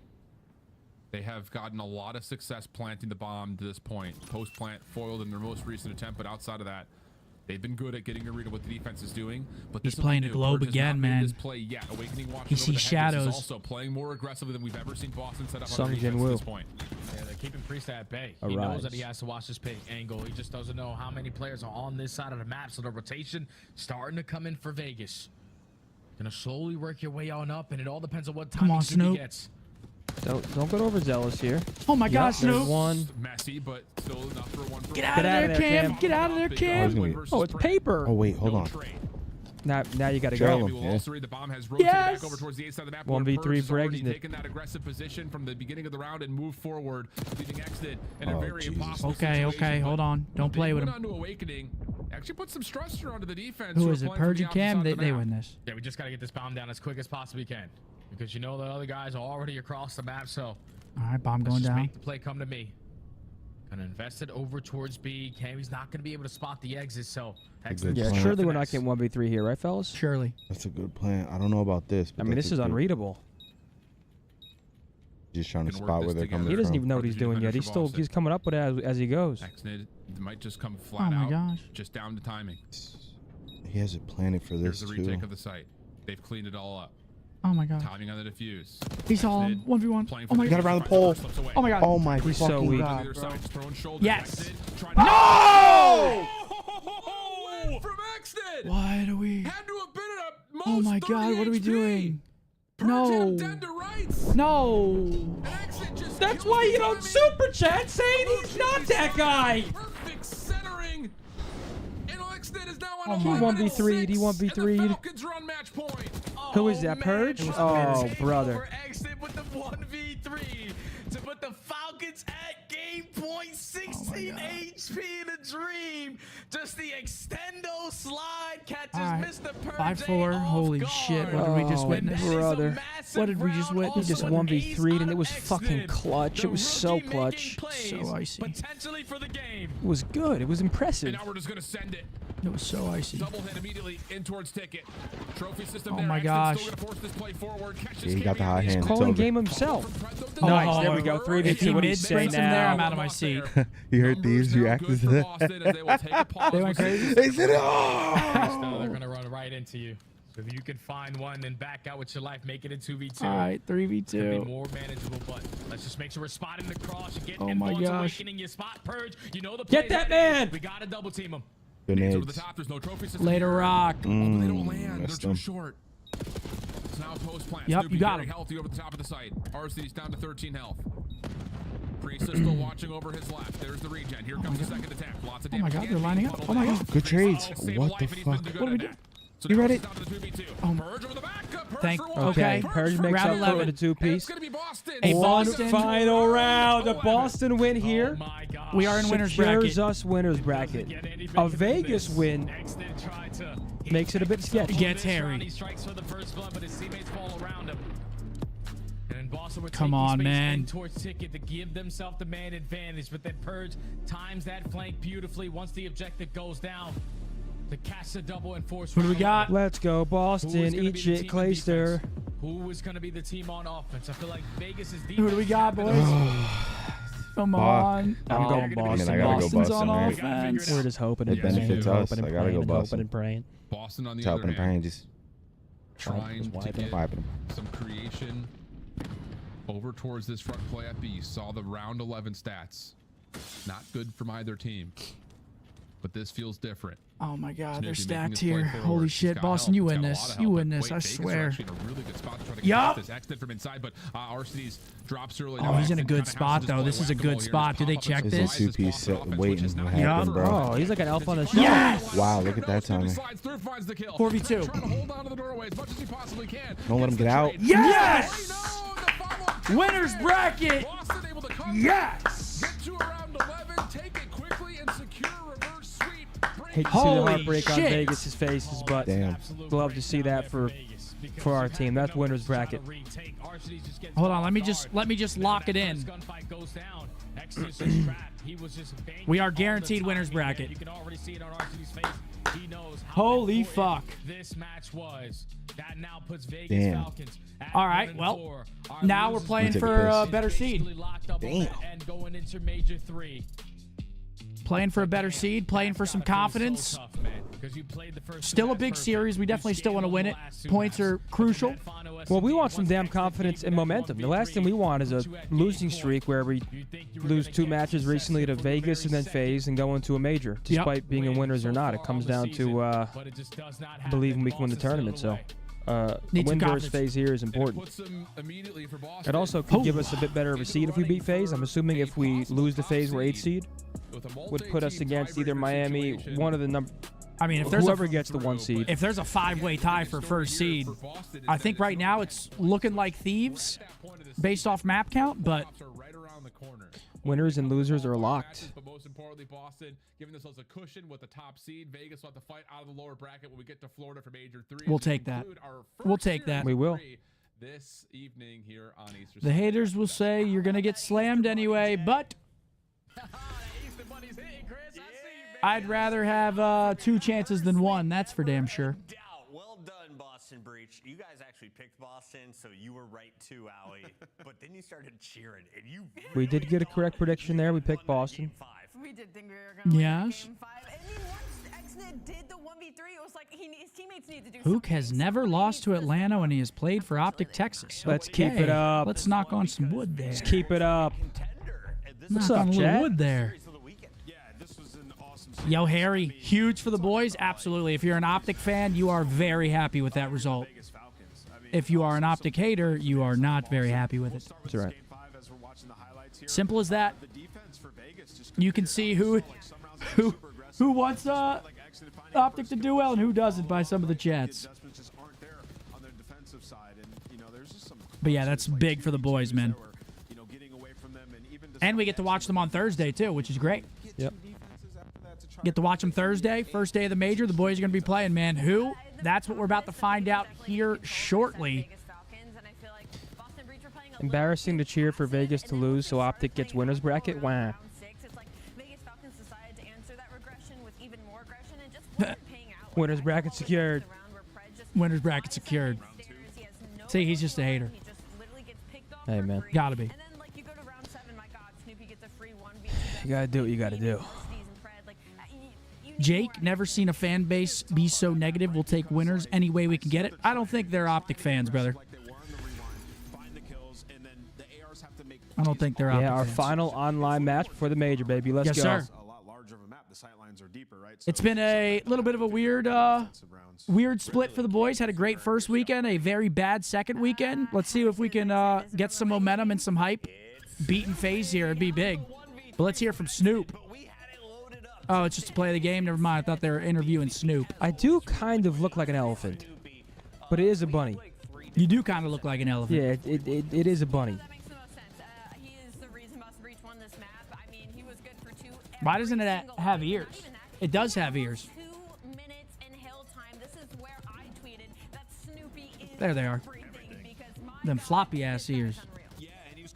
They have gotten a lot of success planting the bomb to this point. Post-plant foiled in their most recent attempt, but outside of that, they've been good at getting a read of what the defense is doing. But
he's playing a globe again, man.
This play yet. Awakening Watch
he sees shadows.
Is also playing more aggressively than we've ever seen Boston set up
Sung
on defense
Jin
at
Woo.
this point.
Yeah, they're keeping Priest at bay. He knows that he has to watch this pick angle. He just doesn't know how many players are on this side of the map. So the rotation starting to come in for Vegas. Gonna slowly work your way on up, and it all depends on what time Snoop gets.
Don't get overzealous here.
Oh my gosh, Snoop.
One.
Messy, but still enough for one.
Get out of there, Cam. Get out of there, Cam.
Oh, it's paper.
Oh wait, hold on.
Now you gotta go.
The bomb has rotated back over towards the 8 side of the map.
1v3 for Exit.
Taken that aggressive position from the beginning of the round and moved forward, leaving Exit in a very impossible
situation. Okay, hold on. Don't play with him.
Onto Awakening. Actually put some stressor onto the defense.
Who is it? Purge and Cam? They win this.
Yeah, we just gotta get this bomb down as quick as possibly can. Because you know the other guys are already across the map, so...
All right, bomb going
just
down.
Make the play come to me. Gonna invest it over towards B. Cammy's not gonna be able to spot the exit, so...
Yeah, surely we're not getting 1v3 here, right, fellas?
Surely.
That's a good plan. I don't know about this.
I mean, this is unreadable.
Just trying to spot where they're coming from.
He doesn't even know what he's doing yet. He's coming up with it as he goes.
Exnid might just come flat out.
Gosh.
Just down to timing.
He has it planned for this
Here's the
too.
retake of the site. They've cleaned it all up.
Oh my god.
Timing on the defuse.
He's all 1v1. Oh my god.
Got around the pole.
Oh my god.
Oh my
He's
fucking
so weak.
god.
Yes.
No!
From Exton.
Why do we?
Had to have been at a most
Oh my god. What are we doing?
No.
No.
That's why you don't super chat saying he's not that guy.
Perfect centering. And Exton is now on
He 1v3'd. He 1v3'd.
Falcons are on match point.
Who is that, Purge? Oh, brother.
Exit with the 1v3 to put the Falcons at game point. 16 HP in a dream. Just the extendo slide catches Mr. Purge.
5-4. Holy shit. What did we just witness?
Brother.
What did we just witness?
He just 1v3'd and it was fucking clutch. It was so clutch.
So icy.
Potentially for the game.
It was good. It was impressive.
And now we're just going to send it.
It was so icy.
Double hit immediately in towards Ticket. Trophy system
Oh
there.
my
Exton's
gosh.
still gonna force this play forward.
Yeah, he got the high hand.
He's calling game himself. Nice. There we go. 3v2.
If he
What do you
mid-sprints
say
him there, I'm
now?
out of my seat.
You heard these reacted to that.
They went crazy.
They said, "Oh!"
Still, they're gonna run right into you. So if you can find one, then back out with your life, make it a 2v2.
All right,
Could be
3v2.
more manageable, but let's just make sure we're spotting the cross. You get
Oh my
influence
gosh.
Awakening, you spot Purge. You know the
Get that man!
We gotta double team him.
Good
Over the
nades.
top, there's no trophy system.
Later rock.
They don't land. They're
missed
too
him.
short. It's now post plant.
Yep,
Snoopy
you got
very
him.
healthy over the top of the site. RC's down to 13 health. Priest is still watching over his left. There's the regen. Here comes the second attack. Lots of
Oh my
damage.
god,
again.
they're lining up. Oh my god.
Good trades.
Save
What
life,
the
and he's been
fuck?
good
What do we
at
do?
that. So
You
now
ready?
it's down to the 2v2.
Oh.
Purge over the back. Purge
Thank-
for one.
Okay,
Okay.
Purge makes
Round
up for
11.
the
And it's
two-piece.
gonna be Boston.
Hey,
One
Boston.
final round. The Boston win here.
Oh my God.
We are in winners
Secures
bracket.
us winners bracket.
Get any
A
bigger than
Vegas
this.
win
Exton tried to
makes it a bit sketchy.
Gets
this round,
hairy.
He strikes for the first blood, but his teammates fall around him. And then Boston would
Come
take
on,
space
man.
in towards Ticket to give themselves the man advantage, but then Purge times that flank beautifully once the objective goes down to catch the double and force.
What do we got?
Let's go, Boston. Eat shit, Clayster.
Who is going to be the team on offense? I feel like Vegas is defense.
Who do we got, boys? Come on.
I'm going
I
Boston.
mean, I gotta go
Boston's
Boston,
on
right?
offense.
We're just hoping
It benefits us.
hoping and
I gotta
praying
go
and
Boston.
hoping and praying.
Boston on the
Chopping
other
and
hand,
praying, just
trying to get
wiping them.
some creation over towards this front play at B. Saw the round 11 stats. Not good from either team. but this feels different.
Oh my God,
Snoopy
they're
making
stacked
his play
here.
forward.
Holy
He's
shit,
got
Boston,
help.
you
He's
win
got a
this.
lot of
You
help.
win
But
this,
wait,
I
Vegas are
swear.
actually in a really good spot to try to
Yup.
get this exit from inside, but RCD's drops early.
Oh, he's in a good spot, though. This is a good spot. Do they check
There's
this?
a two-piece waiting to happen,
Yup.
bro.
Oh, he's like an elf on the shelf.
Yes!
Wow, look at that timing.
4v2.
Trying to hold on to the doorway as much as he possibly can.
Don't let him get out.
Yes! Winner's bracket.
Boston able to come
Yes!
get to around 11, take it quickly and secure a reverse sweep.
Hate to see the
Holy
heartbreak on
shit.
Vegas' faces, but
Damn.
love to see that for our team. That's winner's bracket.
Hold on, let me just lock it in. We are guaranteed winner's bracket.
You can already see it on RCD's face. He knows how
Holy
important
fuck.
this match was. That now puts Vegas
Damn.
Falcons at
All right,
1-4.
well,
Our
now we're
losers
playing
Take a
for a
piss.
better seed.
basically locked up on
Damn.
that and going into Major 3.
Playing for a better seed, playing for some confidence.
So tough, man, 'cause you played the first
Still a
match
big
perfect.
series. We definitely still want to win it. Points are crucial.
Well, we want some damn confidence and momentum. The last thing we want is a losing streak where we lose 2 matches recently to Vegas and then FaZe and go into a major, despite being in winners or not. It comes down to believing we can win the tournament. So a
Need some
win versus
confidence.
FaZe here is important.
Puts them immediately for Boston.
It also could give us a bit better of a seed if we beat FaZe. I'm assuming if we lose to FaZe, we're 8th seed. Would put us against either Miami, one of the number.
I mean, if there's
Whoever
a
gets the 1 seed.
if there's a 5-way tie for first seed, I think right now it's looking like Thieves based off map count, but
right around the corner.
Winners and losers are locked.
But most importantly, Boston giving themselves a cushion with the top seed. Vegas will have to fight out of the lower bracket when we get to Florida for Major 3.
We'll take that. We'll take that.
We will.
This evening here on Easter.
the haters will say you're going to get slammed anyway, but I'd rather have 2 chances than 1. That's for damn sure.
Well done, Boston Breach. You guys actually picked Boston, so you were right too, Allie. But then you started cheering, and you
We did get a correct prediction there. We picked Boston.
We did think we were going to
Yes.
win Game 5. I mean, once Xnet did the 1v3, it was like his teammates need to do
Hook
something.
has never lost to Atlanta when he has played for OpTic Texas.
Let's keep it
Okay,
up.
Let's knock on some wood there.
Let's keep it up. What's
Knock
up,
on a little
Chad?
wood there.
Yeah, this was an awesome.
Yo, Harry, huge for the boys? Absolutely. If you're an OpTic fan, you are very happy with that result.
Vegas Falcons. I mean,
If you are an OpTic hater, you are not very happy with it.
That's right.
Game 5 as we're watching the highlights here.
Simple as that.
The defense for Vegas just
You can see who wants OpTic to do well and who doesn't by some of the chats.
adjustments just aren't there on their defensive side, and you know there's just some.
But yeah, that's big for the boys, man.
You know, getting away from them, and even
And we get to watch them on Thursday too, which is great.
Yep.
Get to watch them Thursday, first day of the major. The boys are going to be playing, man. Who? That's what we're about to find out here shortly.
Vegas Falcons, and I feel like Boston Breach were playing a
Embarrassing to cheer for Vegas to lose, so OpTic gets winners bracket. Wow.
round 6. It's like Vegas Falcons decided to answer that regression with even more aggression and just wasn't paying out.
Winners bracket secured.
Winners bracket secured. See, he's just a hater.
He just literally gets picked off
Hey,
for
man.
free.
Gotta be.
And then like you go to round 7, my God, Snoopy gets a free 1v.
You gotta do what you gotta do.
Jake, never seen a fan base be so negative. We'll take winners any way we can get it. I don't think they're OpTic fans, brother.
like they were on the rewind, find the kills, and then the ARs have to make.
I don't think they're OpTic
Yeah, our
fans.
final online match before the major, baby. Let's
Yes,
go.
sir.
A lot larger of a map. The sight lines are deeper, right?
It's been a little bit of a weird split for the boys. Had a great first weekend, a very bad second weekend. Let's see if we can get some momentum and some hype. Beating FaZe here, it'd be big. But let's hear from Snoop. Oh, it's just to play the game? Never mind. I thought they were interviewing Snoop.
I do kind of look like an elephant, but it is a bunny.
You do kind of look like an elephant.
Yeah, it is a bunny.
That makes the most sense. He is the reason Boston Breach won this map. I mean, he was good for 2.
Why doesn't it
every single
have
round.
ears?
Not even that.
It does have ears.
2 minutes in hill time. This is where I tweeted that Snoopy is
There they are.
everything because my
Them
God,
floppy
this
ass
guy is
ears.
unreal.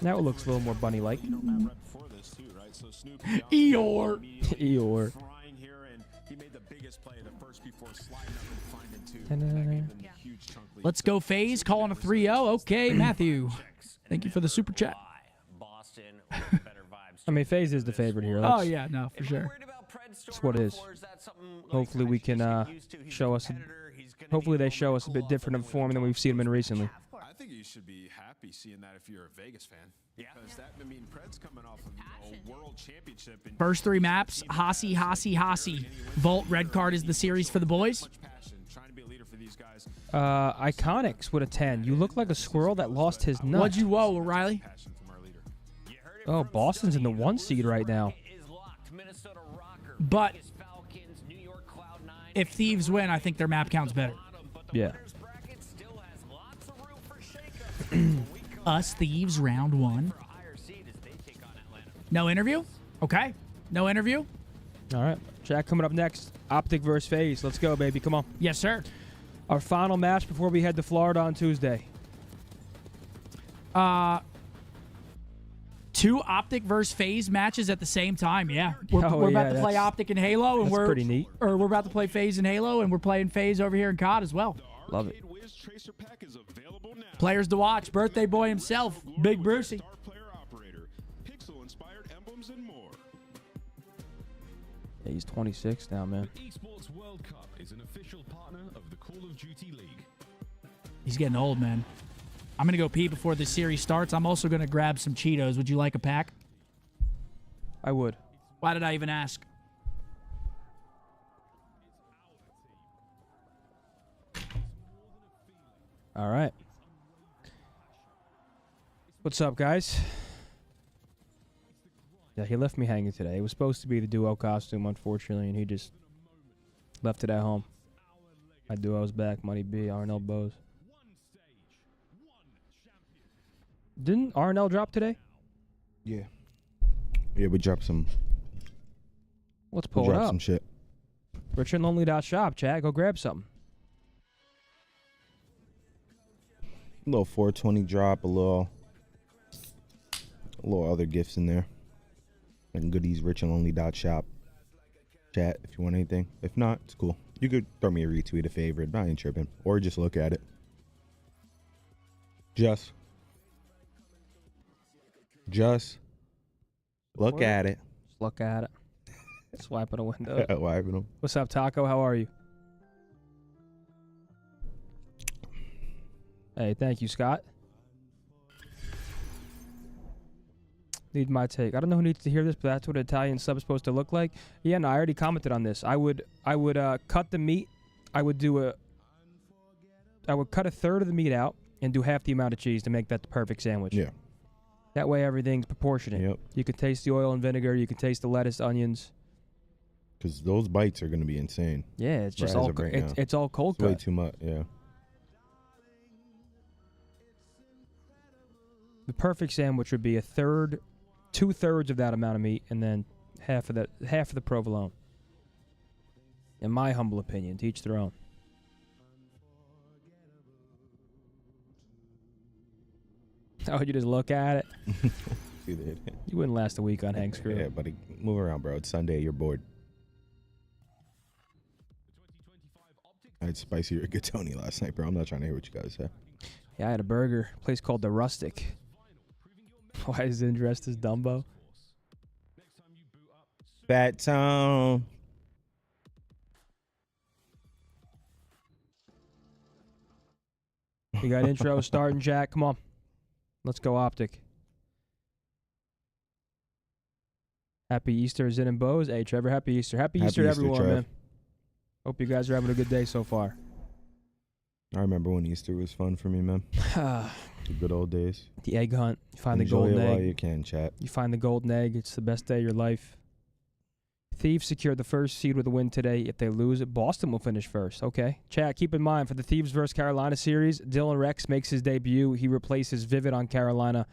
Now it looks a little more bunny-like.
right before this too, right? So Snoop
Eeyore.
Eeyore.
frying here, and he made the biggest play the first before sliding up and finding 2.
Ta-da.
That gave them the huge chunk lead.
Let's go FaZe. Calling a 3-0. Okay, Matthew. Thank you for the super chat.
Boston with better vibes.
I mean, FaZe is the favorite here.
Oh,
Let's-
yeah, no, for sure.
That's what it is. Hopefully we can show us. Hopefully they show us a bit different of form than we've seen them in recently.
I think you should be happy seeing that if you're a Vegas fan. Because that, I mean, Pred's coming off of world championship. And
First 3 maps, Hasi, Hasi, Hasi. Vault, red card is the series for the boys.
trying to be a leader for these guys.
Iconics with a 10. You look like a squirrel that lost his nut.
What'd you whoa, O'Reilly?
Oh, Boston's in the 1 seed right now.
But if Thieves win, I think their map count's better.
Yeah.
Us Thieves round 1. No interview? Okay. No interview?
All right. Jack coming up next. OpTic versus FaZe. Let's go, baby. Come on.
Yes, sir.
Our final match before we head to Florida on Tuesday.
2 OpTic versus FaZe matches at the same time. Yeah. We're about to play OpTic and Halo, and we're
pretty neat.
Or we're about to play FaZe and Halo, and we're playing FaZe over here in COD as well.
Love it.
Players to watch. Birthday boy himself, Big Brucey.
Yeah, he's 26 now, man.
Esports World Cup is an official partner of the Call of Duty League.
He's getting old, man. I'm going to go pee before the series starts. I'm also going to grab some Cheetos. Would you like a pack?
I would.
Why did I even ask?
All right. What's up, guys? Yeah, he left me hanging today. It was supposed to be the duo costume, unfortunately, and he just left it at home. My duo's back. Money B, Arnell Bose. Didn't Arnell drop today?
Yeah. Yeah, we dropped some.
Let's pull it up.
Some shit.
RichAndLonely.shop, chat. Go grab something.
A little 420 drop, a little other gifts in there. And goodies, RichAndLonely.shop. Chat if you want anything. If not, it's cool. You could throw me a retweet, a favorite. I ain't tripping. Or just look at it. Just look at it.
Just look at it. Swiping a window.
Wiping them.
What's up, Taco? How are you? Hey, thank you, Scott. Need my take. I don't know who needs to hear this, but that's what an Italian sub is supposed to look like. Yeah, no, I already commented on this. I would cut the meat. I would cut a third of the meat out and do half the amount of cheese to make that the perfect sandwich.
Yeah.
That way everything's proportionate.
Yep.
You can taste the oil and vinegar. You can taste the lettuce, onions.
Because those bites are going to be insane.
Yeah, it's just all it's all cold cut.
Way too much. Yeah.
The perfect sandwich would be a third, 2/3 of that amount of meat, and then half of the provolone. In my humble opinion, to each their own. Oh, you just look at it. You wouldn't last a week on Hank's crew.
Yeah, buddy, move around, bro. It's Sunday. You're bored. I had spicy rigatoni last night, bro. I'm not trying to hear what you guys say.
Yeah, I had a burger. A place called The Rustic. Why is it dressed as Dumbo?
Fat Tone.
You got intro starting, Jack. Come on. Let's go OpTic. Happy Easter, Zin and Bose. Hey, Trevor, happy Easter. Happy Easter to everyone,
Trev.
man. Hope you guys are having a good day so far.
I remember when Easter was fun for me, man. The good old days.
The egg hunt. You find
Enjoy
the golden
it
egg.
while you can, chat.
You find the golden egg. It's the best day of your life. Thieves secured the first seed with a win today. If they lose it, Boston will finish first. Okay. Chat, keep in mind, for the Thieves versus Carolina series, Dylan Rex makes his debut. He replaces Vivid on Carolina.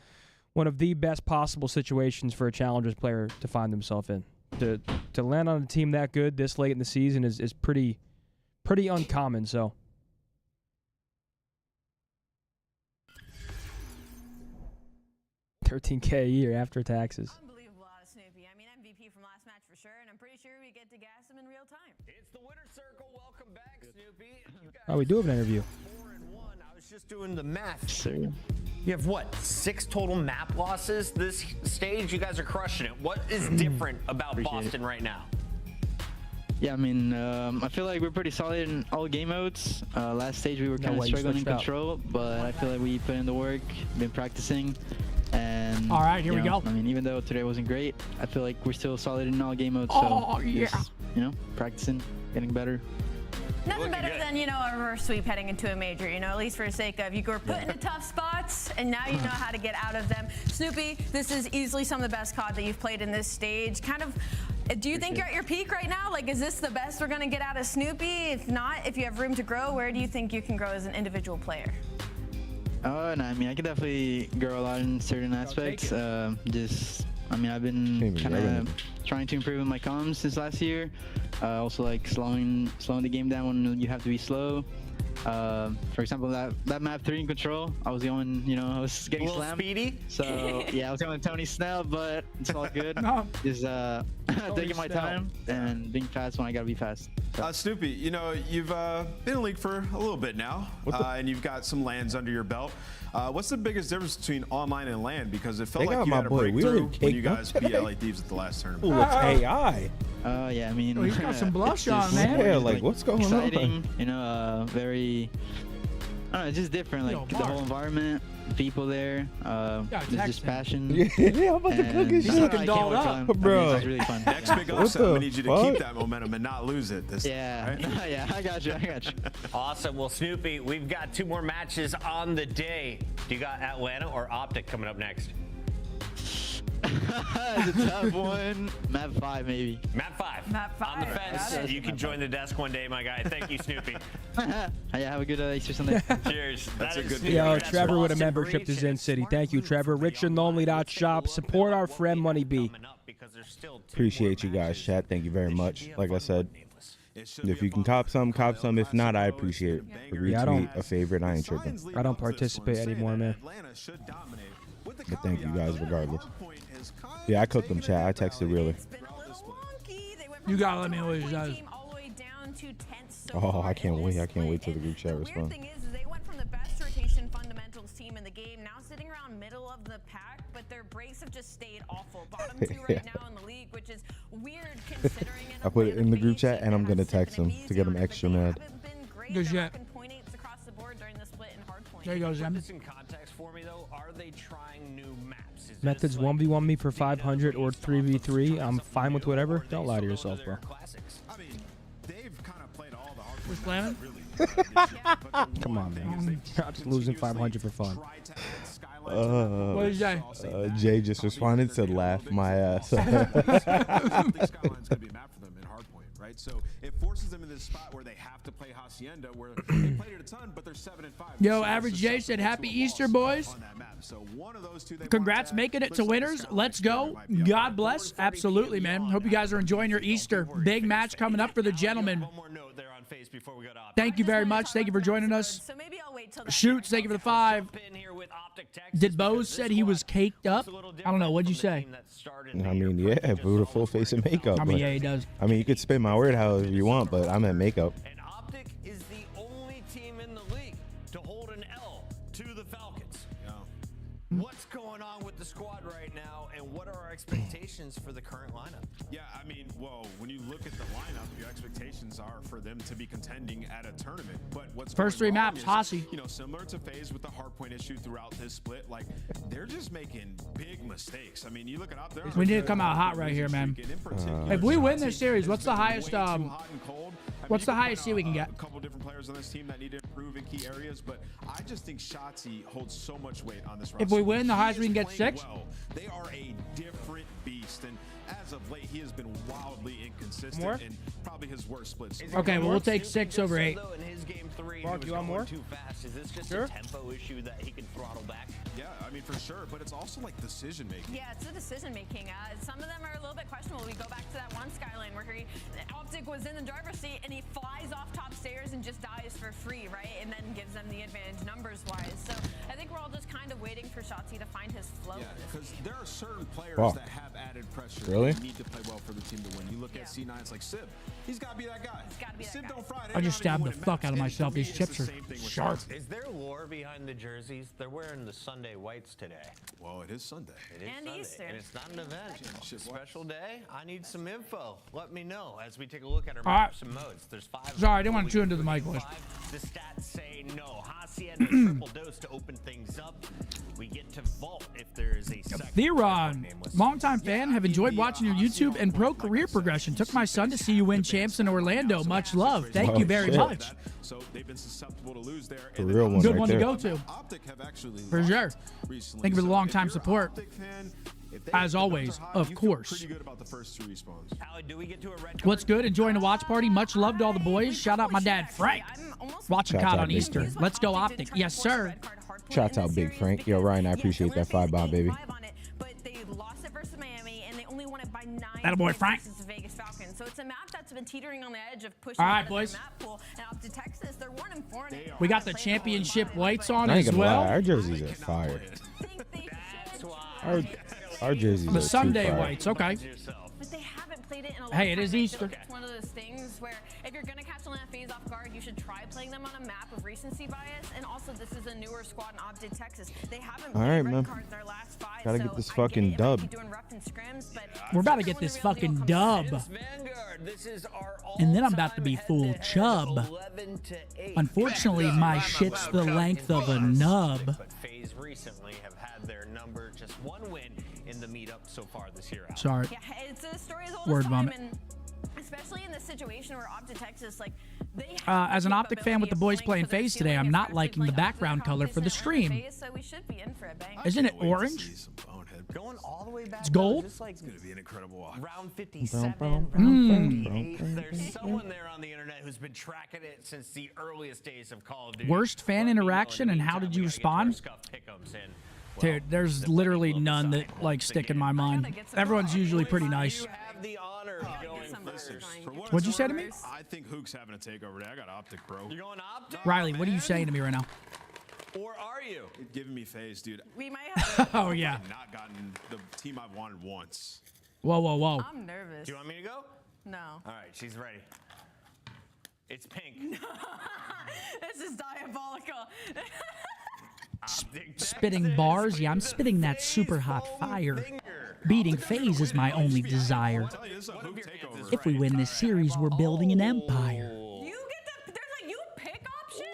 One of the best possible situations for a Challengers player to find himself in. To land on a team that good this late in the season is pretty uncommon, so. $13K a year after taxes.
Unbelievable out of Snoopy. I mean, MVP from last match for sure, and I'm pretty sure we get to gas him in real time.
It's the winner circle. Welcome back, Snoopy.
Oh, we do have an interview.
4-1. I was just doing the math. You have what? 6 total map losses this stage. You guys are crushing it. What is different about Boston right now?
Yeah, I mean, I feel like we're pretty solid in all game modes. Last stage we were kind of struggling in control, but I feel like we put in the work, been practicing, and And
all right, here we go.
I mean, even though today wasn't great, I feel like we're still solid in all game modes.
Oh,
so
yeah.
just, practicing, getting better.
Nothing better than, a reverse sweep heading into a major, at least for the sake of you were put into tough spots and now you know how to get out of them. Snoopy, this is easily some of the best COD that you've played in this stage. Do you think you're at your peak right now? Like, is this the best we're going to get out of Snoopy? If not, if you have room to grow, where do you think you can grow as an individual player?
Oh, no, I mean, I could definitely grow a lot in certain aspects. I've been kind of trying to improve in my comms since last year. Also, like slowing the game down when you have to be slow. For example, that map 3 in control, I was going, I was getting slammed.
Speedy.
So yeah, I was going Tony Snell, but it's all good. Just taking my time and being fast when I gotta be fast.
Snoopy, you've been in the league for a little bit now, and you've got some lands under your belt. What's the biggest difference between online and LAN? Because it felt like you had a breakthrough when you guys beat LA Thieves at the last tournament.
Ooh, it's AI.
Yeah, I mean,
he's got some blush on, man.
Yeah, like what's going
exciting,
on?
Very, I don't know, it's just different. Like the whole environment, people there, there's just passion.
Yeah, I'm about to cook his shit.
Looking dolled up,
bro.
It's really fun.
Next big upset, we need you to keep that momentum and not lose it this
time. Right? Yeah, I got you.
Awesome. Well, Snoopy, we've got 2 more matches on the day. Do you got Atlanta or OpTic coming up next?
It's a tough one. Map 5, maybe.
Map 5.
Map 5.
On the fence. You can join the desk one day, my guy. Thank you, Snoopy.
Yeah, have a good Easter Sunday.
Cheers.
That's a good
Yo, Trevor with a membership to Zen City. Thank you, Trevor. RichAndLonely.shop. Support our friend Money B.
Appreciate you guys, chat. Thank you very much. Like I said, if you can cop some, cop some. If not, I appreciate it. Retweet, a favorite, I ain't tripping.
I don't participate anymore, man.
But thank you guys regardless. Yeah, I cooked them, chat. I texted really.
You gotta let me know what he says.
Oh, I can't wait. I can't wait till the group chat responds.
Weird thing is they went from the best rotation fundamentals team in the game, now sitting around middle of the pack, but their breaks have just stayed awful. Bottom 2 right now in the league, which is weird considering.
I put it in the group chat, and I'm gonna text them to get them extra mad.
Good shit. There you go, Zem.
Methods 1v1 me for 500 or 3v3. I'm fine with whatever. Don't lie to yourself, bro.
I mean, they've kind of played all the hard.
We're slamming?
Come on, man. I'm just losing 500 for fun.
What did you say?
Jay just responded to laugh my ass.
Right? So it forces them in this spot where they have to play Hacienda, where they played it a ton, but they're 7-5.
Yo, Average J said, "Happy Easter, boys."
So one of those two,
Congrats making it to winners. Let's go. God bless. Absolutely, man. Hope you guys are enjoying your Easter. Big match coming up for the gentlemen. Thank you very much. Thank you for joining us. Shoots, thank you for the 5. Did Bose said he was caked up? I don't know. What'd you say?
I mean, yeah, with a full face of makeup.
I mean, yeah, he does.
I mean, you could spin my word however you want, but I'm at makeup.
And OpTic is the only team in the league to hold an L to the Falcons. What's going on with the squad right now, and what are our expectations for the current lineup?
Yeah, I mean, well, when you look at the lineup, your expectations are for them to be contending at a tournament. But what's
first 3 maps, Hossie.
Similar to FaZe with the hardpoint issue throughout this split, like they're just making big mistakes. I mean, you look it up there.
We need to come out hot right here, man. If we win this series, what's the highest? What's the highest seed we can get?
A couple different players on this team that need to improve in key areas, but I just think Shotzi holds so much weight on this roster.
If we win, the highest we can get 6.
Well. They are a different beast, and as of late, he has been wildly inconsistent.
More?
And probably his worst splits.
Okay, well, we'll take 6 over 8.
Mark, you want more?
Too fast. Is this just
Sure.
a tempo issue that he can throttle back?
Yeah, I mean, for sure, but it's also like decision making.
Yeah, it's the decision making. Some of them are a little bit questionable. We go back to that one Skyline where OpTic was in the driver's seat and he flies off top stairs and just dies for free, right? And then gives them the advantage numbers wise. So I think we're all just kind of waiting for Shotzi to find his flow.
Yeah, because there are certain players that have added pressure.
Really?
You need to play well for the team to win. You look at C9s like Sib. He's got to be that guy.
He's got to be that guy.
I just stabbed the fuck out of myself. These chips are sharp.
Is there lore behind the jerseys? They're wearing the Sunday whites today.
Well, it is Sunday.
It is
And
Sunday,
Easter.
and it's not an event. Special day. I need some info. Let me know as we take a look at our
All right.
maps and modes. There's 5.
Sorry, I didn't want to chew into the mic, boys.
The stats say no. Hacienda triple dose to open things up. We get to vault if there is a second.
Theron, longtime fan, have enjoyed watching your YouTube and pro career progression. Took my son to see you win champs in Orlando. Much love. Thank you very much.
So they've been susceptible to lose there.
The real one
Good
right
one
there.
to go to.
OpTic have actually
For sure.
recently.
Thank you for the
So
long
if
time
you're an
support.
OpTic fan, if they
As
get
always,
to high,
of
you feel
course.
pretty good about the first 2 respawns.
Allie, do we get to a red
What's good? Enjoying the watch party. Much love to all the boys. Shout out my dad, Frank. Watching
Shout
COD
out
on
Big
Easter.
Frank.
Let's go, OpTic. Yes, sir.
Shouts out Big Frank. Yo, Ryan, I appreciate that 5 bomb, baby.
But they lost it versus Miami, and they only won it by 9
Atta boy,
points
Frank.
versus the Vegas Falcons. So it's a map that's been teetering on the edge of pushing
All right,
out of their
boys.
map pool. And up to Texas, they're 1-4 in it.
We got the championship whites on
I ain't
as
gonna lie,
well.
our jerseys are fire. Our jerseys
The
are
Sunday
too fire.
whites, okay.
But they haven't played it in a long
Hey, it
time.
is
I feel
Easter.
like it's one of those things where if you're going to catch on that FaZe off guard, you should try playing them on a map of recency bias. And also, this is a newer squad in OpTic, Texas. They haven't played
right,
red
man.
cards their last 5.
Gotta
so
get this
I
fucking
it, it might
dub.
be doing rough in scrims, but
We're about to
that's
get
when
this
the real deal
fucking
comes
dub.
Vanguard. This is our
And then I'm about to be full chub.
11 to 8.
Unfortunately, my shit's the length of a nub.
But FaZe recently have had their number, just 1 win in the meetup so far this year.
Sorry.
Yeah, it's a story as old
Word
as time,
vomit.
and especially in this situation where OpTic Texas, like, they have
As an
the
OpTic fan with the boys
capability
playing
of playing
FaZe
to
today,
their
I'm
ceiling
not
if
liking the
actually
background
play
color for the
competition
stream.
FaZe, so we should be in for a bang.
Isn't it
Can't wait to
orange?
see some bonehead.
Going all the way back.
It's gold?
Just like
It's gonna be an incredible watch.
round 57,
Bum,
round 58. There's someone there on the internet who's been tracking it since the earliest days of Call of Duty.
Worst fan
Let me know.
interaction
In the
and how
meantime,
did you
we gotta get to our
respond?
Scump pick'ems in.
Dude, there's literally none that like stick in my mind. Everyone's usually pretty nice.
You have the honor of going first.
For what
What'd you
it's
say to
worth,
me?
I think Hook's having a takeover today. I got OpTic, bro.
You're going OpTic?
Riley, what are you saying to me right now?
Or are you?
Giving me FaZe, dude.
We might have.
Oh, yeah.
I've not gotten the team I've wanted once.
Whoa, whoa, whoa.
I'm nervous.
Do you want me to go?
No.
All right, she's ready. It's pink.
This is diabolical.
Spitting bars? Yeah, I'm spitting that super hot fire. Beating FaZe is my only desire.
I'll tell you, this is a Hook takeover.
If we win this series, we're building an empire.
You get the there's a you pick option.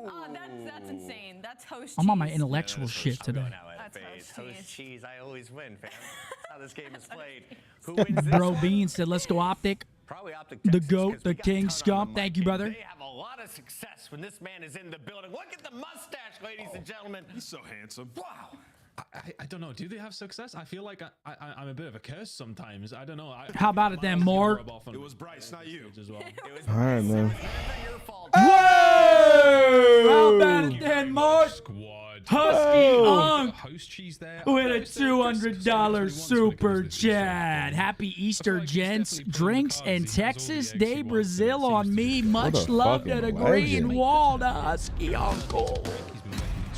Oh, that's insane. That's host.
I'm on my
cheese.
intellectual shit today.
That's host
Host
cheese.
cheese. I always win, fam. That's how this game is played. Who wins this?
Bro Bean said, let's go OpTic.
Probably OpTic
The
Texas,
GOAT,
'cause
the
we got
King,
a ton on
Scump.
the
Thank
mic,
you,
and
brother.
They have a lot of success when this man is in the building. Look at the mustache, ladies and gentlemen.
He's so handsome.
Wow.
I don't know. Do they have success? I feel like I'm a bit of a curse sometimes. I don't know.
How about it then, More?
It was Bryce, not you.
As well.
All right, man.
How about it then, Mark?
Squad.
Husky Unk
Host cheese there.
with a $200 super chat. Happy Easter, gents. Drinks and Texas Day Brazil on me. Much
What a
love to
fucking
the green
legend.
wall, the Husky Uncle.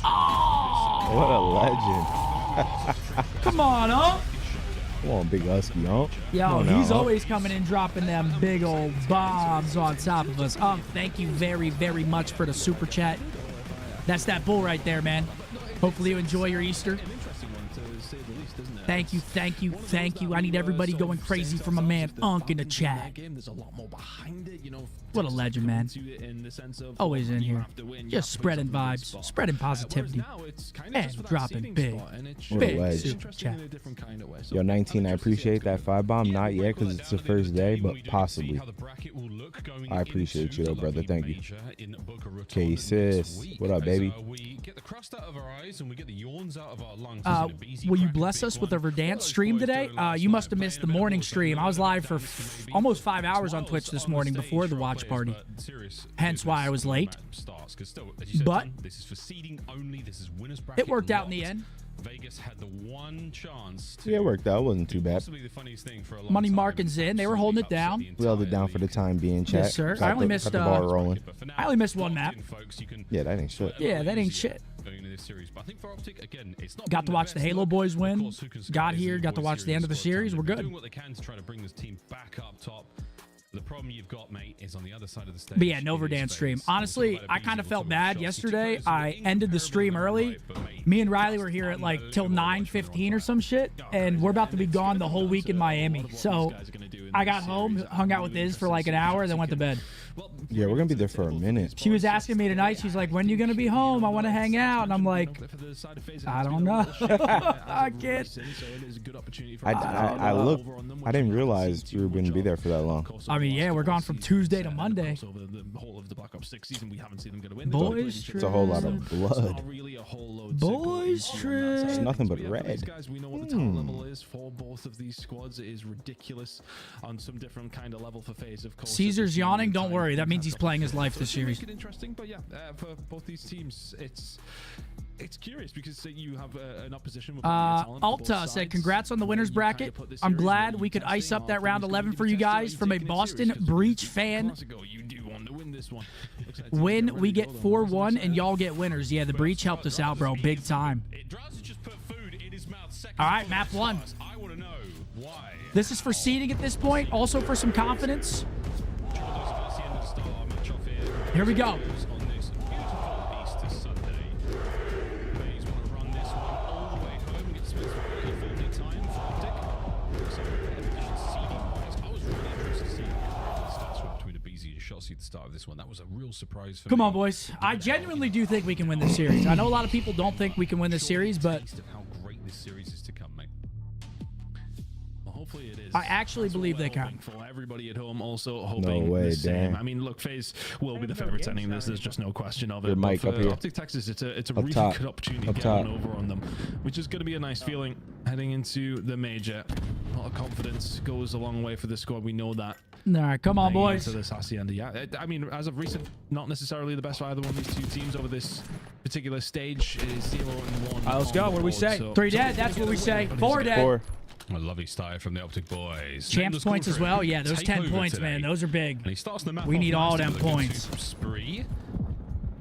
Oh,
What a legend.
come on, huh?
Come on, big husky, huh?
Yo,
Come on now,
he's
huh?
always coming in dropping them big old bombs on top of us. Thank you very, very much for the super chat. That's that bull right there, man. Hopefully you enjoy your Easter. Thank you, thank you, thank you. I need everybody going crazy for my man Unk in the chat.
There's a lot more behind it, you know.
What a legend, man.
In the sense of
Always in
you
here.
have to win, you
Just
have to put
spreading
something in the
vibes,
spot.
spreading positivity,
Whereas now it's kind of
and
just for that
dropping
seeding
big,
spot, and it
What a
should be
legend.
interesting
Super
in a different kind of way. So
Yo, 19, I
I'm interested to see
appreciate that 5 bomb. Not yet, because it's the first day, but
when we do
possibly.
see how the bracket will look going
I appreciate
into
you, though,
the
brother.
lovely
Thank you.
major in Boca Raton
Okay,
next
sis.
week,
What up,
as,
baby?
we get the crust out of our eyes and we get the yawns out of our lungs.
will you bless us with a Verdant stream today? You must have missed the morning stream. I was live for almost 5 hours on Twitch this morning before the watch party. Hence why I was late. But
this is for seeding only. This is winners bracket.
it worked out in the end.
Vegas had the one chance to
Yeah, it worked out. It wasn't too bad.
possibly the funniest thing for a long
Money
time
Markins in. They were holding it down.
We held it down for the time being, chat.
Yes, sir.
Got
I only
the,
missed,
got the ball rolling.
I only missed one map.
Yeah, that ain't shit.
Yeah, that ain't shit.
Going into this series. But I think for OpTic, again, it's not
Got
been
to watch the
best
Halo
look.
boys
Of
win.
course, Hook and Scott
Got
is
here,
in
got to
boys
watch the end of the
squad time.
series. We're
They're
good.
doing what they can to try to bring this team back up top.
The problem you've got, mate, is on the other side of the stage.
But yeah, no Verdansk stream. Honestly, I kind of felt bad yesterday. I ended the stream early. Me and Riley were here at like till 9:15 or some shit, and we're about to be gone the whole week in Miami. So I got home, hung out with Iz for like an hour, then went to bed.
Yeah, we're gonna be there for a minute.
She was asking me tonight. She's like, "When you gonna be home? I want to hang out." And I'm like, "I don't know. I can't."
I looked. I didn't realize we were gonna be there for that long.
I mean, yeah, we're gone from Tuesday to Monday. Boys trip.
It's a whole lot of blood.
Boys trip.
It's nothing but red.
Guys, we know what the talent level is for both of these squads. It is ridiculous on some different kind of level for FaZe, of course.
Caesar's yawning. Don't worry. That means he's playing his life this series.
Make it interesting, but yeah, for both these teams, it's curious because you have an opposition with
Alta said, "Congrats on the winners bracket. I'm glad we could ice up that round 11 for you guys from a Boston Breach fan. When we get 4-1 and y'all get winners." Yeah, the Breach helped us out, bro, big time. All right, map 1. This is for seeding at this point, also for some confidence. Here we go.
Chelsea at the start of this one. That was a real surprise for
Come
me.
on, boys. I genuinely do think we can win this series. I know a lot of people don't think we can win this series, but
how great this series is to come, mate.
Well, hopefully it is.
I actually believe they can.
For everybody at home, also hoping
No way,
the same.
Dan.
I mean, look, FaZe will be the favorites ending this. There's just no question of it.
Your mic
But
up
for
here.
OpTic Texas, it's a
Up
really
top.
good opportunity
Up
to get one
top.
over on them, which is going to be a nice feeling heading into the major. A lot of confidence goes a long way for the squad. We know that.
all right, come on, boys.
To this hacienda, yeah. I mean, as of recent, not necessarily the best for either one of these two teams over this particular stage. It is 0-1.
All right, let's go. What do we say?
3 dead. That's what we say. 4 dead.
4.
A lovely start from the OpTic boys.
Champs points as well. Yeah, those 10 points, man. Those are big.
And he starts the map
We
off
need all
nicely
them
with a good
points.
Spree.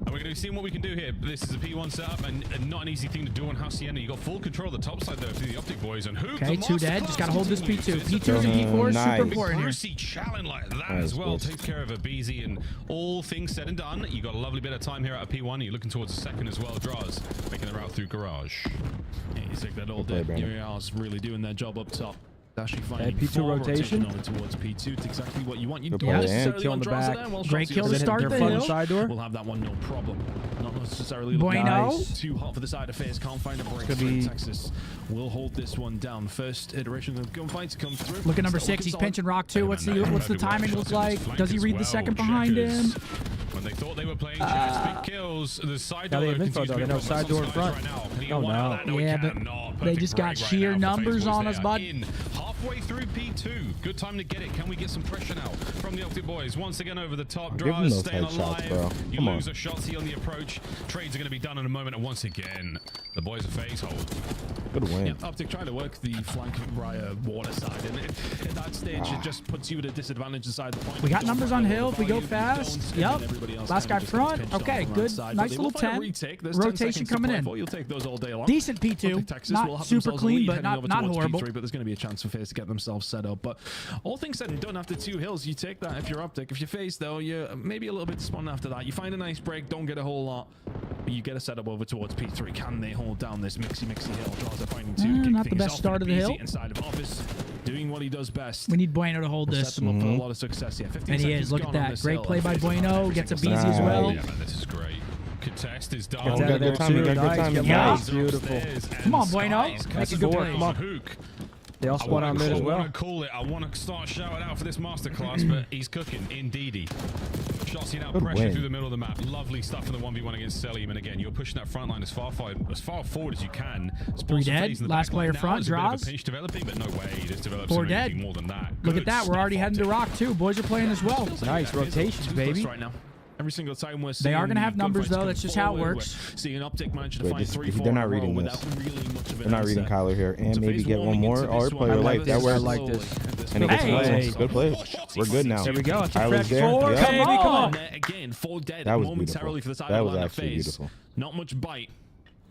And we're going to be seeing what we can do here. This is a P1 setup and not an easy thing to do on Hacienda. You got full control of the top side there for the OpTic boys. And who?
Okay, 2 dead. Just got to hold this P2. P2s and P4s
Nice.
super important here.
Mercy challenge like that
Nice,
as well.
boys.
Takes care of a BZ and all things said and done. You got a lovely bit of time here at a P1. You're looking towards the second as well. Draws making the route through garage.
Yeah, you take that all
play,
day.
Brandon.
Uriel's really doing their job up top. Actually
Yeah,
finding
P2
4
rotation.
over towards P2. It's exactly what you want. You
Good
don't
play,
necessarily
kill
want
on the
draws
back.
there. Well,
Great
Chelsea
kill to
is
start
They're
the
front
hill.
side door.
We'll have that one, no problem. Not necessarily
Bueno.
looking too hot for the side of FaZe. Can't find a break.
Could be-
Texas will hold this one down. First iteration of gunfights come through.
Look at number
Still
6. He's
looking
pinching
solid.
rock too. What's the timing look like? Does he read the second behind him?
When they thought they were playing just big kills, the side
Now
door
they have info,
continues to
though.
be
They know
a problem.
side door in
Some
front.
skies right now. Can he
Oh,
get one out
no.
of that? No, he
Yeah, but
cannot.
they
Perfect
just got
break right
sheer
now for
numbers
FaZe boys.
on
They
us,
are
bud.
in halfway through P2. Good time to get it. Can we get some pressure now from the OpTic boys? Once again over the top.
Give him
Draws
those
staying
headshots,
alive.
bro.
You
Come on.
lose a shot on the approach. Trades are going to be done in a moment. And once again, the boys of FaZe hold.
Good win.
Yeah, OpTic trying to work the flank Raya water side, and at that stage it just puts you at a disadvantage inside the point.
We got
You don't
numbers
find
on
a lot
hill
of
if we go
value, you
fast.
don't, and
Yep.
then everybody else
Last
kinda
guy
just
front.
gets pinched
Okay,
off on
good.
that side.
Nice
But they will
little
find a
10.
retake. There's 10
Rotation
seconds to
coming
play
in.
for. You'll take those all day long.
Decent P2.
OpTic Texas will
Not
have
super
themselves a
clean,
lead
but
heading
not
over
not
towards
horrible.
P3, but there's going to be a chance for FaZe to get themselves set up. But all things said and done, after 2 hills, you take that if you're OpTic. If you're FaZe, though, you're maybe a little bit spun after that. You find a nice break, don't get a whole lot, but you get a setup over towards P3. Can they hold down this mixy hill? Draws are finding 2. Kick
not the
things
best
off,
start
and
of the
BZ
hill.
inside of office, doing what he does best.
We need Bueno to hold
Will
this.
set them up for a lot of success. Yeah, 15
And he
seconds
is. Look at
gone on
that.
this
Great
hill,
play
and
by
FaZe will have
Bueno.
every
Gets a
single
BZ as
step.
well.
Yeah, man, this is great. Contest is done.
Gets out of there
Good timing,
too.
good
Nice.
timing.
Good
Yeah.
nice. Beautiful.
Come on, Bueno. Make a
That's
good
4.
play.
Come on.
Hook.
They all spawn on mid as
I
well.
want to call it. I want to start shouting out for this masterclass, but he's cooking. Indeedy. Shotzi now
Good
pressure
win.
through the middle of the map. Lovely stuff in the 1v1 against Selim. And again, you're pushing that front line as far forward as you can.
3 dead. Last player front.
Draws.
Draws.
A pinch developing, but no way. This develops
4
into
dead.
anything more than that.
Look
Good
at that. We're
stuff,
already heading to
OpTic.
rock too. Boys are playing as well.
Nice rotations, baby.
Right now. Every single time we're
They are going to have numbers, though. That's just how it works.
Seeing OpTic manage to
Wait,
find
this-
3-4
they're not
in a row
reading
without
this.
really much of an
They're not reading
answer.
Kyler here. And
So
maybe
FaZe
get one
warming
more.
into
Our
this
player
one.
like that
I
works.
like this.
And it gets
Hey.
close. Good play. We're good now.
There we go. That's
Kyler's
fresh
there.
4.
Yep.
Come on.
Again, 4 dead
That was
momentarily
beautiful.
for the side
That
of
was
the line of
actually
FaZe.
beautiful.
Not much bite.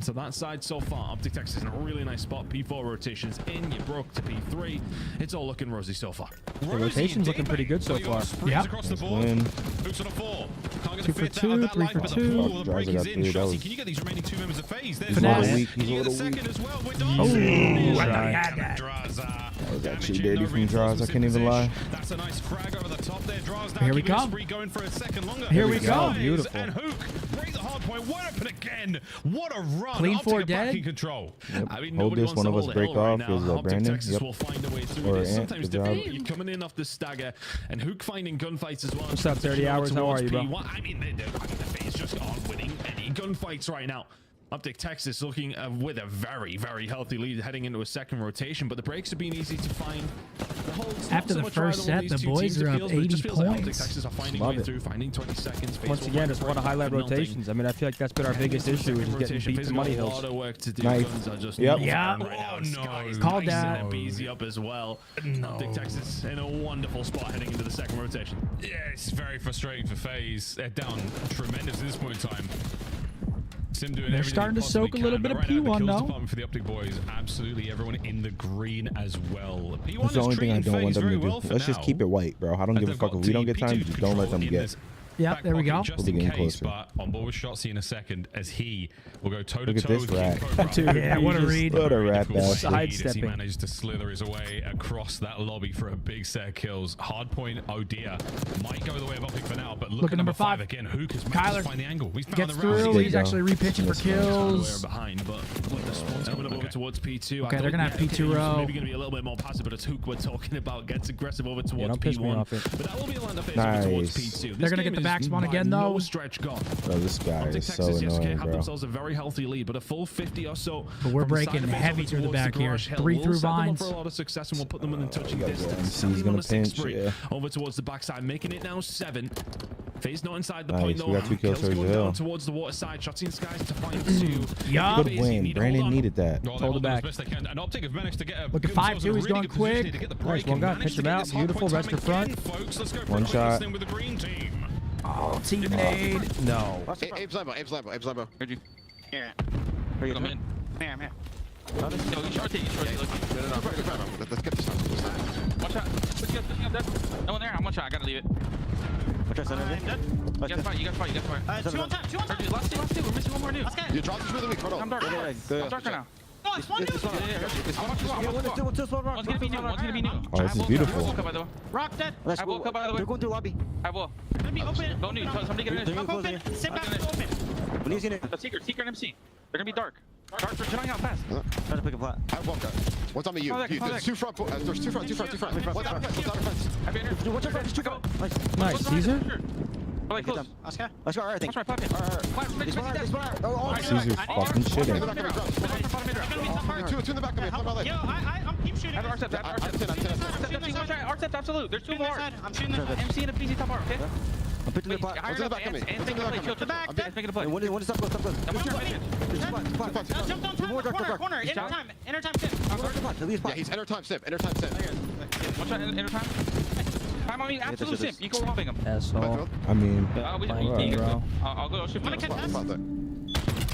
So that side so far, OpTic Texas in a really nice spot. P4 rotations in, you broke to P3. It's all looking rosy so far.
The rotation's looking pretty good so far.
Yeah.
Across the board.
Win.
Who's on a 4? Can't get
2
a
for
fifth
2,
out of that
3
life,
for
but
2.
the pool, the break is in.
Drives it up,
Shotzi,
dude.
can you get these remaining 2 members of FaZe? There's
Finesse.
one. Can you get the second as well? We're done.
Oh, I thought he had that.
That was actually dirty from Draws. I can't even lie.
That's a nice frag over the top there. Draws down.
Here we
keeping
go.
the spree going for a second longer.
Here we go.
Beautiful.
And Hook break the hard point. Wide open again. What a run.
Clean
OpTic
for
are back
dead.
in control.
Yep.
I mean,
Hold
nobody
this,
wants
one
to
of us
hold
break
Hill right
off.
now.
Is
OpTic
Brandon.
Texas
Yep.
will find a way through
Or
it. It's
Ant,
sometimes
good job.
difficult. You're coming in off the stagger, and Hook finding gunfights as well.
What's up, 30 hours? How are you, bro?
I mean, the FaZe just aren't winning any gunfights right now. OpTic Texas looking with a very, very healthy lead heading into a second rotation, but the breaks have been easy to find.
After the first set, the boys are up 80 points.
Texas are finding
Love
way
it.
through, finding 20 seconds.
Once again, just want to highlight rotations. I mean, I feel like that's been our biggest issue, is getting beat to money
A
hills.
lot of work to do.
Nice.
Guns are just
Yep.
Yeah.
right now. Sky is
Call
nice
that.
and easy up as well. OpTic Texas in a wonderful spot heading into the second rotation.
Yeah, it's very frustrating for FaZe. They're down tremendous at this point in time. Sim doing
They're
everything
starting to
he possibly
soak a little
can,
bit
but
of
right now, the
P1
kills
though.
department for the OpTic boys, absolutely everyone in the green as well. P1
That's the only
is
thing I
treating
don't want
FaZe
them to
very
do.
well for
Let's just
now.
keep it white, bro. I don't give a
They've
fuck
got
if we don't get
P2
time. Just don't let them
control in
get.
this
Yeah,
back
there we
pocket
go.
Just
We'll be
in
getting
case,
closer.
but on board with Shotzi in a second as he will go toe to
Look at
toe
this
with
rat.
Cobra.
Dude,
Yeah, what a
just-
read.
What a rat
Difficult
bastard.
way as he
Sidestepping.
managed to slither his way across that lobby for a big set of kills. Hard point, oh dear, might go the way of OpTic for now, but look at number 5 again. Hook has managed
Kyler
to find the angle. He's found
Gets
the round.
through. He's actually repitching for kills.
Behind, but with the spawns coming up over towards P2.
Okay, they're gonna have P2 row.
Maybe gonna be a little bit more passive, but it's Hook we're talking about. Gets aggressive over towards
don't piss me
P1.
off it.
But that will be a land of FaZe over towards
Nice.
P2.
They're gonna get the back spawn again, though.
No stretch gone.
Bro, this guy
OpTic
is so
Texas yesterday
annoying,
have
bro.
themselves a very healthy lead, but a full 50 or so.
But we're
from the side
breaking
of FaZe
heavy
over
through the
towards
back here.
garage hill.
3
We'll
through
set them up
vines.
for a lot of success, and we'll put them within touching
gotta go.
distance.
MC's gonna
On a six
pinch,
spree
yeah.
over towards the backside, making it now 7. FaZe not inside the
Nice,
point
we
though.
got 2 kills towards
going
the hill.
down towards the water side. Shots in skies to find 2.
Yeah.
Good win. Brandon needed that.
Well,
Hold it
they're
back.
holding as best they can, and OpTic have managed to get a
Look at
give themselves
5-2,
a
he's
really
going
good position
quick.
to get the
Nice,
break
one
and
guy,
managed
pitch
to
him
get
out.
this hard
Beautiful,
point
rest
time
to front.
again, folks. Let's go for
One
a
shot.
thing with the green team.
Oh, team nade.
No.
Abe's Lambo.
Heard you.
Here.
Where you come in?
Here, I'm here.
Yo, you short it,
Let's get this done.
One shot. Let's get that. No one there. I'm one shot. I gotta leave it.
What's your center?
You guys fight. You guys fight. You guys fight.
2 on top. 2 on top.
Heard you. Last two. We're missing one more dude.
You dropped this really weak. Hold on.
I'm dark. I'm dark right now.
No, it's one dude.
I want you. One's gonna be new. One's gonna be new.
Oh, this is beautiful.
I woke up by the way.
Rock dead.
I woke up by the way.
They're going through lobby.
I will.
Gonna be open.
Go new. Somebody get in.
Rock open. Sit back. Open.
When he's in it. Secret and MC. They're gonna be dark. Dark for chilling out fast.
Trying to pick a flat. I have one guy. What's on me? You. There's 2 front. There's 2 front. 2 front. What's out of fence?
I've been here.
What's your front? 2 front.
Nice, Caesar.
Really close.
Let's go. Alright, I think.
Watch my pocket.
Caesar's fucking shitting.
Two in the back of me.
Yo, I'm keep shooting.
I have Arcept. Arcept, absolute. There's 2 more.
I'm shooting the
MC and a PC top bar, okay?
I'm pitching the
Wait,
pot.
hire
What's in the
up
back of me?
Ants and make a play. Chill, chill. Ants making a play.
One is up close.
I'm gonna
Jumped on top. Corner. Inner time. Tip.
Yeah, he's enter time simp.
One shot in time. Time on me, absolute simp. You go robbing him.
Asshole.
I mean,
bro.
I'll go. I'll shoot.
Wanna catch us?
I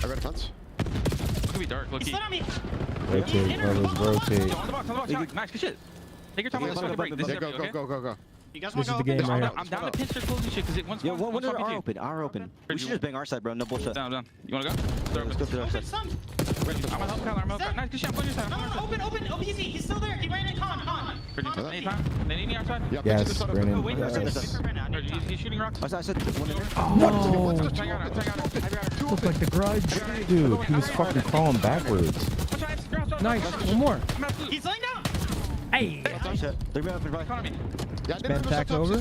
read a fence.
It's gonna be dark. Look.
He slid on me.
rotate, brothers, rotate.
On the box. Nice, good shit. Take your time on this fucking break. This is
Go.
You guys
This
want
is
to
the
go?
game right
I'm down to pinch their closing shit because it once.
Yo, one are open. We should just bang our side, bro. No bullshit.
Down. You wanna go?
Let's go through our
Open
side.
some.
I'm gonna help Kyler. I'm gonna help. Nice, good shit. I'm going your side.
No, open. OPZ. He's still there. He ran in con.
Anytime. They need me outside.
Yes, Brennan.
Wait for
Yes.
him.
He's shooting rocks.
I said one in there.
Oh,
Tag out it.
looked like the grudge.
Dude, he was fucking crawling backwards.
Nice. One more.
He's laying down.
Hey.
They're up and right.
Bad tack over.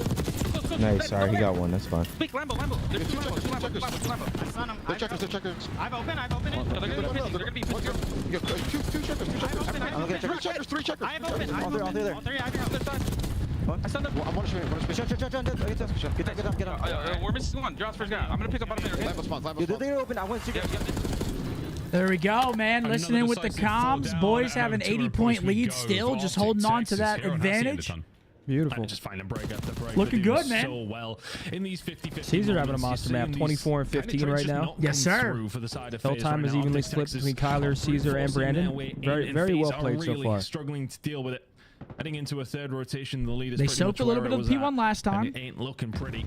Nice, sorry, he got one. That's fine.
Quick, Lambo. There's 2 Lambo.
I saw him.
They're checkers.
I've opened it.
They're gonna be.
You got 2 checkers.
I'm looking at
3 checkers.
I have opened.
All there.
All 3. I have
I stunned them.
I want to shoot. Get up.
We're missing one. Drops first guy. I'm gonna pick up bottom middle.
Lambo spawns.
They're open. I went to
There we go, man. Listening in with the comms. Boys have an 80-point lead still, just holding on to that advantage.
Beautiful.
And just finding break after break.
Looking good, man.
So well in these 50-50
Caesar having a monster map, 24 and 15 right now.
Yes, sir.
Hill time is evenly split between Kyler, Caesar, and Brandon. Very well played so far.
Struggling to deal with it. Heading into a third rotation, the lead is
They
pretty
soaked
much
a little
where
bit
it
of the
was
P1 last
at, and
time.
it ain't looking pretty.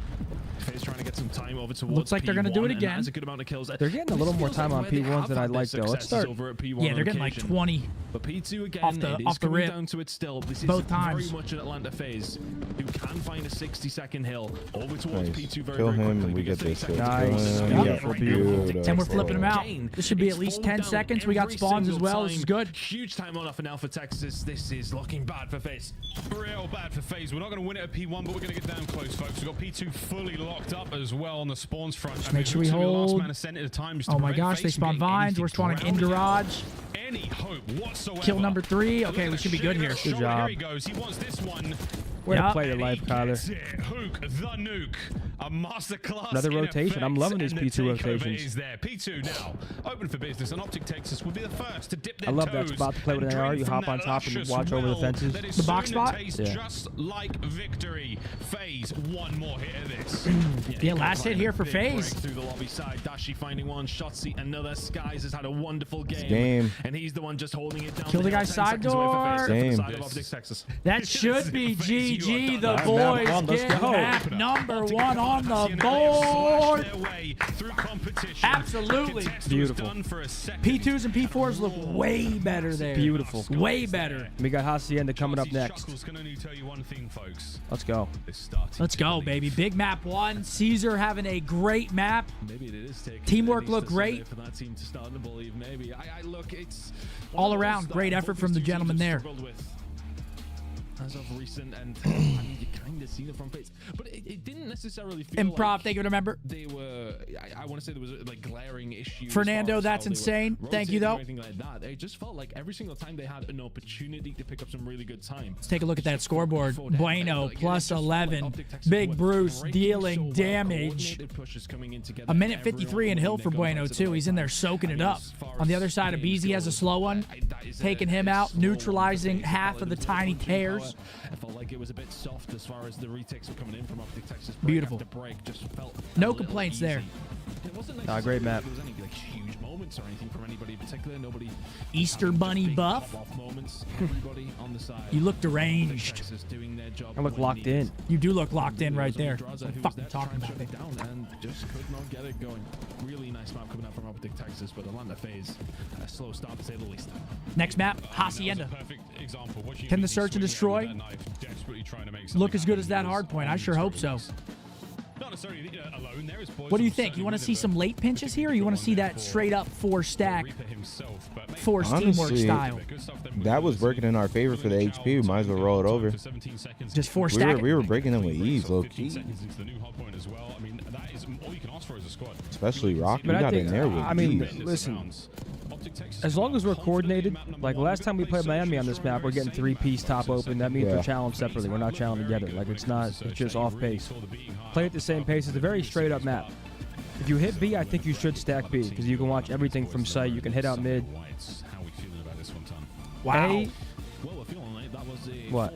FaZe trying to get some time over towards
Looks like they're going to do it
P1, and
again.
that's a good amount of kills.
They're getting a little more time on P1s than I'd like, though. Let's start.
Yeah, they're getting like 20.
But P2 again,
off the rip.
down to it still. This
Both
is
times.
very much an Atlanta FaZe who can find a 60-second hill over towards P2 very,
Kill
very
him
quickly.
and we get this.
Nice.
Yeah,
Beautiful.
And we're flipping them out. This should be at least 10 seconds. We got spawns as well. This is good.
Huge time on off in Alpha Texas. This is looking bad for FaZe.
Real bad for FaZe. We're not going to win it at P1, but we're going to get down close, folks. We've got P2 fully locked up as well on the spawns front.
Just make sure we hold. Oh my gosh, they spawn vines. We're spawning in garage.
Any hope whatsoever.
Kill number 3. Okay, we should be good here.
Good job.
Here he goes. He wants this one.
Way to play your life, Kyler.
Hook the nuke. A masterclass.
Another rotation. I'm loving these P2 rotations.
Is there. P2 now open for business, and OpTic Texas will be the first to dip their
I love
toes
that spot to play with an AR. You hop on top and watch over the fences.
The box spot?
Yeah.
Just like victory. FaZe, one more hit of this.
Yeah, last hit here for FaZe.
Through the lobby side, Dashi finding one, Shotzi another. Skies has had a wonderful game. And he's the one just holding it down.
Kill the guy's side door. That should be GG. The boys get map number 1 on the board. Absolutely.
Beautiful.
P2s and P4s look way better there.
Beautiful.
Way better.
We got Hacienda coming up next. Let's go.
Let's go, baby. Big map 1. Caesar having a great map. Teamwork looked great.
For that team to start to believe, maybe. Look, it's
all around. Great effort from the gentleman there.
As of recent, and I mean, you kind of seen it from FaZe, but it didn't necessarily feel
Improv,
like
thank you, remember.
They were, I want to say there was like glaring issues.
Fernando, that's insane. Thank you, though.
Anything like that. It just felt like every single time they had an opportunity to pick up some really good time.
Let's take a look at that scoreboard. Bueno, plus 11. Big Bruce dealing damage. A minute 53 in Hill for Bueno, too. He's in there soaking it up. On the other side of BZ has a slow one. Taking him out, neutralizing half of the tiny tears.
I felt like it was a bit soft as far as the retakes were coming in from OpTic Texas.
Beautiful.
Just felt
no complaints there.
Great map.
There was any like huge moments or anything from anybody in particular. Nobody.
Easter Bunny buff.
Moments. Everybody on the side.
You look deranged.
I look locked in.
You do look locked in right there. I'm fucking talking about it.
And just could not get it going. Really nice map coming out from OpTic Texas, but Atlanta FaZe a slow start to say the least.
Next map, Hacienda. Can the search and destroy look as good as that hard point? I sure hope so. What do you think? You want to see some late pinches here, or you want to see that straight up 4-stack, force teamwork style?
That was working in our favor for the HP. We might as well roll it over.
Just 4-stack.
We were breaking them with ease, low key. Especially Rock, we got in there with ease.
Listen, as long as we're coordinated, like last time we played Miami on this map, we're getting 3-piece top open. That means we're challenged separately. We're not challenged together. Like it's just off pace. Play at the same pace. It's a very straight up map. If you hit B, I think you should stack B because you can watch everything from sight. You can hit out mid.
Wow.
What?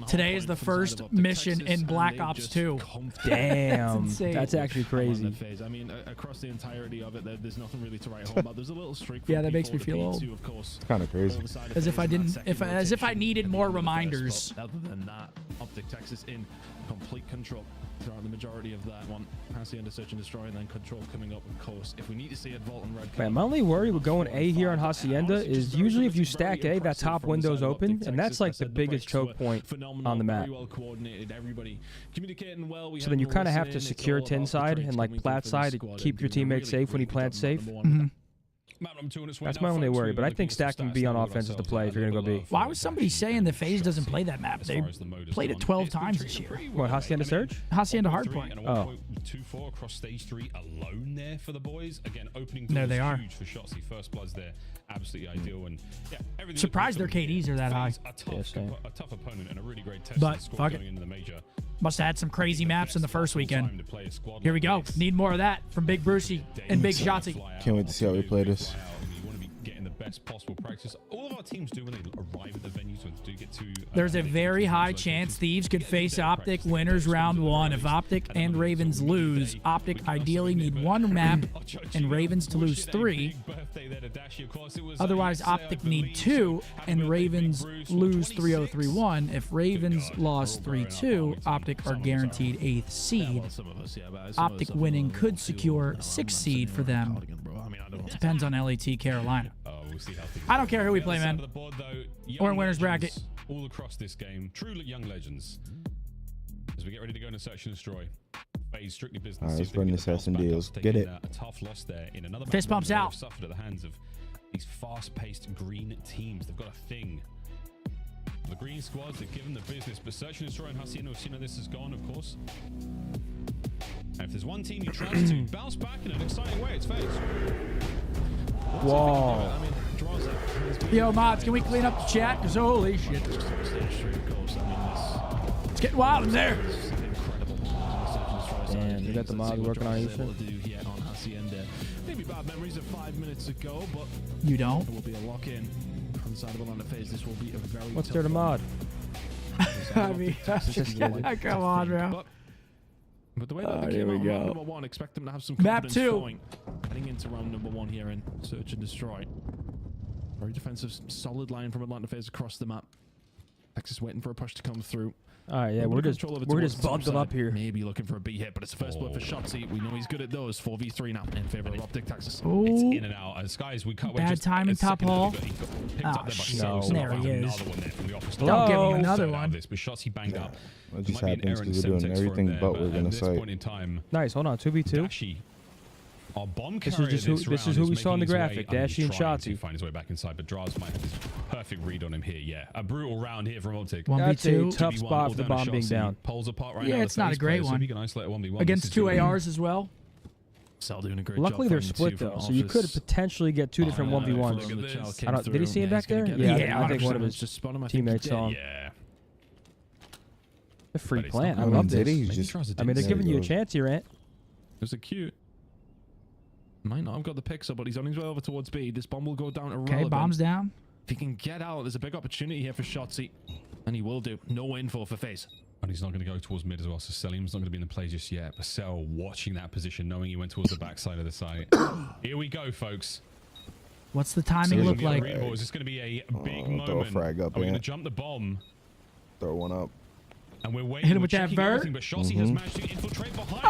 Today is the first mission in Black Ops 2.
Damn. That's actually crazy.
I mean, across the entirety of it, there's nothing really to write home about. There's a little streak.
Yeah, that makes me feel old.
It's kind of crazy.
As if I didn't, as if I needed more reminders.
Other than that, OpTic Texas in complete control throughout the majority of that one. Hacienda search and destroy, and then control coming up, of course. If we need to see it, Vault and Red.
Man, my only worry with going A here on Hacienda is usually if you stack A, that top window's open, and that's like the biggest choke point on the map. So then you kind of have to secure tin side and like plat side to keep your teammates safe when he plants safe. That's my only worry, but I think stacking B on offense is the play if you're going to go B.
Why was somebody saying that FaZe doesn't play that map? They played it 12 times this year.
What, Hacienda Search?
Hacienda Hardpoint.
Oh.
2-4 across stage 3 alone there for the boys. Again, opening
there they are.
Huge for Shotzi. First bloods there. Absolutely ideal. And yeah, everything.
Surprised their KDs are that high.
A tough opponent and a really great test.
But fuck it.
Into the major.
Must have had some crazy maps in the first weekend. Here we go. Need more of that from Big Brucey and Big Shotzi.
Can't wait to see how we play this.
best possible practice. All of our teams do when they arrive at the venue, so they do get to.
There's a very high chance Thieves could face OpTic winners round 1. If OpTic and Ravens lose, OpTic ideally need 1 map and Ravens to lose 3. Otherwise, OpTic need 2 and Ravens lose 3-0-3-1. If Ravens lost 3-2, OpTic are guaranteed 8th seed. OpTic winning could secure 6th seed for them. Depends on LAT Carolina. I don't care who we play, man. Or in winner's bracket.
All across this game, true young legends. As we get ready to go into search and destroy. FaZe strictly business.
All right, let's run this S and deals. Get it.
A tough loss there in another
fist bumps out.
Suffered at the hands of these fast-paced green teams. They've got a thing. The green squads have given the business, but search and destroy and Hasino this is gone, of course. And if there's one team you trust to bounce back in an exciting way, it's FaZe.
Whoa.
Yo, mods, can we clean up the chat? Because holy shit. It's getting wild in there.
Damn, you got the mod working on you.
Maybe bad memories of 5 minutes ago, but
you don't.
It will be a lock-in from the side of Atlanta FaZe. This will be a very
What's there to mod?
I mean, come on, bro.
But the way that they came out round number 1, expect them to have some confidence going. Heading into round number 1 here in Search and Destroy. Very defensive, solid line from Atlanta FaZe across the map. Texas waiting for a push to come through.
All right, yeah, we're just bundled up here.
Maybe looking for a B hit, but it's the first blood for Shotzzy. We know he's good at those. 4v3 now in favor of OpTic Texas.
Ooh.
It's in and out. As guys, we cut
bad timing, top hall. Oh,
no.
There he is.
Don't
give me another one.
But Shotzzy banged up.
What just happens because we're doing everything but we're gonna say.
Nice. Hold on. 2v2.
Our bomb
this is who we saw in the graphic. Dashy and Shotzzy.
Find his way back inside, but Draz might have his perfect read on him here. Yeah, a brutal round here from OpTic.
1v2.
That's a tough spot for the bomb being down.
Poles apart right
yeah,
now.
it's not a great one.
So can isolate a 1v1.
Against 2 ARs as well.
Cell doing a great
Luckily,
job
they're split though, so you could potentially get 2 different 1v1s. Did he see him back there? Yeah, I think one of his teammates saw him.
Yeah.
A free plant. I love this. I mean, they're giving you a chance here, Ant.
There's a cute. Might not have got the pixel, but he's on his way over towards B. This bomb will go down irrelevant.
Okay, bomb's down.
If he can get out, there's a big opportunity here for Shotzzy. And he will do. No info for FaZe.
And he's not going to go towards mid as well, so Selim's not going to be in the play just yet. But Cell watching that position, knowing he went towards the backside of the site. Here we go, folks.
What's the timing look like?
Is this going to be a big moment?
Throw a frag up,
Are we going to jump the bomb?
Throw one up.
And we're waiting.
Hit him with that vert.
But Shotzzy has managed to infiltrate behind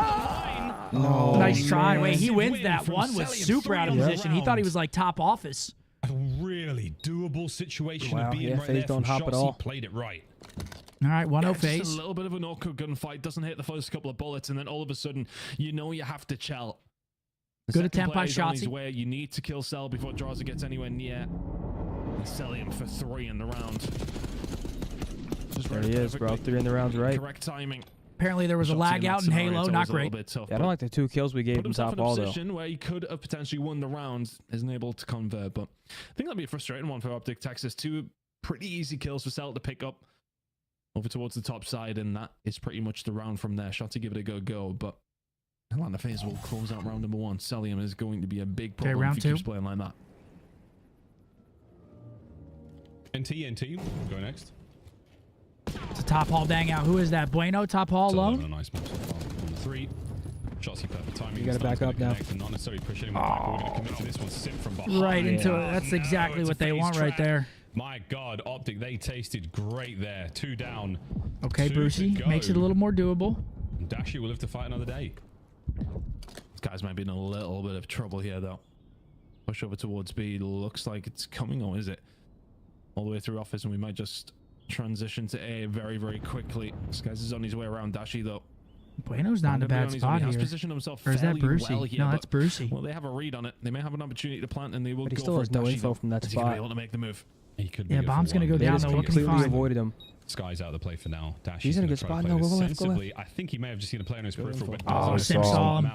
the line.
No.
Nice try. Wait, he wins that one with super out of position. He thought he was like top office.
A really doable situation to be in right there.
FaZe don't hop at all.
Played it right.
All right, 1-0 FaZe.
Just a little bit of an awkward gunfight. Doesn't hit the first couple of bullets, and then all of a sudden, you know you have to chill.
Good attempt by Shotzzy.
Where you need to kill Cell before Drazah gets anywhere near. And Celium for 3 in the round.
There he is, bro. 3 in the round's right.
Correct timing.
Apparently there was a lag out in Halo. Not great.
Tough,
yeah, I don't like the 2 kills we gave him top ball, though.
Position where he could have potentially won the round, isn't able to convert. But I think that'd be a frustrating one for OpTic Texas. 2 pretty easy kills for Cell to pick up over towards the top side, and that is pretty much the round from there. Shot to give it a go, but Atlanta FaZe will close out round number 1. Celium is going to be a big problem
round
if he
2.
keeps playing like that.
NT, go next.
It's a top hall bang out. Who is that? Bueno, top hall alone?
A nice match on the 3. Shotzzy perfect timing.
You gotta back up now.
Not necessarily pushing him back. We're going to commit to this one. Sit from behind.
Right into it. That's exactly what they want right there.
My God, OpTic, they tasted great there. 2 down.
Okay, Brucey makes it a little more doable.
Dashy will live to fight another day.
This guy's might be in a little bit of trouble here, though. Push over towards B. Looks like it's coming, or is it? All the way through office, and we might just transition to A very, very quickly. This guy's is on his way around Dashy, though.
Bueno's not in a bad spot here.
Positioned himself
or is that Brucey?
Well here,
no, that's Brucey.
Well, they have a read on it. They may have an opportunity to plant, and they will
but he
go
still
for
has no
Dashy,
info from that
Is he
spot.
gonna be able to make the move?
He could
yeah, bomb's going to go down.
They completely avoided him.
Sky's out of the play for now. Dash
He's in a good spot. No, go left, go left.
I think he may have just seen a player on his peripheral. But
oh, Sim saw him.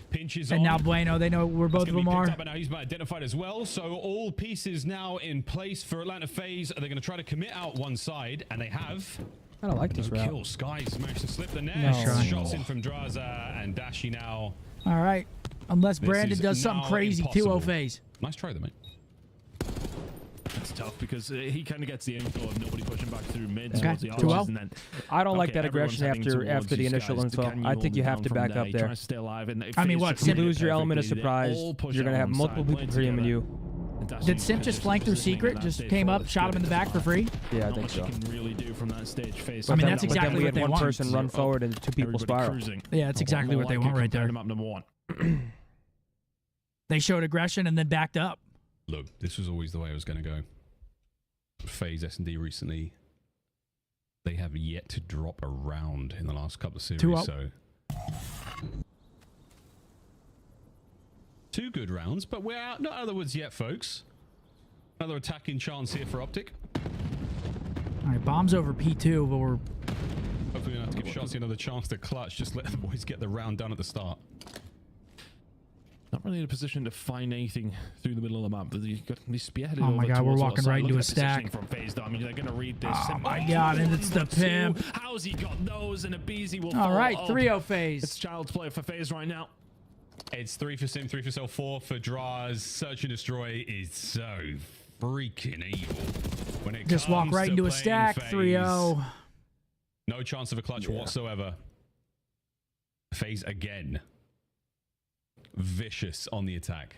Pinches
and now Bueno, they know where both of them are.
Now he's been identified as well. So all pieces now in place for Atlanta FaZe. They're going to try to commit out one side, and they have.
I don't like this route.
Kill. Sky's managed to slip the net.
No.
Shots in from Drazah and Dashy now.
All right. Unless Brandon does something crazy, 2-0 FaZe.
Nice try, though, mate.
because he kind of gets the info of nobody pushing back through mid
Okay.
towards the arches, and then
I don't like that
everyone's
aggression
heading towards
after the
these
initial
guys.
info.
Can
I think you
hold
have
them
to
down
back
from there?
up
You
there.
try to stay alive, and
I mean,
FaZe
what,
just
Simp-
You lose your element of
perfectly. They all
surprise.
push
You're gonna have
alongside,
multiple people
playing
preeming
together.
you.
Did Simp just flank through secret? Just came up, shot him in the back for free?
Yeah, I
Not
think
much
so.
you can really do from that stage. FaZe.
I mean,
But
that's
then
exactly
we
what
had
they
one
want.
person run forward and two people
Everybody
spiral.
cruising.
Yeah, that's exactly what they want right there.
Map number 1.
They showed aggression and then backed up.
Look, this was always the way it was going to go. FaZe S&D recently, they have yet to drop a round in the last couple of series.
2-0.
So 2 good rounds, but we're not out of the woods yet, folks. Another attacking chance here for OpTic.
All right, bombs over P2, but we're...
Hopefully we don't have to give Shotzi another chance to clutch. Just let the boys get the round done at the start.
Not really in a position to find anything through the middle of the map. You've got to be spearheaded.
Oh my
over
God, we're
towards
walking
the
right
side.
into
Look
a
at the positioning
stack.
from FaZe, though. I mean, they're going to read this.
Oh my God, and it's the pimp.
How's he got those? And a Beezy will
All
fall
right,
up.
3-0 FaZe.
It's child's play for FaZe right now.
It's 3 for Sim, 3 for Cell, 4 for Draz. Search and Destroy is so freaking evil. When it
Just walk
comes
right
to
into a
playing
stack,
FaZe,
3-0.
No chance of a clutch whatsoever. FaZe again. Vicious on the attack.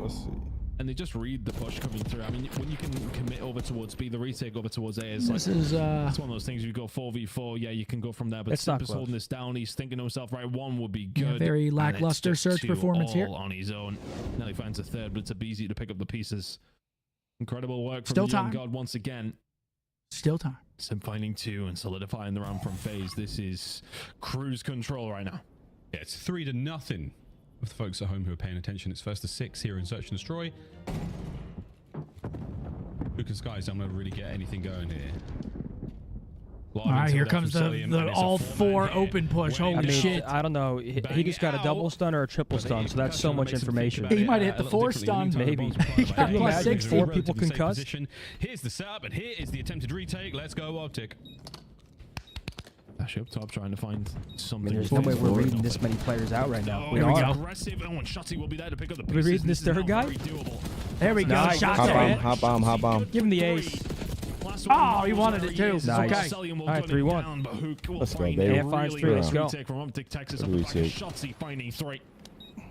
Let's see.
And they just read the push coming through. I mean, when you can commit over towards B, the retake over towards A is
This
like,
is,
it's one of those things. You go 4v4, yeah, you can go from there. But
It's not
Simp is
close.
holding this down. He's thinking to himself, right, 1 would be good.
Yeah, very
and
lackluster
it's just
search
2
performance here.
all on his own. Now he finds a third, but it's a Beezy to pick up the pieces. Incredible work from
Still
the young
time.
god once again.
Still time.
Simp finding 2 and solidifying the round from FaZe. This is cruise control right now.
Yeah, it's 3-0. With the folks at home who are paying attention, it's 1st to 6 here in Search and Destroy. Lucas Skies, I'm going to really get anything going here.
All right, here comes the all 4 open push. Holy shit.
I don't know. He just got a double stun or a triple stun, so that's so much information.
He might have hit the 4 stun.
Maybe.
He got plus 60.
4 people concussed.
Here's the setup, and here is the attempted retake. Let's go, OpTic.
Actually up top trying to find something.
There's no way we're reading this many players out right now.
Here we go. Aggressive. Oh, and Shotzi will be there to pick up the pieces.
We're reading this third guy?
There we go.
Nice.
Shot
Hot bomb, hot bomb.
Give him the ace.
Oh, he wanted it too.
Nice.
Okay.
All right, 3-1.
Let's go, baby.
Yeah, finds 3. Let's go.
From OpTic, Texas.
What do we take?
Shotzi finding 3.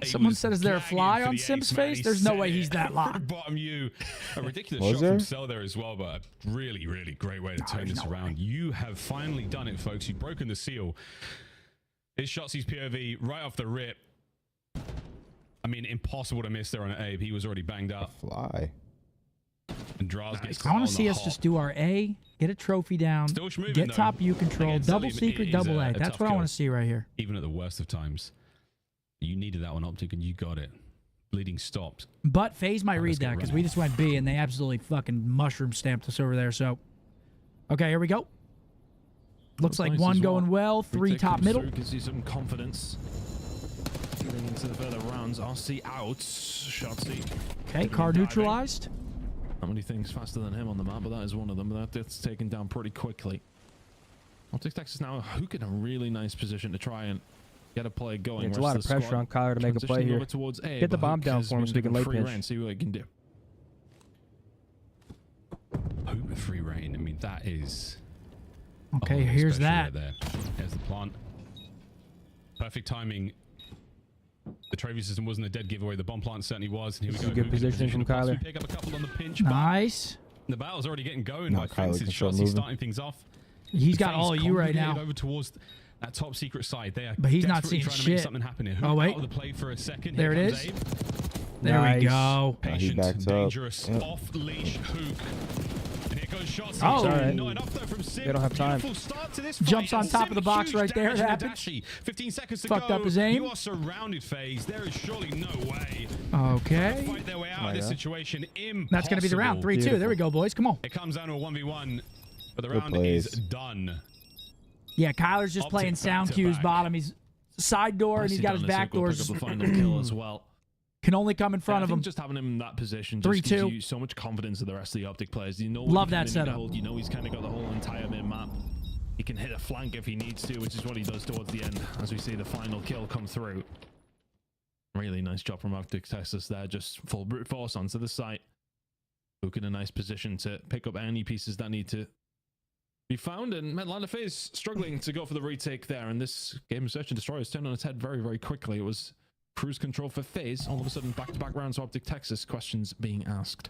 Someone said, is there a fly on Simp's face? There's no way he's that locked.
Bottom you. A ridiculous
Was
shot
there?
from Cell there as well, but a really, really great way to turn this around. You have finally done it, folks. You've broken the seal. It's Shotzi's POV right off the rip. I mean, impossible to miss there on Abe. He was already banged up.
Fly.
And Draz gets
I want
on
to see
the
us
hop.
just do our A, get a trophy down,
Still schmoovin',
get
though.
top U control,
Again,
double
Sully
secret,
is
double A.
a
That's
tough
what I
kill.
want to see right here.
Even at the worst of times. You needed that one, OpTic, and you got it. Bleeding stopped.
But FaZe might read
let's get
that because
running.
we just went B and they absolutely fucking mushroom stamped us over there. So, okay, here we go. Looks like
nice
1
as well.
going well, 3
Retake
top
comes
middle.
through, gives you some confidence. Getting into the further rounds. RC out. Shotzi.
Okay, car neutralized.
Not many things faster than him on the map, but that is one of them. That's taken down pretty quickly. OpTic Texas now hook in a really nice position to try and get a play going.
It's a lot of pressure on Kyler to make a play
Transitioning
here.
over towards A,
Get the
but
bomb
Hook
down
has
for him
been
so we can
given
late
free
pinch.
rein, see what he can do.
Hope with free reign. I mean, that is.
Okay,
oh,
here's
special
that.
right there. There's the plant. Perfect timing. The trophy system wasn't a dead giveaway. The bomb plant certainly was. And here we go.
Good
Hook in a
positioning
position
from
to possibly
Kyler.
Pick up a couple on the pinch. but
Nice.
The battle's already getting going
No,
by
Kyler
fences.
can start
Shotzi
moving.
starting things off.
He's got
FaZe
all you right
congregated
now.
over towards that top secret side. They are
But he's not
desperately
seeing
trying to make
shit.
something happen here.
Oh,
Hook
wait.
out of the play for a second.
There
Here
it
comes
is.
Abe.
There we
Nice.
go.
Patient,
backed up.
dangerous,
Yep.
off-leash Hook. And here goes Shotzi.
Oh.
It's all right.
Not enough though from Sim.
They don't have time.
Beautiful start to this
Jumps
fight.
on top of the box
Huge
right there.
damage
It
in the
happens.
dashy. 15 seconds to
Fucked
go.
up his aim.
You are surrounded, FaZe. There is surely no way
Okay.
to fight their way out of this situation. Impossible.
That's going to be the round. 3-2. There we go, boys. Come on.
It comes down to a 1v1, but the
Good
round
plays.
is done.
Yeah, Kyler's just
OpTic
playing
back
sound
to
cues
back.
bottom. He's side door and he's got his back doors.
Pick up the final kill as well.
Can only come in front
I
of
think
him.
just having him in that position just
3-2.
gives you so much confidence of the rest of the OpTic players. You know what
Love
you
that
kinda need to
setup.
hold. You know he's kind of got the whole entire mid map. He can hit a flank if he needs to, which is what he does towards the end as we see the final kill come through. Really nice job from OpTic Texas there, just full brute force onto the site. Luke in a nice position to pick up any pieces that need to be found, and Atlanta FaZe struggling to go for the retake there, and this game of Search and Destroy has turned on its head very, very quickly. It was cruise control for FaZe. All of a sudden, back-to-back rounds of OpTic Texas, questions being asked.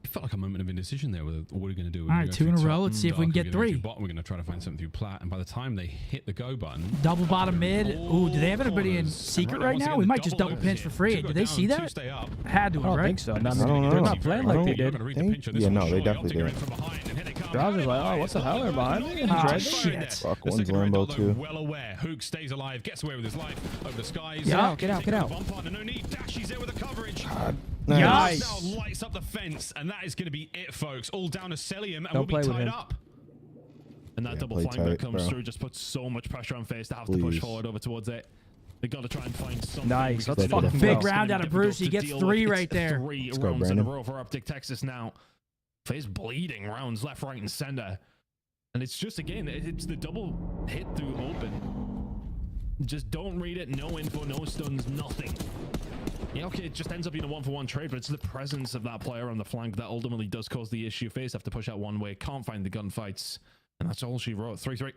It felt like a moment of indecision there. What are we going to do?
All right, 2 in a row. Let's see if we can get 3.
Bottom, we're going to try to find something through plat, and by the time they hit the go button,
double bottom mid. Ooh, do they have anybody in secret right now? We might just double pinch for free. Did they see that?
I
Had to,
don't
right?
think so.
I don't know.
They're not playing like they did.
Yeah, no, they definitely did.
Draws is like, oh, what the hell? They're behind me.
Oh, shit.
Fuck, one's Lambo too.
well aware. Hook stays alive, gets away with his life over the skies.
Get out, get out, get out.
One partner, no need. Dashes there with the coverage.
Nice.
Now lights up the fence, and that is going to be it, folks. All down to Celium, and
Don't
we'll be
play with
tied
him.
up.
And that double flank that comes through just puts so much pressure on FaZe to have to push forward over towards it. They got to try and find something.
Nice. Let's
fucking
go.
Big round out of Bruce. He gets 3 right there.
3 rounds in a row for OpTic Texas now. FaZe bleeding rounds left, right, and center. And it's just, again, it's the double hit through open. Just don't read it. No info, no stuns, nothing. Yeah, okay, it just ends up being a 1-for-1 trade, but it's the presence of that player on the flank that ultimately does cause the issue. FaZe have to push out one way, can't find the gunfights, and that's all she wrote. 3-3.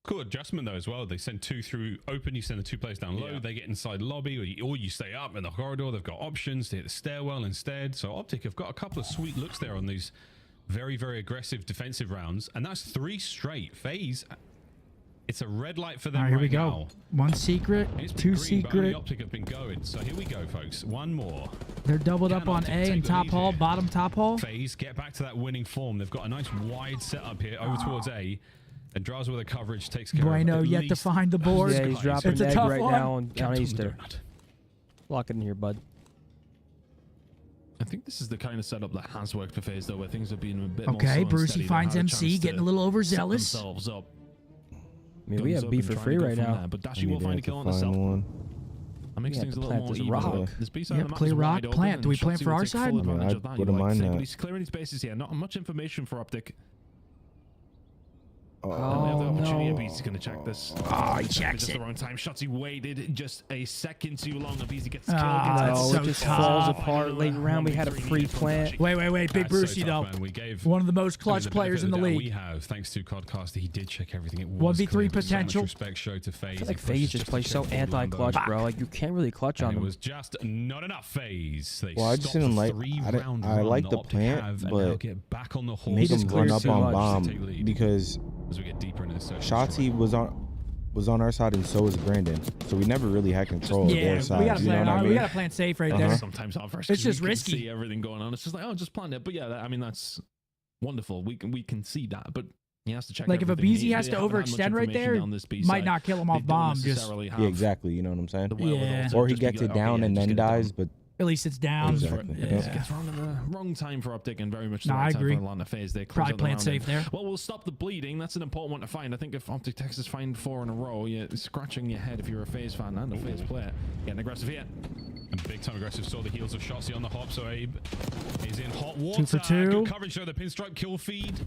Cool adjustment though as well. They send 2 through open, you send the 2 players down low, they get inside lobby, or you stay up in the corridor. They've got options to hit the stairwell instead. So OpTic have got a couple of sweet looks there on these very, very aggressive defensive rounds, and that's 3 straight. FaZe, it's a red light for them.
All right, here we
right
go.
now.
1 secret, 2 secret.
OpTic have been going. So here we go, folks. 1 more.
They're doubled up on A and top hall, bottom top hall.
FaZe get back to that winning form. They've got a nice wide setup here over towards A. And Draws with a coverage takes care
Bueno
of
yet to find the board.
Yeah, he's dropping
it's a
egg
tough
right
one.
now on Easter. Lock it in here, bud.
I think this is the kind of setup that has worked for FaZe, though, where things have been a bit more
Okay,
slow
Brucey
and steady.
finds
They've had a
MC,
chance
getting
to
a little
set
overzealous.
themselves up.
I mean, we have B for free right now.
But Dashi will find a kill on the self. That makes things a little more even. This B side of the map
clear
is
rock,
wide open,
plant.
and
Do we plant
Shotzi
for
will
our
take full
side?
advantage of that,
wouldn't
you like
mind
to think,
that.
but he's clearing his bases here. Not much information for OpTic.
Oh,
they have the opportunity.
no.
Beezy going to check this.
Oh, he checks
just
it.
the wrong time. Shotzi waited just a second too long. And Beezy gets killed.
Oh,
so
it just
tough.
falls apart late round. We had a free plant.
Wait. Big Brucey, though.
We gave
One of the most clutch players in the
We
league.
have, thanks to Codcaster, he did check everything. It was
1v3
clear. So much
potential.
respect showed to FaZe.
I feel like
He
FaZe
pushed
just
to
plays
check
so
the
anti-clutch,
Lambo.
bro. Like, you can't really clutch on
And it
them.
was just not enough FaZe. They
Well, I just
stopped
didn't
the
like.
3-round
I
run
like
that
the
OpTic
plant,
have, and now
but
get back on the horse.
made him run up on bomb
to take lead.
because
As we get deeper into the search.
Shotzi was on our side and so was Brandon, so we never really had control of
Yeah,
their side.
we gotta
you know
play.
what I mean?
We gotta plant safe right there.
Sometimes our first
It's just
we can
risky.
see everything going on. It's just like, oh, just plant it. But yeah, I mean, that's wonderful. We can see that, but he has to check.
Like if a
everything.
BZ has
They
to
haven't had much
overextend right
information
there,
on this B
might
side.
not kill him
They
off
don't
bomb. Just
necessarily have
Yeah, exactly. You know what I'm saying?
the wherewithal
Yeah.
to
Or he
just be
gets
like,
it
okay,
down
yeah,
and
just
then
get it done.
dies, but
at least it's down.
Exactly.
Yeah.
It gets wrong in the wrong time for OpTic and very much the
No,
right
I
time
agree.
for Atlanta FaZe. They close
Probably
out the
playing
round
safe
and-
there.
Well, we'll stop the bleeding. That's an important one to find. I think if OpTic Texas find 4 in a row, you're scratching your head if you're a FaZe fan and a FaZe player. Getting aggressive here.
And big time aggressive. Saw the heels of Shotzi on the hop. So Abe is in hot water.
2 for 2.
Good coverage though. The pinstripe kill feed.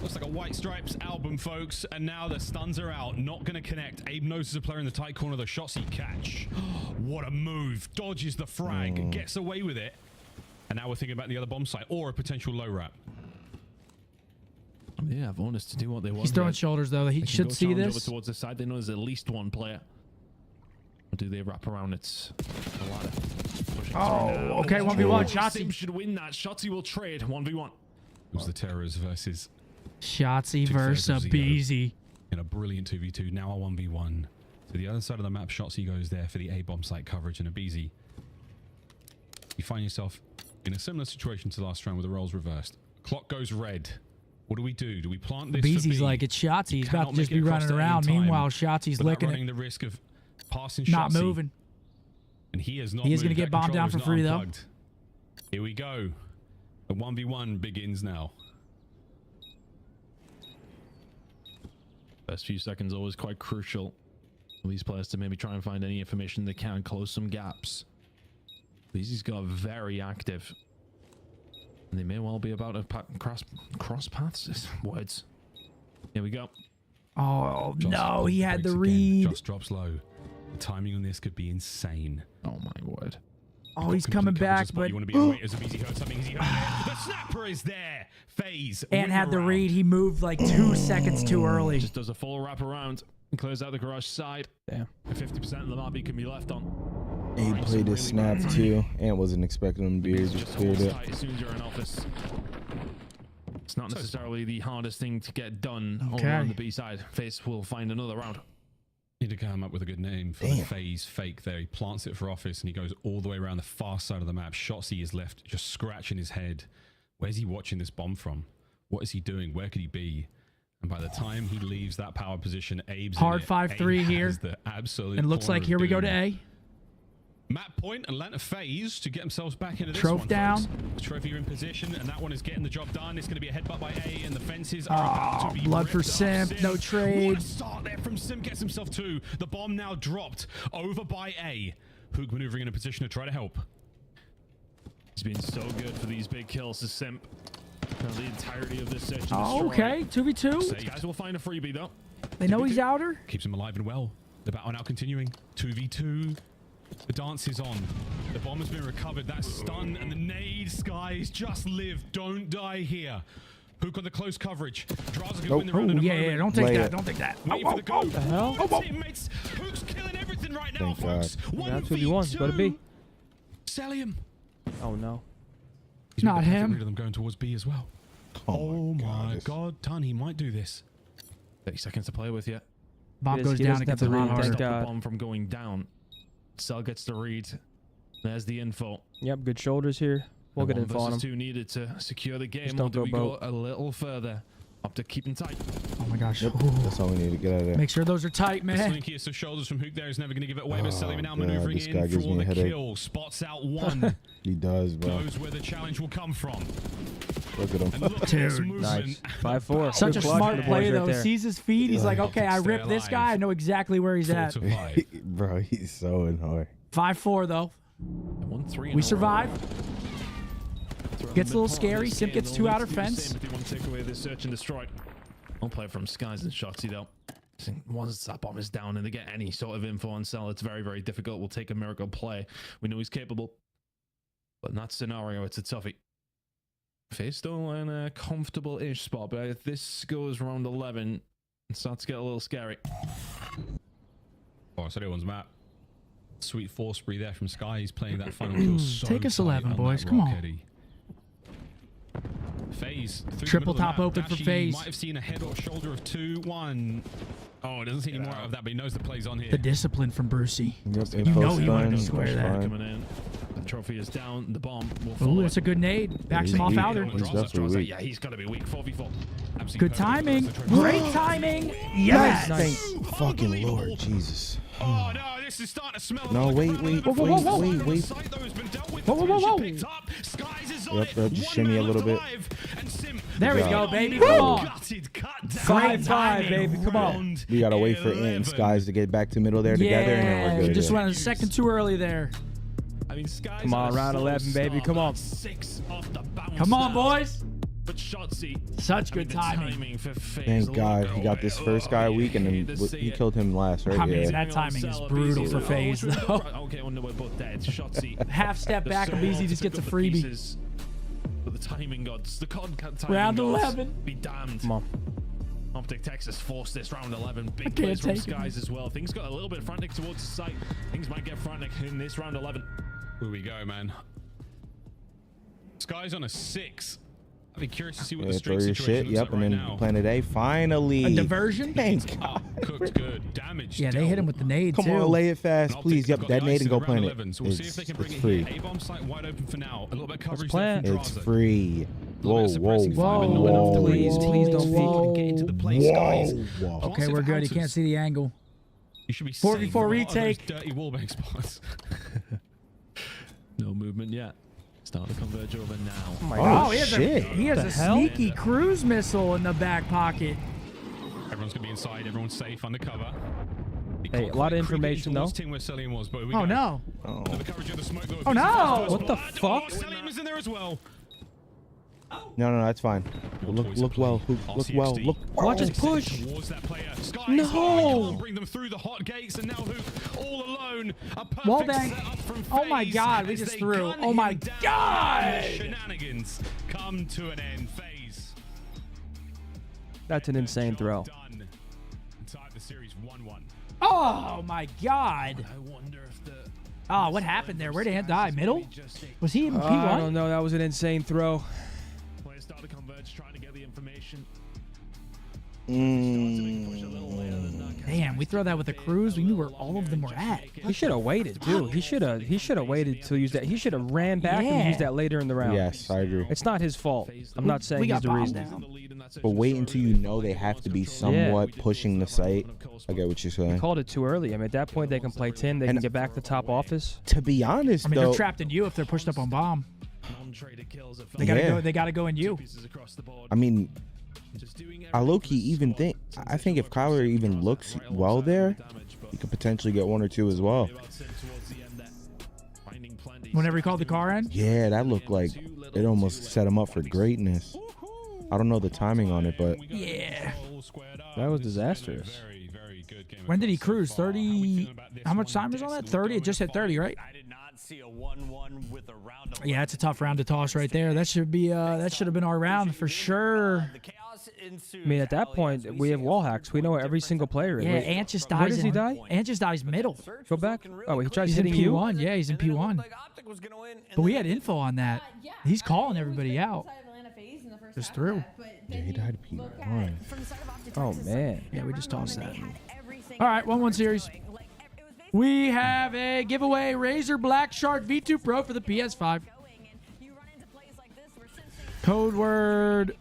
Looks like a White Stripes album, folks. And now the stuns are out. Not going to connect. Abe notices a player in the tight corner. The Shotzi catch. What a move. Dodges the frag. Gets away with it. And now we're thinking about the other bomb site or a potential low wrap.
Yeah, bonus to do what they want.
He's throwing shoulders though. He
They can
should
go
see
challenge
this.
over towards the side. They know there's at least one player. Or do they wrap around? It's a ladder. Pushing through now.
Okay, 1v1.
Sim
Shotzi.
should win that. Shotzi will trade 1v1.
It was the Terrors versus
Shotzi
2/3
versus
of Zeo.
BZ.
in a brilliant 2v2. Now a 1v1. To the other side of the map, Shotzi goes there for the A-bomb site coverage and a BZ. You find yourself in a similar situation to last round with the roles reversed. Clock goes red. What do we do? Do we plant this?
BZ's
for B?
like, it's Shotzi. He's about
Cannot
to just
make it
be
across
running
to A in
around.
time
Meanwhile, Shotzi's
without
licking
running
it.
the risk of passing
Not
Shotzi.
moving.
And he is not
He is
going to
get bombed down for free, though.
Here we go. The 1v1 begins now.
First few seconds always quite crucial for these players to maybe try and find any information they can, close some gaps. BZ's got very active. And they may well be about to cross paths. Words. Here we go.
Oh,
Joss
no. He had the
breaks again.
read.
Joss drops low. The timing on this could be insane.
Oh my word.
Oh, he's coming back, but
you want to be away as a easy hurt something. Easy hurt. The snapper is there. FaZe.
Ant had the read. He moved like 2 seconds too early.
Just does a full wrap around and close out the garage side.
Damn.
50% of the map he can be left on.
He played his snap too. Ant wasn't expecting him to be here. Just cleared it.
As soon as you're in office. It's not necessarily the hardest thing to get done over on the B side. FaZe will find another round.
Need to come up with a good name for the FaZe fake there. He plants it for office and he goes all the way around the far side of the map. Shotzzy is left just scratching his head. Where's he watching this bomb from? What is he doing? Where could he be? And by the time he leaves that power position, Abe's
hard
in
5-3 here.
The absolute
and looks like here we go to A.
Map point and Atlanta FaZe to get themselves back into this
Trophy
one.
down.
Folks. Trophy in position, and that one is getting the job done. It's going to be a headbutt by A, and the fences are about to be
blood for
ripped up.
Simp, no trade.
What a start there from Simp, gets himself 2. The bomb now dropped over by A. Hook maneuvering in a position to try to help.
He's been so good for these big kills to Simp. The entirety of this search.
Okay, 2v2.
So guys will find a freebie though.
They know he's outer.
Keeps him alive and well. The battle now continuing. 2v2. The dance is on. The bomb has been recovered. That stun and the nade, Skies. Just live. Don't die here. Hook on the close coverage. Draws a good win the round in a moment.
Don't take that. Don't take that.
Waiting for the go.
What the hell?
Teammates. Hook's killing everything right now,
Thank
folks.
That's what he wants. Go to B.
Cellium.
Oh no.
It's not him.
Rid of them going towards B as well. Oh my God, Ton, he might do this.
30 seconds to play with yet.
Bob goes down. It gets a lot harder.
Stop the bomb from going down. Cell gets the read. There's the info.
Yep, good shoulders here. We'll get info on him.
2 needed to secure the game.
Just don't
or do we
go
go a little further? OpTic keeping tight.
Oh my gosh.
Yep, that's all we need to get out of there.
Make sure those are tight, man.
The slinkiest of shoulders from Hook there is never going to give it away, but Cellium now maneuvering in for the kill. Spots out one.
He does, bro.
Knows where the challenge will come from.
Look at him.
Dude,
nice. 5-4.
Such
Good
a
clutch
smart
for the
play,
boys
though.
right there.
Sees his feet. He's like, okay, I
Stay
ripped this
alive.
guy. I know exactly where he's at.
4-5.
Bro, he's so annoying.
5-4, though.
1-3.
We survive. Gets a little scary. Simp gets 2 outer fence.
If they want to take away this search and destroy. I'll play from Skies and Shotzzy though. Once that bomb is down and they get any sort of info on Cell, it's very, very difficult. We'll take a miracle play. We know he's capable. But in that scenario, it's a toughie. FaZe still in a comfortable-ish spot, but if this goes round 11, it starts to get a little scary.
Oh, so that one's map. Sweet force spree there from Sky. He's playing that final kill so
Take us 11,
tight
boys.
that
Come
rock,
on.
Eddie. FaZe.
Triple top open for FaZe.
Might have seen a head or shoulder of 2-1. Oh, it doesn't see any more out of that, but he knows the play's on here.
The discipline from Brucey.
Yep,
You know he wanted to square that.
Coming in. The trophy is down. The bomb will
Ooh,
follow.
that's a good nade. Backs him off
weak.
outer.
He's definitely weak.
Yeah, he's got to be weak. 4v4. Absolutely
Good
perfect.
timing. Great timing. Yes.
Thank fucking Lord Jesus.
Oh no, this is starting to smell.
No, wait.
Whoa.
Yep, just shimmy a little bit.
There we go, baby. Come on.
5-5, baby. Come on.
We gotta wait for Ant and Skies to get back to middle there together, and then we're
We
good.
just went a second too early there.
I mean, Skies
Come on, round 11, baby. Come on.
6 off the bounce.
Come on, boys.
But Shotzzy.
Such good timing.
For FaZe,
Thank God he got this first guy weak, and then he killed him last, right?
I mean,
Yeah.
that timing is brutal for FaZe, though.
Okay, well, no, we're both dead. Shotzzy.
Half step back, and BZ just gets a freebie.
But the timing gods, the timing
Round
gods
11.
Be damned.
Come on.
OpTic Texas forced this round 11. Big
can't
plays from
take it.
Skies as well. Things got a little bit frantic towards the site. Things might get frantic in this round 11.
Here we go, man. Sky's on a 6. I'd be curious to see what the
Throw
streak
your
situation
shit.
looks
Yep,
like
and
right
then
now.
Planet A finally.
A diversion?
Thank
Up,
God.
cooked good, damage.
Yeah, they hit him with the nade,
Come
too.
on, lay it fast,
And
please.
OpTic
Yep,
have got the
detonate
ice
and
in
go
round
Planet.
11, so we'll see if they can bring
It's
it
free.
here. A-bomb site wide open for now. A little bit of coverage
plan.
there from
It's
Draza.
free.
A little
Whoa,
bit of suppressing
whoa,
fire, but not
whoa,
enough to
whoa,
Please don't
whoa,
peek. Get into the play, Skies.
whoa.
Okay, we're good. He can't see the angle.
You should be
4v4
safe from a lot of those
retake.
dirty wallbang spots.
No movement yet. Start to converge over now.
Oh my
Oh,
God.
shit.
He has a sneaky cruise missile in the back pocket.
Everyone's gonna be inside. Everyone's safe undercover.
Hey, a lot of information, though.
Team where Cellium was, but we
Oh,
go.
no.
The coverage of the smoke, though,
Oh, no.
What the fuck?
Cellium is in there as well.
No, that's fine. Look well. Look well. Look.
Watch us push.
No. Bring them through the hot gates, and now who all alone.
Wall bang. Oh my God, we just threw. Oh my God.
Shenanigans come to an end. FaZe.
That's an insane throw.
Tied the series 1-1.
Oh my God.
I wonder if the
Oh, what happened there? Where did Ant die? Middle? Was he in P1?
I don't know. That was an insane throw.
Players start to converge, trying to get the information.
Damn, we throw that with a cruise. We knew where all of them were at.
He should have waited, too. He should have waited to use that. He should have ran back and used that later in the round.
Yes, I agree.
It's not his fault. I'm not saying he's the reason.
But wait until you know they have to be somewhat pushing the site. I get what you're saying.
They called it too early. I mean, at that point, they can play 10. They can get back to top office.
To be honest,
I mean,
though,
they're trapped in you if they're pushed up on bomb. They gotta go. They gotta go in you.
I mean, I low-key even think. I think if Kyler even looks well there, he could potentially get 1 or 2 as well.
Whenever he called the car in.
Yeah, that looked like it almost set him up for greatness. I don't know the timing on it, but
yeah,
that was disastrous.
When did he cruise? 30. How much time was on that? 30. It just hit 30, right? Yeah, it's a tough round to toss right there. That should be. That should have been our round for sure.
I mean, at that point, we have wall hacks. We know every single player.
Yeah, Ant just dies.
Where does he die?
Ant just dies middle.
Go back. Oh, he tries
he's
hitting
in P1.
you?
Yeah, he's in P1. But we had info on that. He's calling everybody out. Just through.
Yeah, he died P1.
Oh, man.
Yeah, we just tossed that. All right, 1-1 series. We have a giveaway Razer Black Shark V2 Pro for the PS5. Code word.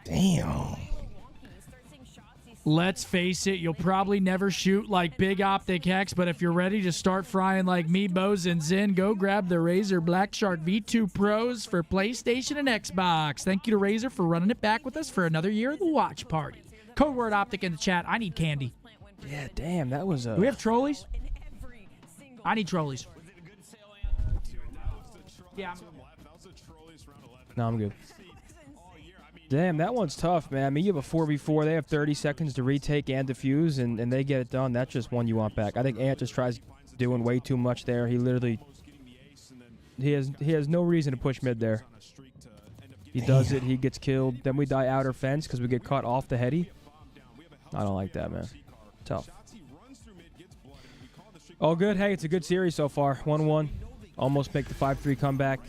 Damn.
Let's face it, you'll probably never shoot like Big OpTic Hex, but if you're ready to start frying like me, Bose, and Zen, go grab the Razer Black Shark V2 Pros for PlayStation and Xbox. Thank you to Razer for running it back with us for another year of the watch party. Code word OpTic in the chat. I need candy.
Yeah, damn, that was a...
Do we have trolleys? I need trolleys. Yeah.
No, I'm good. Damn, that one's tough, man. I mean, you have a 4v4. They have 30 seconds to retake and defuse, and they get it done. That's just one you want back. I think Ant just tries doing way too much there. He literally... He has no reason to push mid there. He does it. He gets killed. Then we die outer fence because we get caught off the heady. I don't like that, man. Tough. All good. Hey, it's a good series so far. 1-1. Almost make the 5-3 comeback.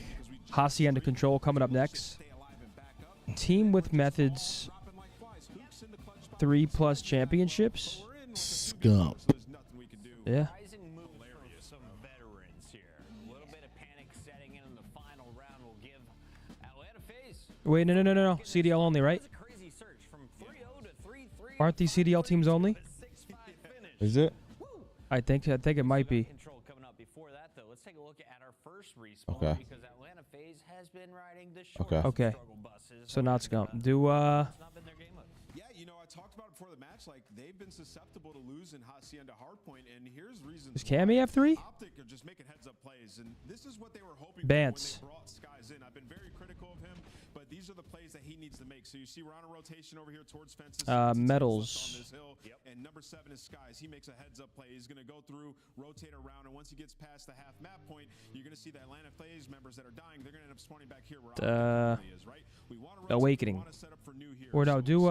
Hacienda Control coming up next. Team with methods. 3+ championships.
Scump.
Yeah. Wait, no. CDL only, right? Aren't these CDL teams only?
Is it?
I think it might be.
Okay. Okay.
Okay. So not Scump. Do
Yeah, you know, I talked about it before the match. Like they've been susceptible to losing Hacienda Hardpoint, and here's reasons.
Does Cammy have 3?
OpTic are just making heads-up plays, and this is what they were hoping
Bance.
for when they brought Skies in. I've been very critical of him, but these are the plays that he needs to make. So you see, we're on a rotation over here towards fences.
Metals.
And number 7 is Skies. He makes a heads-up play. He's going to go through, rotate around, and once he gets past the half map point, you're going to see the Atlanta FaZe members that are dying. They're going to end up spawning back here where OpTic is, right? We want to
Awakening. Or no, do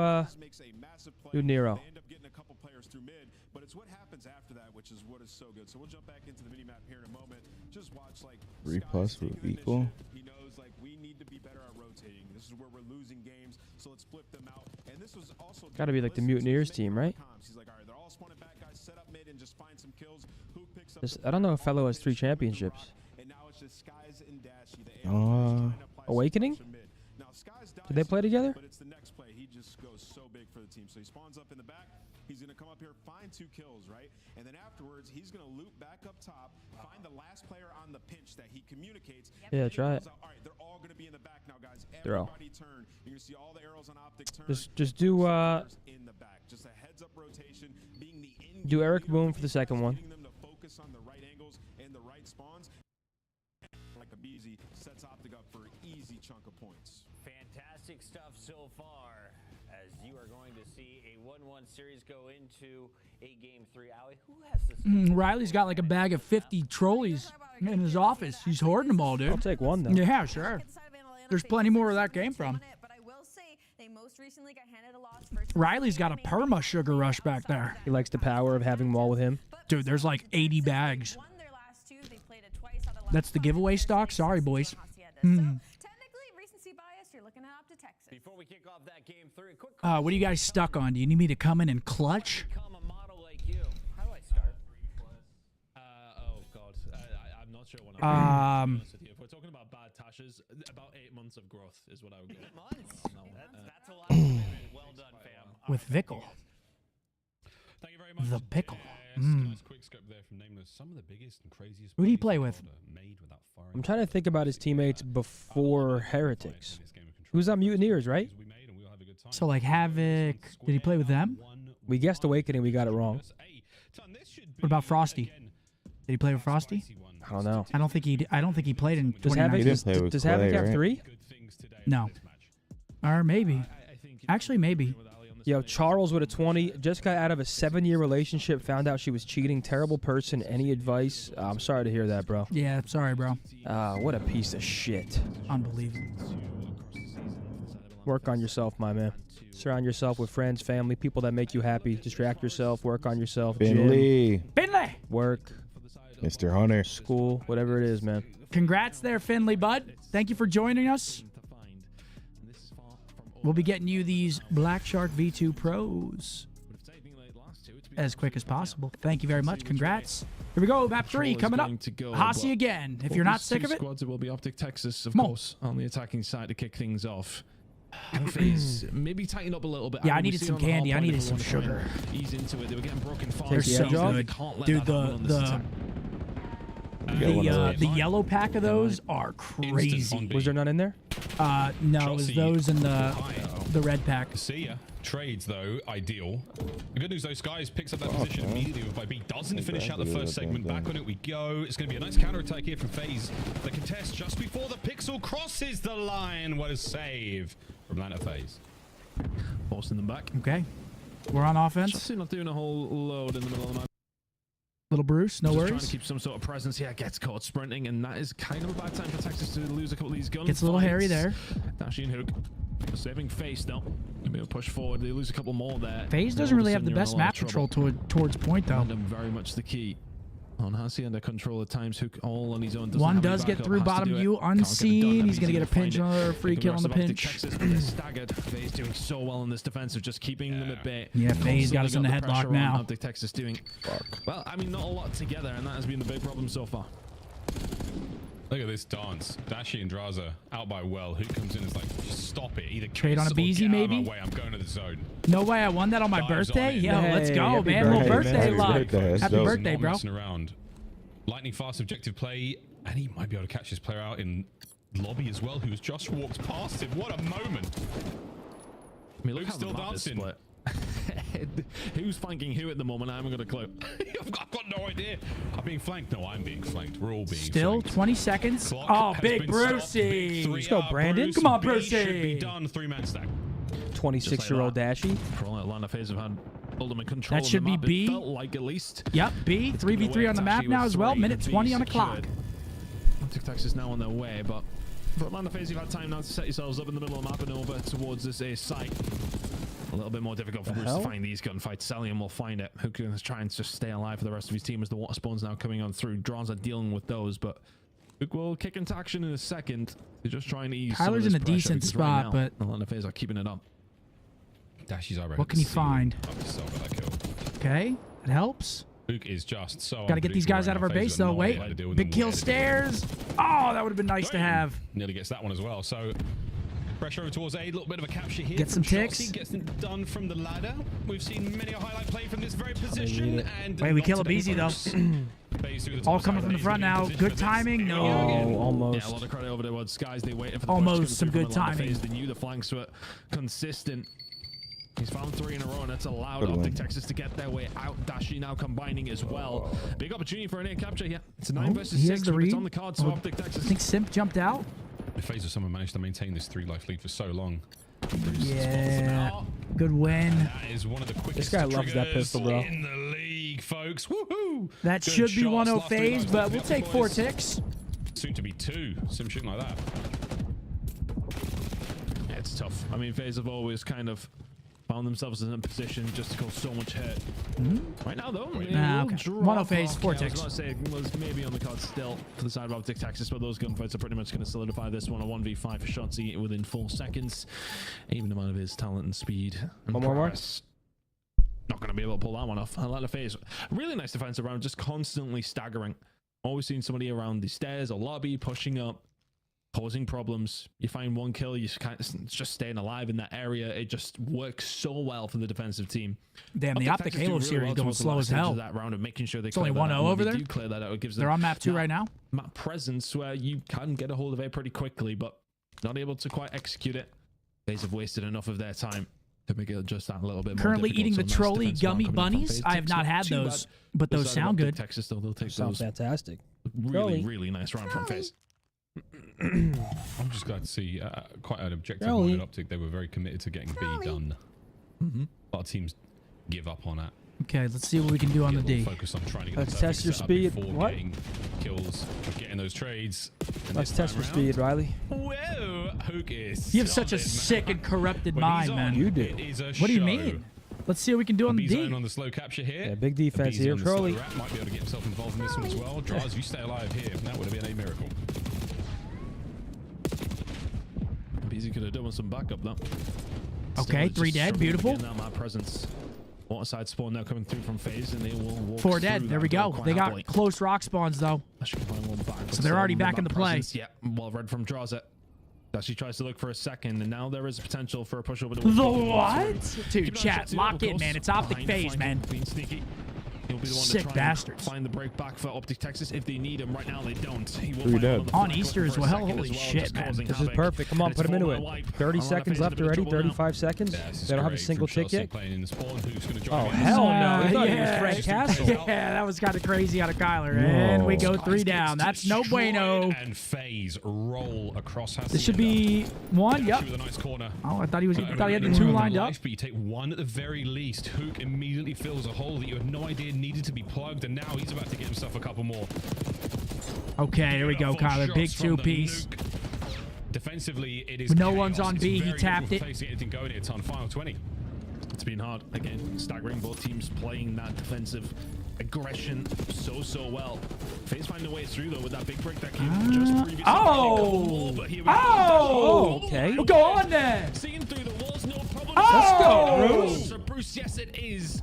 Nero.
They end up getting a couple players through mid, but it's what happens after that, which is what is so good. So we'll jump back into the mini map here in a moment. Just watch like
3+ would equal.
He knows like we need to be better at rotating. This is where we're losing games, so let's flip them out. And this was also
Got to be like the Mutineers team, right?
He's like, all right, they're all spawning back, guys. Set up mid and just find some kills. Who picks up?
I don't know if Fellow has 3 championships.
And now it's just Skies and Dashy.
Awakening? Did they play together?
But it's the next play. He just goes so big for the team. So he spawns up in the back. He's going to come up here, find 2 kills, right? And then afterwards, he's going to loop back up top, find the last player on the pinch that he communicates.
Yeah, try it.
All right, they're all going to be in the back now, guys.
Throw.
Everybody turn. You're going to see all the arrows on OpTic turn.
Just do
in the back. Just a heads up rotation, being the
do Eric Boom for the second one.
Them to focus on the right angles and the right spawns. Like a Beezy sets OpTic up chunk of points.
Fantastic stuff so far, as you are going to see a 1-1 series go into a game 3. Allie, who has this?
Riley's got like a bag of 50 trolleys in his office. He's hoarding them all, dude.
I'll take one, though.
Yeah, sure. There's plenty more where that came from. Riley's got a perma sugar rush back there.
He likes the power of having them all with him.
Dude, there's like 80 bags. That's the giveaway stock? Sorry, boys.
Before we kick off that game 3, quick
What are you guys stuck on? Do you need me to come in and clutch?
become a model like you. How do I start?
Oh God, I'm not sure what I'm if we're talking about bad tashes, about 8 months of growth is what I would get.
8 months? That's a lot of commitment. Well done, fam.
With Vickle.
Thank you very much.
The pickle.
Nice quick scope there from Nameless. Some of the biggest and craziest.
Who do you play with?
I'm trying to think about his teammates before Heretics. He was on Mutineers, right?
So, like, Havoc. Did he play with them?
We guessed Awakening. We got it wrong.
What about Frosty? Did he play with Frosty?
I don't know.
I don't think he played in
Does Havoc,
2019.
does Havoc have 3?
No. Or maybe. Actually, maybe.
Yo, Charles with a 20. Just got out of a 7-year relationship. Found out she was cheating. Terrible person. Any advice? I'm sorry to hear that, bro.
Yeah, sorry, bro.
What a piece of shit.
Unbelievable.
Work on yourself, my man. Surround yourself with friends, family, people that make you happy. Distract yourself. Work on yourself.
Finley.
Finley!
Work.
Mr. Hunter.
School. Whatever it is, man.
Congrats there, Finley, bud. Thank you for joining us. We'll be getting you these Black Shark V2 Pros as quick as possible. Thank you very much. Congrats. Here we go. Map 3 coming up. Hasi again. If you're not sick of it.
Squads, it will be OpTic Texas, of course, on the attacking side to kick things off. FaZe maybe tighten up a little bit.
Yeah, I needed some candy. I needed some sugar.
Ease into it. They were getting broken fast.
They're so good. Dude, the yellow pack of those are crazy.
Was there none in there?
No, it was those in the red pack.
See ya. Trades, though, ideal. The good news, though, Skies picks up that position immediately with by B. Doesn't finish out the first segment. Back on it we go. It's going to be a nice counter-attack here from FaZe. The contest just before the pixel crosses the line. What a save from Atlanta FaZe.
Forcing them back.
Okay. We're on offense.
Just not doing a whole load in the middle of the map.
Little Bruce, no worries.
Trying to keep some sort of presence here. Gets caught sprinting, and that is kind of a bad time for Texas to lose a couple of these guns.
Gets a little hairy there.
Dashing Hook. Saving FaZe though. Maybe a push forward. They lose a couple more there.
FaZe doesn't really have the best map control towards point though.
Very much the key. On Hasi under control at times. Hook all on his own.
One does get through bottom view unseen. He's gonna get a pinch on a free kill on the pinch.
Texas, but they're staggered. FaZe doing so well in this defensive, just keeping them at bay.
Yeah, FaZe got us in the headlock now.
OpTic Texas doing well. I mean, not a lot together, and that has been the big problem so far.
Look at this dance. Dashi and Draza out by well. Who comes in and is like, stop it. Either
trade on a BZ maybe?
Way. I'm going to the zone.
No way. I won that on my birthday? Yo, let's go, man. Little birthday luck. Happy birthday, bro.
Around. Lightning fast objective play. And he might be able to catch this player out in lobby as well, who's just walked past him. What a moment.
I mean, look
Luke's still dancing.
Who's flanking who at the moment? I haven't got a clue.
I've got no idea. I'm being flanked. No, I'm being flanked. We're all being
still
flanked.
20 seconds. Oh, big Brucey.
Let's go, Brandon.
Come on, Brucey.
Should be done. 3-man stack.
26-year-old Dashi.
Atlanta FaZe have had ultimate control.
That should be B.
It felt like at least.
Yep, B. 3v3 on the map now as well. Minute 20 on the clock.
OpTic Texas now on their way, but for Atlanta FaZe, you've had time now to set yourselves up in the middle of the map and over towards this A site. A little bit more difficult for Bruce to find these gunfights. Salium will find it. Hook is trying to just stay alive for the rest of his team as the water spawns now coming on through. Draws are dealing with those, but Hook will kick into action in a second. They're just trying to ease
Tyler's in a decent spot, but
Atlanta FaZe are keeping it up.
Dashi's already.
What can he find? Okay, it helps.
Luke is just so.
Gotta get these guys out of our base though. Wait, big kill stairs. Oh, that would have been nice to have.
Nearly gets that one as well. So pressure over towards A. A little bit of a capture here.
Get some ticks.
Gets them done from the ladder. We've seen many a highlight play from this very position. And
wait, we kill a BZ though. All coming from the front now. Good timing. No,
almost.
Yeah, a lot of credit over towards Skies. They waited for the
almost some good timing.
They knew the flanks were consistent. He's found 3 in a row, and that's allowed OpTic Texas to get their way out. Dashi now combining as well. Big opportunity for an air capture here. It's a 9 versus 6, but it's on the card, so OpTic Texas.
I think Simp jumped out.
FaZe have somehow managed to maintain this 3-life lead for so long.
Yeah. Good win.
That is one of the quickest.
This guy loves that pistol, bro.
In the league, folks. Woohoo!
That
Good
should be
shots.
1-0
Last 3
FaZe,
lives
but
to
we'll
the
take 4
boys.
ticks.
Soon to be 2. Some shit like that.
Yeah, it's tough. I mean, FaZe have always kind of found themselves in a position just to cause so much hurt. Right now, though,
Nah, okay. 1-0 FaZe, 4 ticks.
I was going to say it was maybe on the card still to the side of OpTic Texas, but those gunfights are pretty much going to solidify this one. A 1v5 for Shotzi within 4 seconds. Even amount of his talent and speed. And prowess. Not going to be able to pull that one off. I like the FaZe. Really nice defensive round, just constantly staggering. Always seeing somebody around the stairs or lobby pushing up, causing problems. You find 1 kill, you kind of just staying alive in that area. It just works so well for the defensive team.
Damn, the OpTic Halo series going slow as hell.
That round of making sure they
it's only 1-0 over there.
Clear that out. It gives them
They're on map 2 right now.
Map presence where you can get a hold of it pretty quickly, but not able to quite execute it. FaZe have wasted enough of their time to make it just that a little bit more
Currently
difficult.
eating the
So
trolley
nice
gummy
defense round coming in from
bunnies.
FaZe.
I have not had
Too
those,
bad.
but those sound good.
Texas, though, they'll take
Sounds
those.
fantastic.
Really nice round from FaZe.
I'm just glad to see quite an objective-minded OpTic. They were very committed to getting B done. A lot of teams give up on that.
Okay, let's see what we can do on the D.
Focus on trying to get
Let's test your speed. What?
Getting kills, getting those trades.
Let's test your speed, Riley.
Whoa, Hook is.
You have such a sick and corrupted mind, man.
You do.
What do you mean? Let's see what we can do on the D.
On the slow capture here.
Yeah, big defense here. Trolley
might be able to get himself involved in this one as well. Draws, if you stay alive here, that would have been a miracle.
BZ could have done with some backup though.
Okay, 3 dead. Beautiful.
Now my presence. Waterside spawn now coming through from FaZe, and they will walk
4 dead. There we go. They got close rock spawns though. So they're already back in the play.
Yeah, well read from Draws it. She tries to look for a second, and now there is potential for a push over to
the what? Dude, chat, lock in, man. It's OpTic FaZe, man.
Being sneaky. He'll be the one
Sick
to try
bastards.
And find the break back for OpTic Texas if they need him. Right now, they don't. He will
3 dead.
On Easter as well. Holy shit, man.
This is perfect. Come on, put him into it. 30 seconds left already. 35 seconds. They don't have a single tick yet. Oh, hell no. I thought he was Frank Castle.
Yeah, that was kind of crazy out of Kyler. And we go 3 down. That's no bueno.
And FaZe roll across.
This should be 1. Yep. Oh, I thought he had the 2 lined up.
But you take 1 at the very least. Hook immediately fills a hole that you had no idea needed to be plugged, and now he's about to get himself a couple more.
Okay, here we go, Kyler. Big 2-piece.
Defensively, it is
when no one's on B, he tapped it.
Anything going here, on final 20.
It's been hard again. Staggering, both teams playing that defensive aggression so well. FaZe find a way through though with that big break that came just previously.
Okay. We'll go on there.
Seeing through the walls, no problem.
Let's go,
Bruce. So Bruce, yes, it is.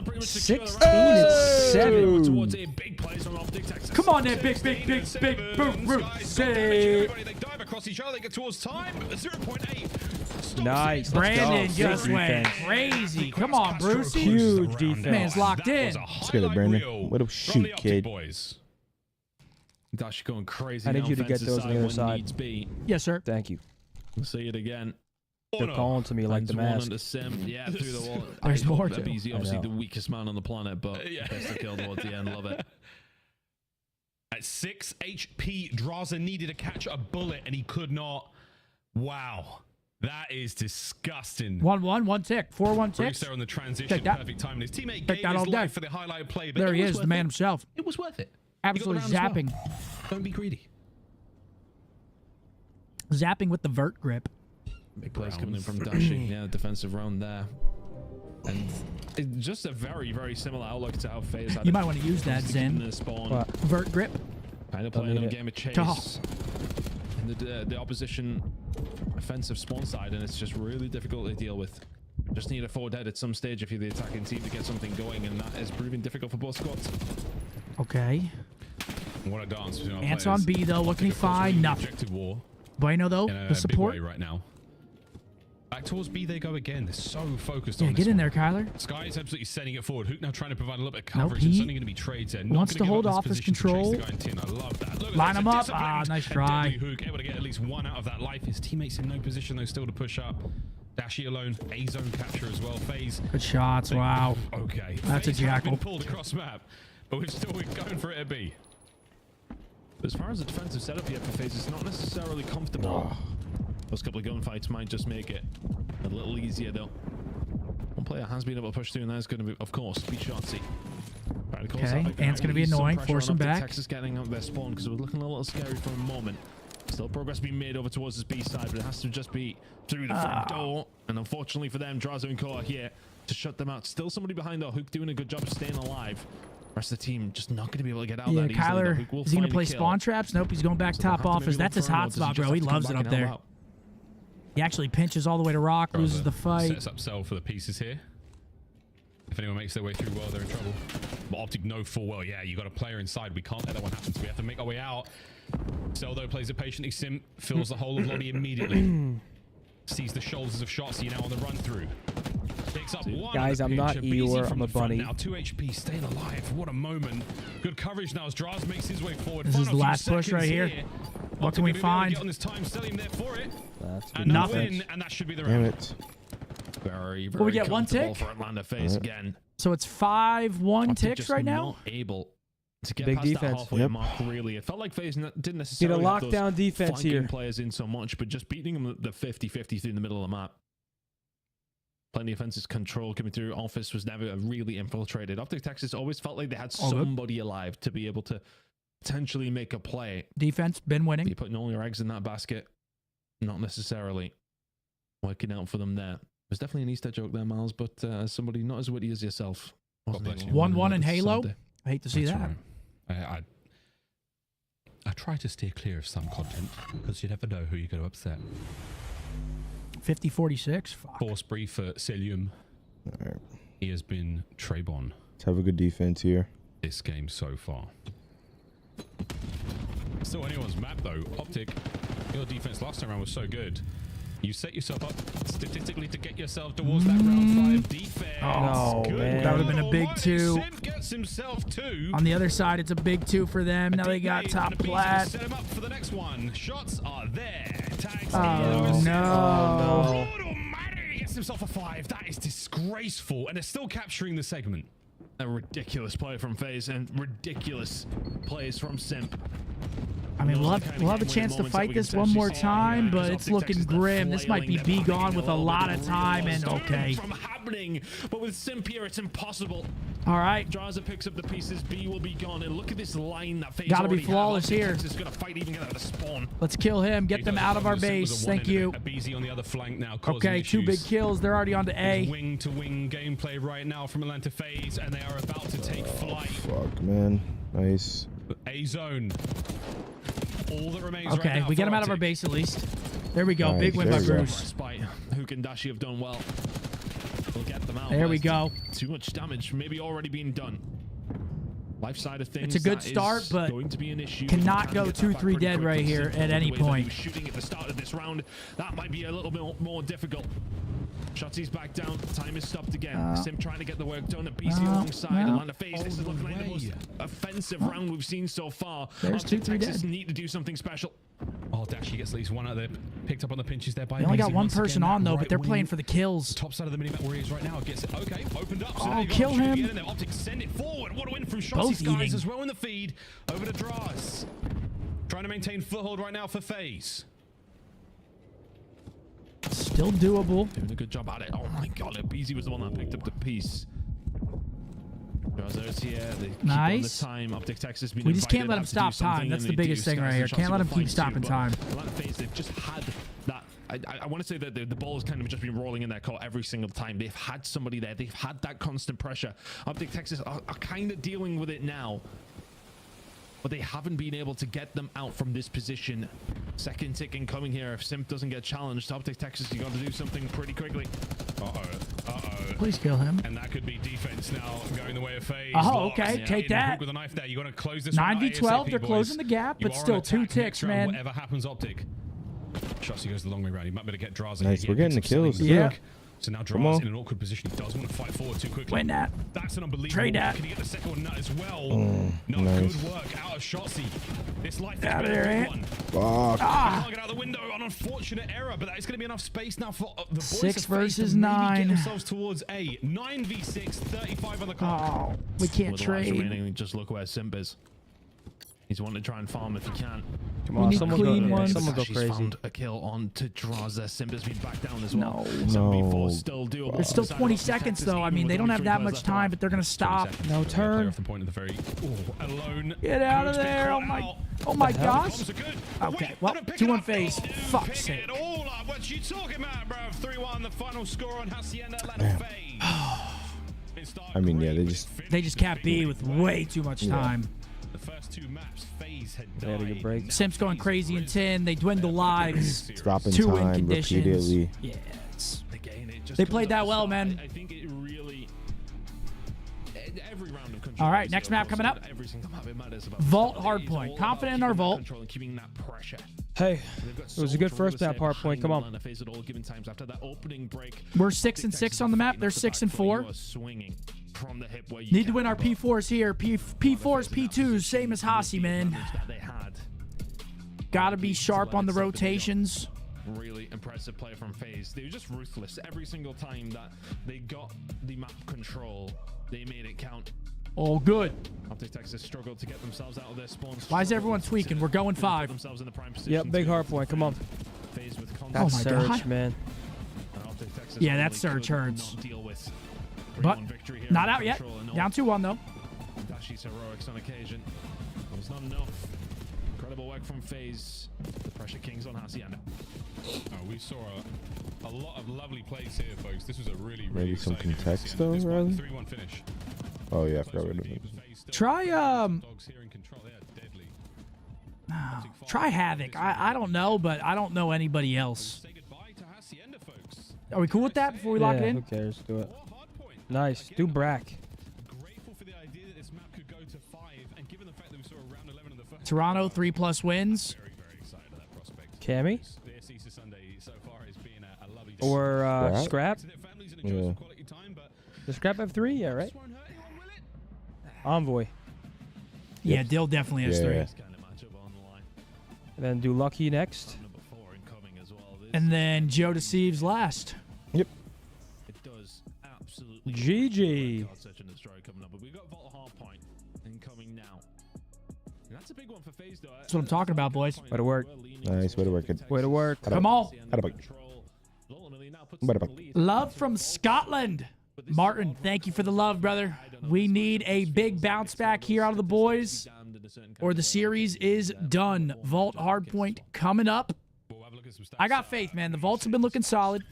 Pretty much
16 and 7
towards a big place on OpTic Texas.
Come on there, big boom.
They dive across each other. They get towards time. 0.8.
Nice.
Brandon just went crazy. Come on, Bruce.
Huge defense.
Man's locked in.
Let's get it, Brandon. What a shoot, kid.
Boys.
Dash going crazy.
I need you to get those on the other side.
Yes, sir.
Thank you.
We'll see it again.
They're calling to me like the mask.
Yeah, through the wall.
There's more to
BZ, obviously the weakest man on the planet, but best to kill towards the end. Love it.
At 6 HP, Draza needed to catch a bullet, and he could not. Wow. That is disgusting.
1-1, 1 tick. 4-1 ticks.
There on the transition, perfect time. And his teammate gave his life for the highlight play. But
there he is, the man himself.
It was worth it.
Absolutely zapping.
Well. Don't be greedy.
Zapping with the vert grip.
Big plays coming in from Dashing. Yeah, defensive round there. And it's just a very similar outlook to how FaZe had.
You might want to use that, Zen. Vert grip.
Kind of playing a game of chase. And the opposition offensive spawn side, and it's just really difficult to deal with. Just need a 4 dead at some stage if you're the attacking team to get something going, and that is proving difficult for both squads.
Okay.
What a dance.
Ants on B though. What can he find? Nothing. Bueno though. The support
right now. Back towards B they go again. They're so focused on this.
Yeah, get in there, Kyler.
Sky is absolutely sending it forward. Hook now trying to provide a little bit of coverage. It's only going to be trades there.
Wants to hold off his control.
I love that.
Line him up. Ah, nice try.
Hook able to get at least 1 out of that life. His teammates in no position though still to push up. Dashy alone. A zone capture as well. FaZe.
Good shots. Wow.
Okay.
That's a jackal.
Pulled across map, but we're still going for it at B.
As far as the defensive setup here for FaZe, it's not necessarily comfortable. Those couple of gunfights might just make it a little easier, though. One player has been able to push through, and that is going to be, of course, be Shotzi.
Okay, and it's going to be annoying. Force him back.
Texas getting up their spawn because it was looking a little scary for a moment. Still progress being made over towards this B side, but it has to just be through the front door. And unfortunately for them, Drazo and Koa here to shut them out. Still somebody behind though. Hook doing a good job of staying alive. Rest of the team just not going to be able to get out that easily.
Kyler, is he going to play spawn traps? Nope, he's going back top office. That's his hot spot, bro. He loves it up there. He actually pinches all the way to Rock, loses the fight.
Sets up Cell for the pieces here. If anyone makes their way through well, they're in trouble. But OpTic know full well, yeah, you got a player inside. We can't let that one happen, so we have to make our way out. Cell, though, plays it patiently. Sim fills the whole of lobby immediately. Sees the shoulders of Shotzi now on the run through. Picks up one.
Guys, I'm not Eeyore, I'm a bunny.
Now 2 HP, staying alive. What a moment. Good coverage now as Draz makes his way forward.
This is the last push right here. What can we find?
Get on this time, Stellium there for it.
That's
nothing.
And that should be the
Damn
round.
it.
Very,
Will we get one tick?
For Atlanta FaZe again.
So it's 5-1 ticks right now?
Not able to get
Big
past
defense.
that halfway mark, really. It felt like FaZe didn't necessarily
Get a
have
lockdown
those
defense
flanking
here.
players in so much, but just beating them the 50-50 through the middle of the map. Plenty of offensive control coming through. Office was never really infiltrated. OpTic Texas always felt like they had somebody alive to be able to potentially make a play.
Defense been winning.
You're putting all your eggs in that basket. Not necessarily working out for them there. There's definitely an Easter joke there, Miles, but as somebody not as witty as yourself.
1-1 in Halo. I hate to see that.
Right. I try to steer clear of some content because you never know who you're going to upset.
50-46.
Force brief for Celium.
All right.
He has been Trebon.
Let's have a good defense here.
This game so far. Still anyone's map though. OpTic, your defense last time around was so good. You set yourself up statistically to get yourself towards that round 5 defense.
Oh,
good.
man. That would have been a big 2.
Simp gets himself 2.
On the other side, it's a big 2 for them. Now they got top plat.
Set him up for the next one. Shots are there. Tags
oh, no.
Good almighty. He gets himself a 5. That is disgraceful. And they're still capturing the segment.
A ridiculous play from FaZe and ridiculous plays from Simp.
I mean, we'll have a chance to fight this one more time, but it's looking grim. This might be B gone with a lot of time, and okay.
From happening, but with Simp here, it's impossible.
All right.
Draza picks up the pieces. B will be gone, and look at this line that FaZe
gotta be flawless here.
Is going to fight even get out of the spawn.
Let's kill him. Get them out of our base. Thank you.
On the other flank now.
Okay, 2 big kills. They're already on to A.
Wing to wing gameplay right now from Atlanta FaZe, and they are about to take flight.
Fuck, man. Nice.
A zone. All that remains
okay,
right now
we get him out of our base at least. There we go. Nice. Big win by Bruce.
Despite Hook and Dashi have done well. We'll get them out.
There we go.
Too much damage maybe already being done. Life side of things.
It's a good start, but
going to be an issue.
Cannot go 2-3 dead right here at any point.
Shooting at the start of this round, that might be a little bit more difficult. Shotzi's back down. Time is stopped again. Sim trying to get the work done at BC alongside Atlanta FaZe. This is looking like the most offensive round we've seen so far.
There's 2-3
dead. Need to do something special.
Oh, Dashi gets at least one out there. Picked up on the pinches there by.
They only got one person on though, but they're playing for the kills.
Top side of the minimap where he is right now. Gets it. Okay, opened up. So
oh, kill him.
OpTic send it forward. What a win from Shotzi's guys as well in the feed. Over to Draz. Trying to maintain foothold right now for FaZe.
Still doable.
Doing a good job at it. Oh my god, Beezy was the one that picked up the piece. Here.
Nice.
Time. OpTic Texas
we just can't let him stop time. That's the biggest thing right here. Can't let him keep stopping time.
Atlanta FaZe, they've just had that. I want to say that the ball has kind of just been rolling in their court every single time. They've had somebody there. They've had that constant pressure. OpTic Texas are kind of dealing with it now. But they haven't been able to get them out from this position. Second tick incoming here. If Simp doesn't get challenged, OpTic Texas, you got to do something pretty quickly.
Please kill him.
And that could be defense now going the way of FaZe.
Oh, okay. Take that.
With a knife there. You got to close this
9v12. They're closing the gap, but still 2 ticks, man.
Whatever happens, OpTic. Shotzi goes the long way around. He might be able to get Draz in.
Nice. We're getting the kills.
Yeah.
So now Draz in an awkward position. He doesn't want to fight forward too quickly.
Win that.
That's an unbelievable.
Trade that.
Can he get the second one nut as well? Not
nice.
good work out of Shotzi. This life is
out of there,
one.
Fuck.
Can't get out the window. An unfortunate error, but that is going to be enough space now for the boys
6
to
versus
to
9.
Get themselves towards A. 9v6, 35 on the clock.
Oh, we can't trade.
Just look where Simp is. He's wanting to try and farm if he can.
Come on, someone go crazy.
Found a kill on to Draza. Simba's been back down as well.
No.
Still doable.
There's still 20 seconds though. I mean, they don't have that much time, but they're gonna stop.
No turn.
Off the point of the very alone.
Get out of there! Oh my gosh! Okay, well, 2-1 FaZe. Fuck's sake.
What you talking about, bro? 3-1, the final score on Hacienda Atlanta FaZe.
I mean, yeah,
they just capped B with way too much time.
The first 2 maps, FaZe had
They had a good break.
Simps going crazy in 10. They dwindle lives.
dropping
2 win
time
conditions.
repeatedly.
Yeah, they played that well, man.
I think it really every round of control.
All right, next map coming up.
Every single map it matters about.
Vault hardpoint. Confident in our vault.
Keeping that pressure.
Hey, it was a good first map hardpoint. Come on.
We're 6 and 6 on the map. They're 6 and 4. Need to win our P4s here. P4s, P2s, same as Hasi, man. Gotta be sharp on the rotations.
Really impressive play from FaZe. They were just ruthless every single time that they got the map control. They made it count.
Oh, good.
OpTic Texas struggled to get themselves out of their spawns.
Why is everyone tweaking? We're going 5.
Yep, big hard point. Come on. That's
my
Surge,
God.
man.
Yeah, that Surge hurts. But not out yet. Down 2-1 though.
Dashi's heroics on occasion. It was not enough. Incredible work from FaZe. The pressure kings on Hacienda.
We saw a lot of lovely plays here, folks. This was a really
Maybe some context though, rather.
3-1 finish.
Oh yeah, I forgot what it was.
Try try Havoc. I don't know, but I don't know anybody else. Are we cool with that before we lock it in?
Who cares? Do it. Nice. Do Brack.
Toronto 3+ wins.
Cammy? Or Scrap?
Yeah.
Does Scrap have 3? Yeah, right? Envoy.
Yeah, Dill definitely has 3.
And then do Lucky next.
And then Joe Deceives last.
Yep.
It does absolutely.
GG.
Search and destroy coming up, but we got Vault Hardpoint incoming now. And that's a big one for FaZe, though.
That's what I'm talking about, boys.
Way to work.
Nice, way to work.
Way to work.
Come on. Love from Scotland. Martin, thank you for the love, brother. We need a big bounce back here out of the boys, or the series is done. Vault Hardpoint coming up. I got faith, man. The Vaults have been looking solid.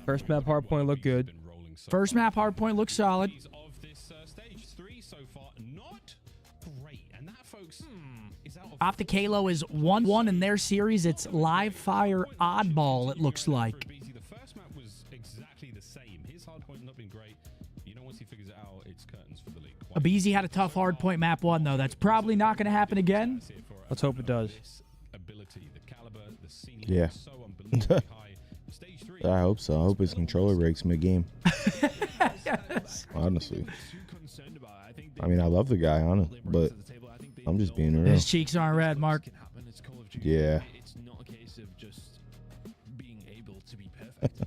First map hardpoint looked good.
First map hardpoint looks solid. OpTic Halo is 1-1 in their series. It's live fire oddball, it looks like.
The first map was exactly the same. His hardpoint not been great. You know, once he figures it out, it's curtains for the league.
Abizi had a tough hardpoint map 1, though. That's probably not going to happen again.
Let's hope it does.
Yeah. I hope so. I hope his controller breaks mid-game. Honestly. I mean, I love the guy, honestly, but I'm just being real.
His cheeks aren't red, Mark.
Yeah.
It's not a case of just being able to be perfect.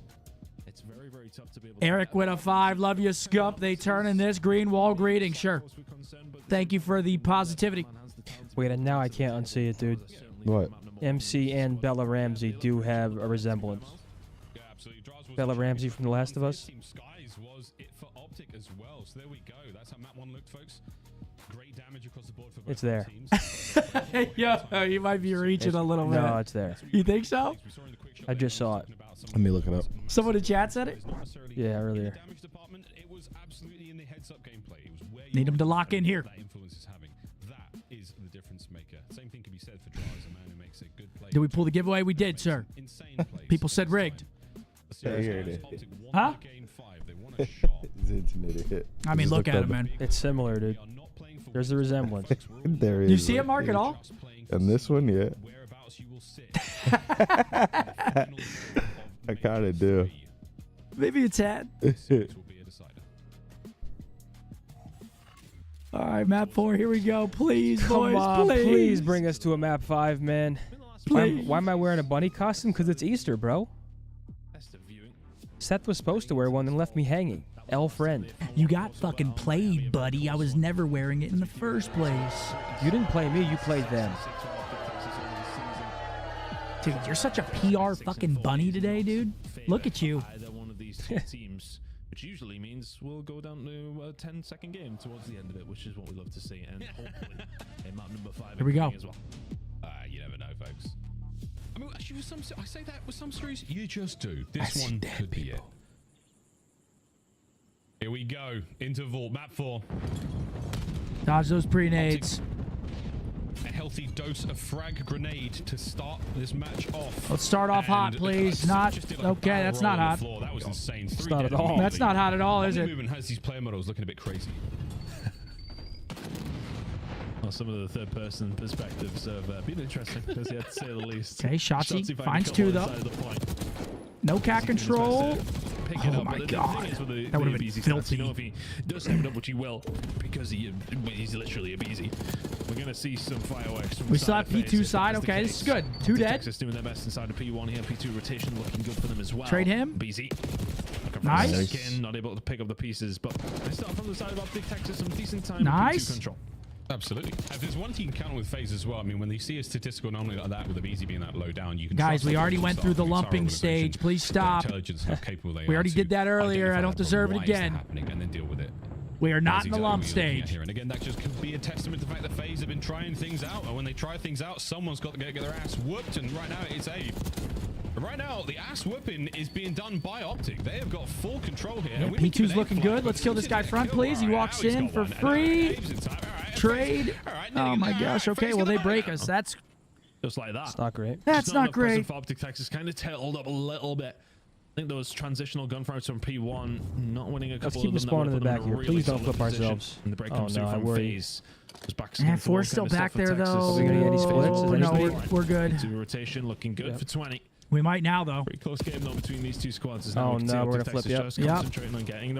It's very, very tough to be able to.
Eric with a 5. Love you, Scump. They turn in this green wall greeting. Sure. Thank you for the positivity.
Wait, and now I can't unsee it, dude.
What?
MC and Bella Ramsey do have a resemblance. Bella Ramsey from The Last of Us.
Was it for OpTic as well. So there we go. That's how map 1 looked, folks. Great damage across the board for both
It's there.
teams.
Yo, you might be reaching a little bit.
No, it's there.
You think so?
I just saw it.
Let me look it up.
Someone in chat said it?
Yeah, earlier.
Damage department, it was absolutely in the heads-up gameplay. It was where
Need him to lock in here.
that influence is having. That is the difference maker. Same thing can be said for Draz, a man who makes a good play.
Did we pull the giveaway? We did, sir.
Insane plays.
People said rigged.
Yeah, here it is.
Huh?
Game 5. They won a shot.
His internet hit.
I mean, look at him, man.
It's similar, dude. There's the resemblance.
There is.
You see it, Mark, at all?
And this one, yeah.
Whereabouts you will sit.
I kind of do.
Maybe a tad. All right, map 4, here we go. Please, boys,
Come on,
please.
please bring us to a map 5, man.
Please.
Why am I wearing a bunny costume? Because it's Easter, bro. Seth was supposed to wear one and left me hanging. L friend.
You got fucking played, buddy. I was never wearing it in the first place.
You didn't play me, you played them.
Dude, you're such a PR fucking bunny today, dude. Look at you.
Either one of these two teams, which usually means we'll go down to a 10-second game towards the end of it, which is what we love to see. And hopefully, a map number 5
Here we go.
As well. You never know, folks. I mean, actually, with some, I say that with some series, you just do. This one could be it. Here we go into Vault, map 4.
Dodge those pre-nades.
A healthy dose of frag grenade to start this match off.
Let's start off hot, please. Not okay. That's not hot.
That was insane.
It's not at all.
That's not hot at all, is it?
Movement has these player models looking a bit crazy. Well, some of the third-person perspectives have been interesting, as you have to say the least.
Okay, Shotzi finds 2 though. No cat control. Oh my god, that would have been filthy.
You know, if he does have it up, which he will, because he's literally a beezy. We're going to see some fireworks. From
we still have P2 side. Okay, this is good. 2 dead.
Texas doing their best inside of P1 here. P2 rotation looking good for them as well.
Trade him.
Beezy.
Nice.
Again, not able to pick up the pieces, but they start from the side of OpTic. Texas some decent time.
Nice.
P2 control.
Absolutely. If there's one thing you can count with FaZe as well, I mean, when they see a statistical anomaly like that with the BZ being that low down, you can.
Guys, we already went through the lumping stage. Please stop. We already did that earlier. I don't deserve it again.
And then deal with it.
We are not in the lump stage.
Here. And again, that just could be a testament to the fact that FaZe have been trying things out. And when they try things out, someone's got to get their ass whooped. And right now, it's Abe. Right now, the ass whooping is being done by OpTic. They have got full control here.
Yeah, P2's looking good. Let's kill this guy front, please. He walks in for free. Trade. Oh my gosh. Okay, well, they break us. That's
just like that.
It's not great.
That's not great.
OpTic Texas kind of tailed up a little bit. I think those transitional gunfights from P1 not winning a couple of them.
Let's keep spawning in the back here. Please don't flip ourselves.
And the break comes through from FaZe.
And 4's still back there though. No, we're good.
Rotation looking good for 20.
We might now, though.
Pretty close game, though, between these two squads.
Oh, no, we're going to flip, yep.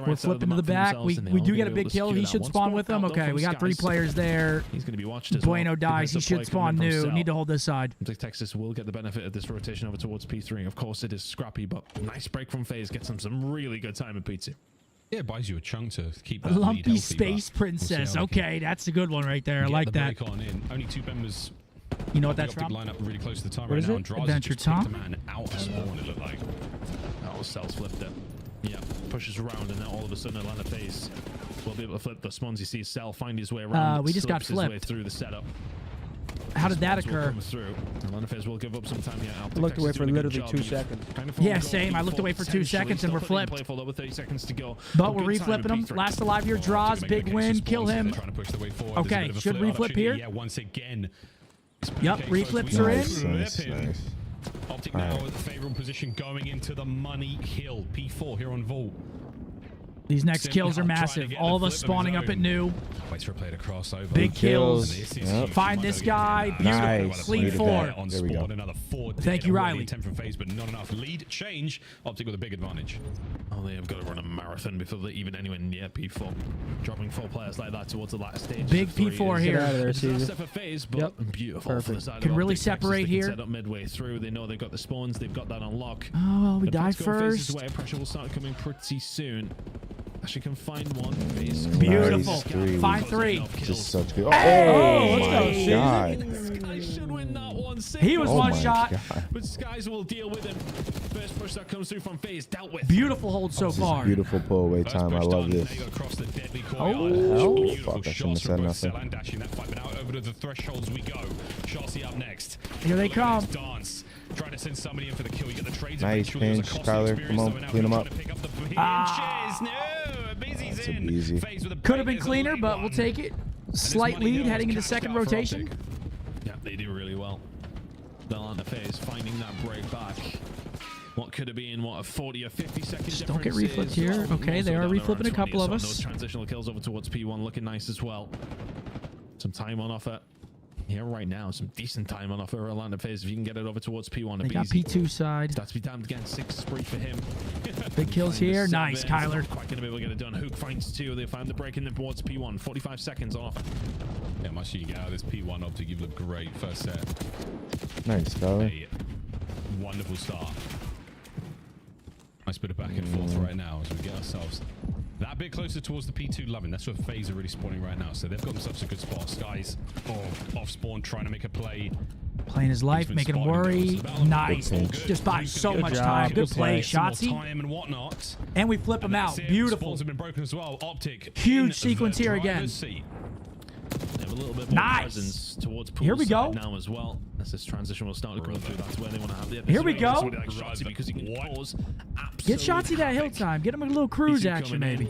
We're flipping to the back. We do get a big kill. He should spawn with them. Okay, we got 3 players there.
He's going to be watched as
Bueno dies. He should spawn new. Need to hold this side.
Texas will get the benefit of this rotation over towards P3. Of course, it is scrappy, but nice break from FaZe. Gets him some really good time at P2.
Yeah, it buys you a chunk to keep that
Lumpy
lead
Space Princess. Okay, that's a good one right there. I like that.
Only 2 members.
You know what that's from?
Line up really close to the time
what
right now.
It? Adventure Tom.
Man out of spawn, it looked like.
Oh, Cells flipped it. Yeah, pushes around, and then all of a sudden, Atlanta FaZe will be able to flip the spawns. You see Cell find his way around.
We just got flipped.
His way through the setup.
How did that occur?
Atlanta FaZe will give up some time here.
I looked away for literally 2 seconds.
Yeah, same. I looked away for 2 seconds and we're flipped.
Over 30 seconds to go.
But we're reflipping him. Last alive here draws. Big win. Kill him. Okay, should reflip here.
Yeah, once again.
Yep, reflips are in.
Nice.
OpTic now with a favorable position going into the money kill. P4 here on Vault.
These next kills are massive. All of us spawning up at new.
Waits for a play to cross over.
Big kills. Yep. Find this guy.
Nice.
Lead 4.
There we go. Another 4.
Thank you, Riley.
10 from FaZe, but not enough. Lead change. OpTic with a big advantage.
Oh, they have got to run a marathon before they're even anywhere near P4. Dropping 4 players like that towards the latter stage.
Big P4 here.
It's a step for FaZe, but beautiful.
Perfect. Can really separate here.
Set up midway through. They know they've got the spawns. They've got that on lock.
Oh, we die first.
Pressure will start coming pretty soon. Actually can find one.
Beautiful.
Nice.
Find 3.
Just such good.
Oh
my god.
This guy should win that one.
He was one shot.
God.
But Skies will deal with him. First push that comes through from FaZe dealt with.
Beautiful hold so far.
Beautiful pull away time. I love this.
Oh,
fuck. I shouldn't have said nothing.
Over to the thresholds we go. Chelsea up next.
Here they come.
Dance. Trying to send somebody in for the kill. You get the trades.
Nice pinch, Tyler. Come on, clean him up.
That's
easy.
Could have been cleaner, but we'll take it. Slight lead heading into second rotation.
Yeah, they do really well. They'll on the FaZe finding that break back. What could have been, what, a 40 or 50 second difference.
Don't get reflipped here. Okay, they are reflipping a couple of us.
Those transitional kills over towards P1 looking nice as well. Some time on offer. Here right now, some decent time on offer Atlanta FaZe. If you can get it over towards P1,
they got P2 side.
That's be damned again. 6 spree for him.
Big kills here. Nice, Kyler.
Quite gonna be able to get it done. Hook finds 2. They find the break in towards P1. 45 seconds off.
Yeah, much you get out of this P1 OpTic. You've looked great first set.
Nice, Kyler.
A wonderful start.
Nice bit of back and forth right now as we get ourselves that bit closer towards the P2 loving. That's where FaZe are really spawning right now. So they've got themselves a good spot. Skies off spawn, trying to make a play.
Playing his life, making him worry. Nice. Just buying so much time. Good play, Shotsy. And we flip him out. Beautiful.
Have been broken as well. OpTic.
Huge sequence here again.
They have a little bit more presence towards pool
Here we go.
Now as well. As this transition will start to come through, that's where they want to have the
Here we go.
Like Shotsy, because he can pause.
Get Shotsy that hill time. Get him a little cruise action, maybe.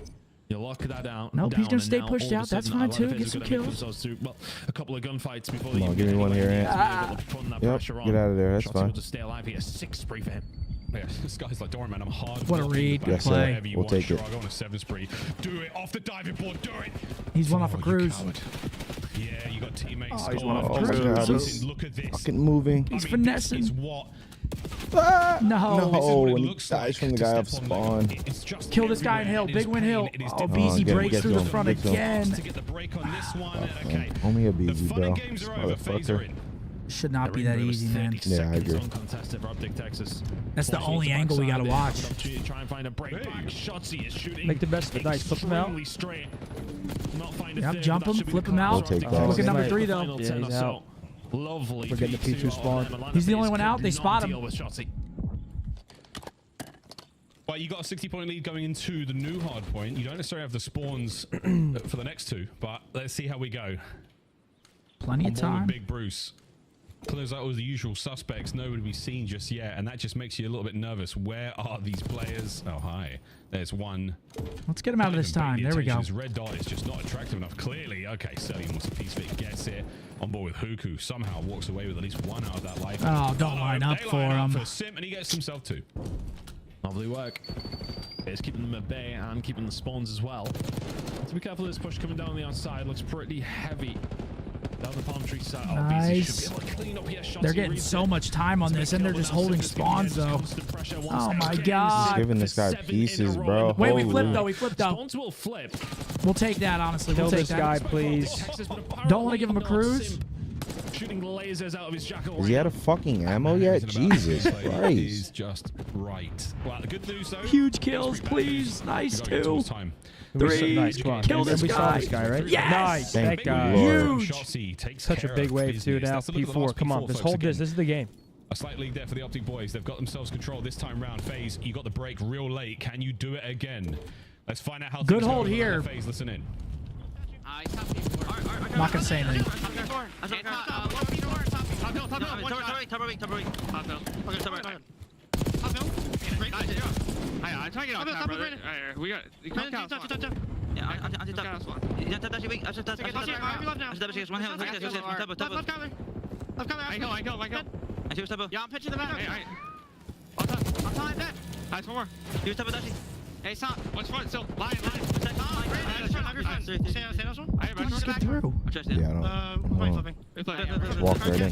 You lock that out.
Nope, he's gonna stay pushed out. That's fine too. Get some kills.
Well, a couple of gunfights before
Come on, give me one here, Ant. Yep, get out of there. That's fine.
To stay alive here. 6 spree for him.
Yeah, this guy's like, don't worry, man, I'm hard.
What a read.
Yes,
play.
We'll take it.
I'll go on a 7 spree. Do it off the diving board. Do it.
He's one off a cruise.
Yeah, you got teammates.
Oh, he's one off a cruise.
Look at this.
Fucking moving.
He's finessing.
Is what?
No.
When he dies from the guy off spawn.
Kill this guy in hill. Big win hill. Oh, BZ breaks through the front again.
To get the break on this one. Okay.
Only a BZ,
bro.
This motherfucker.
Should not be that easy, man.
Yeah, I agree.
That's the only angle we gotta watch.
Try and find a break back. Shotsy is shooting.
Make the best of it. Nice. Flip him out.
Yep, jump him, flip him out.
We'll take that.
Look at number 3 though.
Yeah, he's out.
Lovely.
We're getting the P2 spawn.
He's the only one out. They spot him.
Well, you got a 60-point lead going into the new hard point. You don't necessarily have the spawns for the next 2, but let's see how we go.
Plenty of time.
Big Bruce. Clears out all the usual suspects. Nobody to be seen just yet, and that just makes you a little bit nervous. Where are these players? Oh, hi. There's one.
Let's get him out of this time. There we go.
His red dot is just not attractive enough. Clearly, okay, Selly wants a piece of it. Gets it. On board with Huku. Somehow walks away with at least 1 out of that life.
Oh, don't line up for him.
For Sim, and he gets himself 2.
Lovely work. It's keeping them at bay and keeping the spawns as well. To be careful of this push coming down the outside. Looks pretty heavy. Down the palm tree side.
Nice. They're getting so much time on this, and they're just holding spawns, though. Oh, my God.
He's giving this guy pieces, bro.
Wait, we flipped, though. We flipped, though.
Spawns will flip.
We'll take that, honestly.
Kill
We'll take
this guy, please.
Don't want to give him a cruise.
Shooting lasers out of his jacket.
Is he out of fucking ammo yet? Jesus Christ.
He's just right. Well, the good news, though.
Huge kills, please. Nice, 2. 3.
Nice.
Kill this
we
guy.
saw this guy, right?
Yes.
Nice.
Thank
That guy.
you,
Huge.
Such a big wave, too. Now P4. Come on. Just hold this. This is the game.
A slight lead there for the OpTic boys. They've got themselves control this time round. FaZe, you got the break real late. Can you do it again? Let's find out how
good hold here.
FaZe, listen in.
I'm not gonna say anything.
I'm trying to get on top, brother. We got... Yeah, I'm pitching the back. I'm tying that. Nice, one more. Hey, stop. What's front? Still. Line.
Just get through.
Yeah, I don't. Walk right in.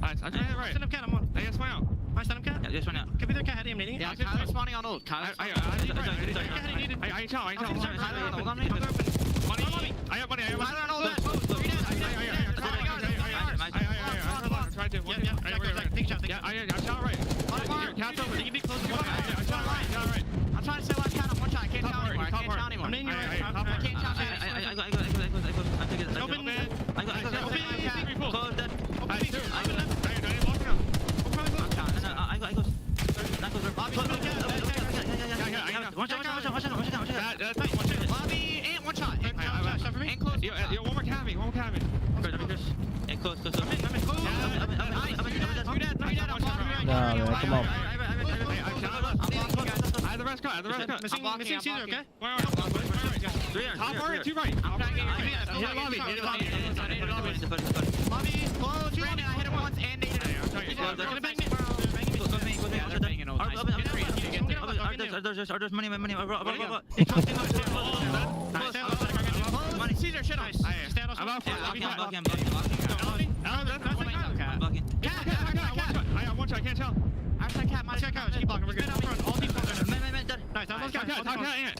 Nice. I'm right. Stand up cat, I'm on. Hey, swing out. I stand up cat? Yeah, just swing out. Could be the cat heading, needing it. Yeah, Kyle's spawning on ult. I ain't tell. I have money. Tried to. Yeah, I shot right. I'm trying to say last cat on one shot. I can't shot anymore. I can't shot anymore. I can't shot Lobby and one shot. And close. Yo, one more cabin. Close.
No, man. Come on.
I have the rest cut. Missing Caesar, okay? Top or 2 right. I'm trying to get lobby. Lobby, close. 2 I hit it once and needed
There's money.
Caesar, shit on. I'm out for I got one shot, I can't tell. I have cat, my cat, keep blocking, we're good. All teams nice,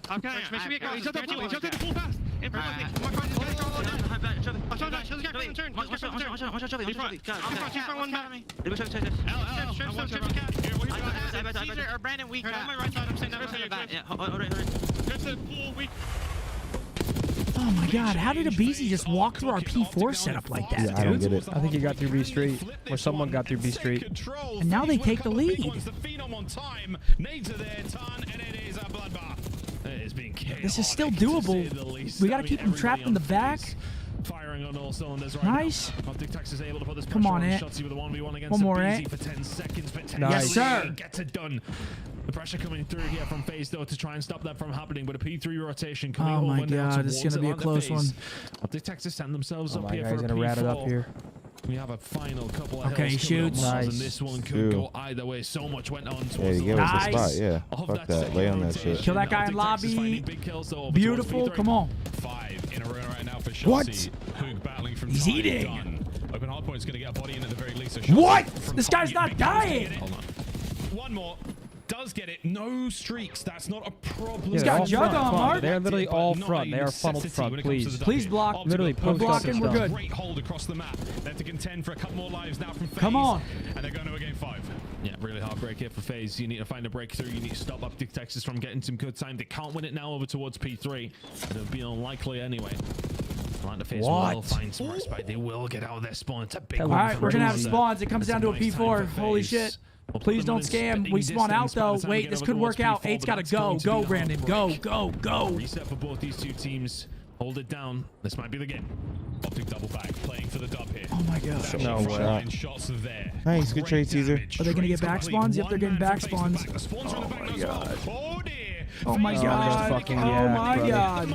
top cat, make sure we get he's jumped in the full fast. In front of me. One Caesar or Brandon weak. On my right side, I'm saying that. Yeah, hold it. There's a pool weak.
Oh my God! How did Abizi just walk through our P4 setup like that, dude?
I don't get it.
I think he got through B Street, or someone got through B Street.
And now they take the lead. This is still doable. We got to keep him trapped in the back.
Firing on all cylinders right
nice.
Now.
Come on, Ant. One more, Ant.
For 10 seconds,
Yes, sir.
Gets it done. The pressure coming through here from FaZe, though, to try and stop that from happening. But a P3 rotation coming over now.
Oh, my God. This is going to be a close one.
OpTic Texas send themselves up here
he's
for a
going to rat it up
P4.
here.
We have a final couple of
okay,
hills
shoots.
Nice. And this one could go either way. So much went on towards
the
nice.
spot. Yeah, fuck that. Lay on that shit.
Kill that guy in lobby. Beautiful. Come on.
5 in a row right now for Shotzi.
What?
Hoog battling from
He's eating.
Done. Open hardpoint's going to get a body in at the very least.
What? This guy's not dying.
Hold on.
One more. Does get it. No streaks. That's not a problem.
Yeah,
got jug on, Mark.
They're literally all front. They are funneled front.
Please block.
Literally post
we're blocking. We're good.
Great hold across the map. They have to contend for a couple more lives now from FaZe.
Come on.
And they're going to a game 5.
Yeah, really hard break here for FaZe. You need to find a breakthrough. You need to stop OpTic Texas from getting some good time. They can't win it now over towards P3. It'll be unlikely anyway. Atlanta FaZe will find some respite. They will get out of their spawn. It's a big one.
All right, we're going to have spawns. It comes down to a P4. Holy shit. Please don't scam. We spawn out, though. Wait, this could work out. 8's got to go. Go, Brandon. Go, go, go.
Reset for both these two teams. Hold it down. This might be the game.
OpTic double back, playing for the dub here.
Oh, my God.
No way.
Shots there.
Nice. Good trade, Caesar.
Are they going to get back spawns? Yep, they're getting back spawns.
Oh, my God.
Oh, my God. Oh, my God.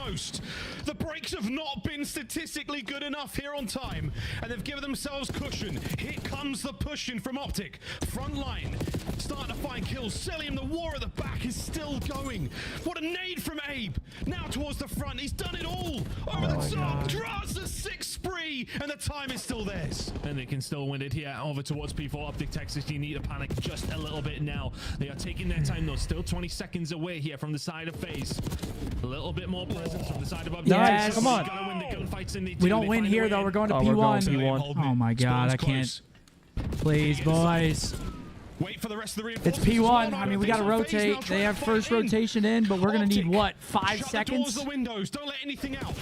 The breaks have not been statistically good enough here on time, and they've given themselves cushion. Here comes the pushing from OpTic. Front line, starting to find kills. Celium, the war at the back is still going. What a nade from Abe. Now towards the front, he's done it all. Over the top, draws the 6 spree, and the time is still theirs.
And they can still win it here over towards P4. OpTic Texas, you need to panic just a little bit now. They are taking their time, though. Still 20 seconds away here from the side of FaZe. A little bit more presence from the side of OpTic.
Yes.
Come on.
We don't win here, though. We're going to P1. Oh, my God. I can't. Please, boys.
Wait for the rest of the
It's P1. I mean, we got to rotate. They have first rotation in, but we're going to need, what, 5 seconds?
The windows. Don't let anything out.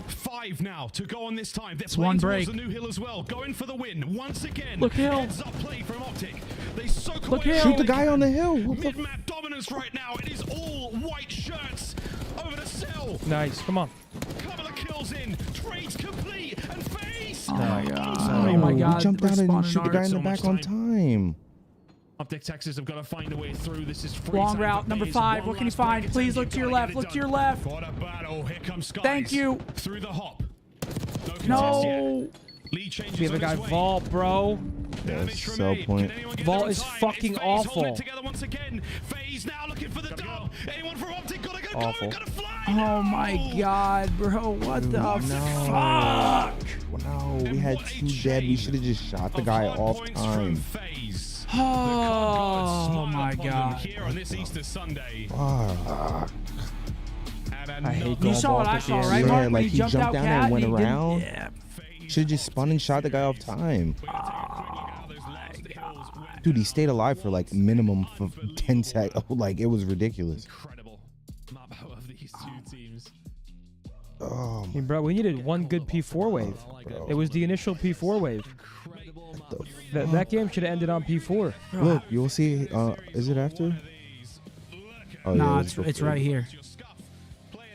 5 now to go on this time. They're
it's one break.
The new hill as well. Going for the win once again.
Look, Hill.
Heads up play from OpTic. They soak
Look,
away.
Hill.
Shoot the guy on the hill.
Mid-map dominance right now. It is all white shirts over the cell.
Nice. Come on.
Couple of kills in. Trades complete and FaZe.
Oh, my God. Oh, my God.
We jumped out and shoot the guy in the back on time.
OpTic Texas have got to find a way through. This is free
long
time
route, number 5. What can you find? Please look to your left. Look to your left.
What a battle. Here comes Skies.
Thank you.
Through the hop.
No.
Lead changes
Be the guy Vault, bro.
Yes, sell point.
Vault is fucking awful.
Together once again. FaZe now looking for the dub. Anyone from OpTic gotta go.
Awful.
Gotta fly.
Oh my God, bro. What the fuck?
No, we had 2 dead. We should have just shot the guy off time.
Oh my God.
Here on this Easter Sunday.
Fuck.
I hate
You saw what I saw, right,
Yeah,
Mark? When
like he jumped
out
down
cat
and went
he
around.
Yeah.
Should have just spun and shot the guy off time. Dude, he stayed alive for like minimum for 10 seconds. Like, it was ridiculous.
Incredible map of these two teams.
Oh,
Hey, bro, we needed one good P4 wave. It was the initial P4 wave. That game should have ended on P4.
look, you'll see. Is it after? Oh,
Nah,
yeah,
it's right here.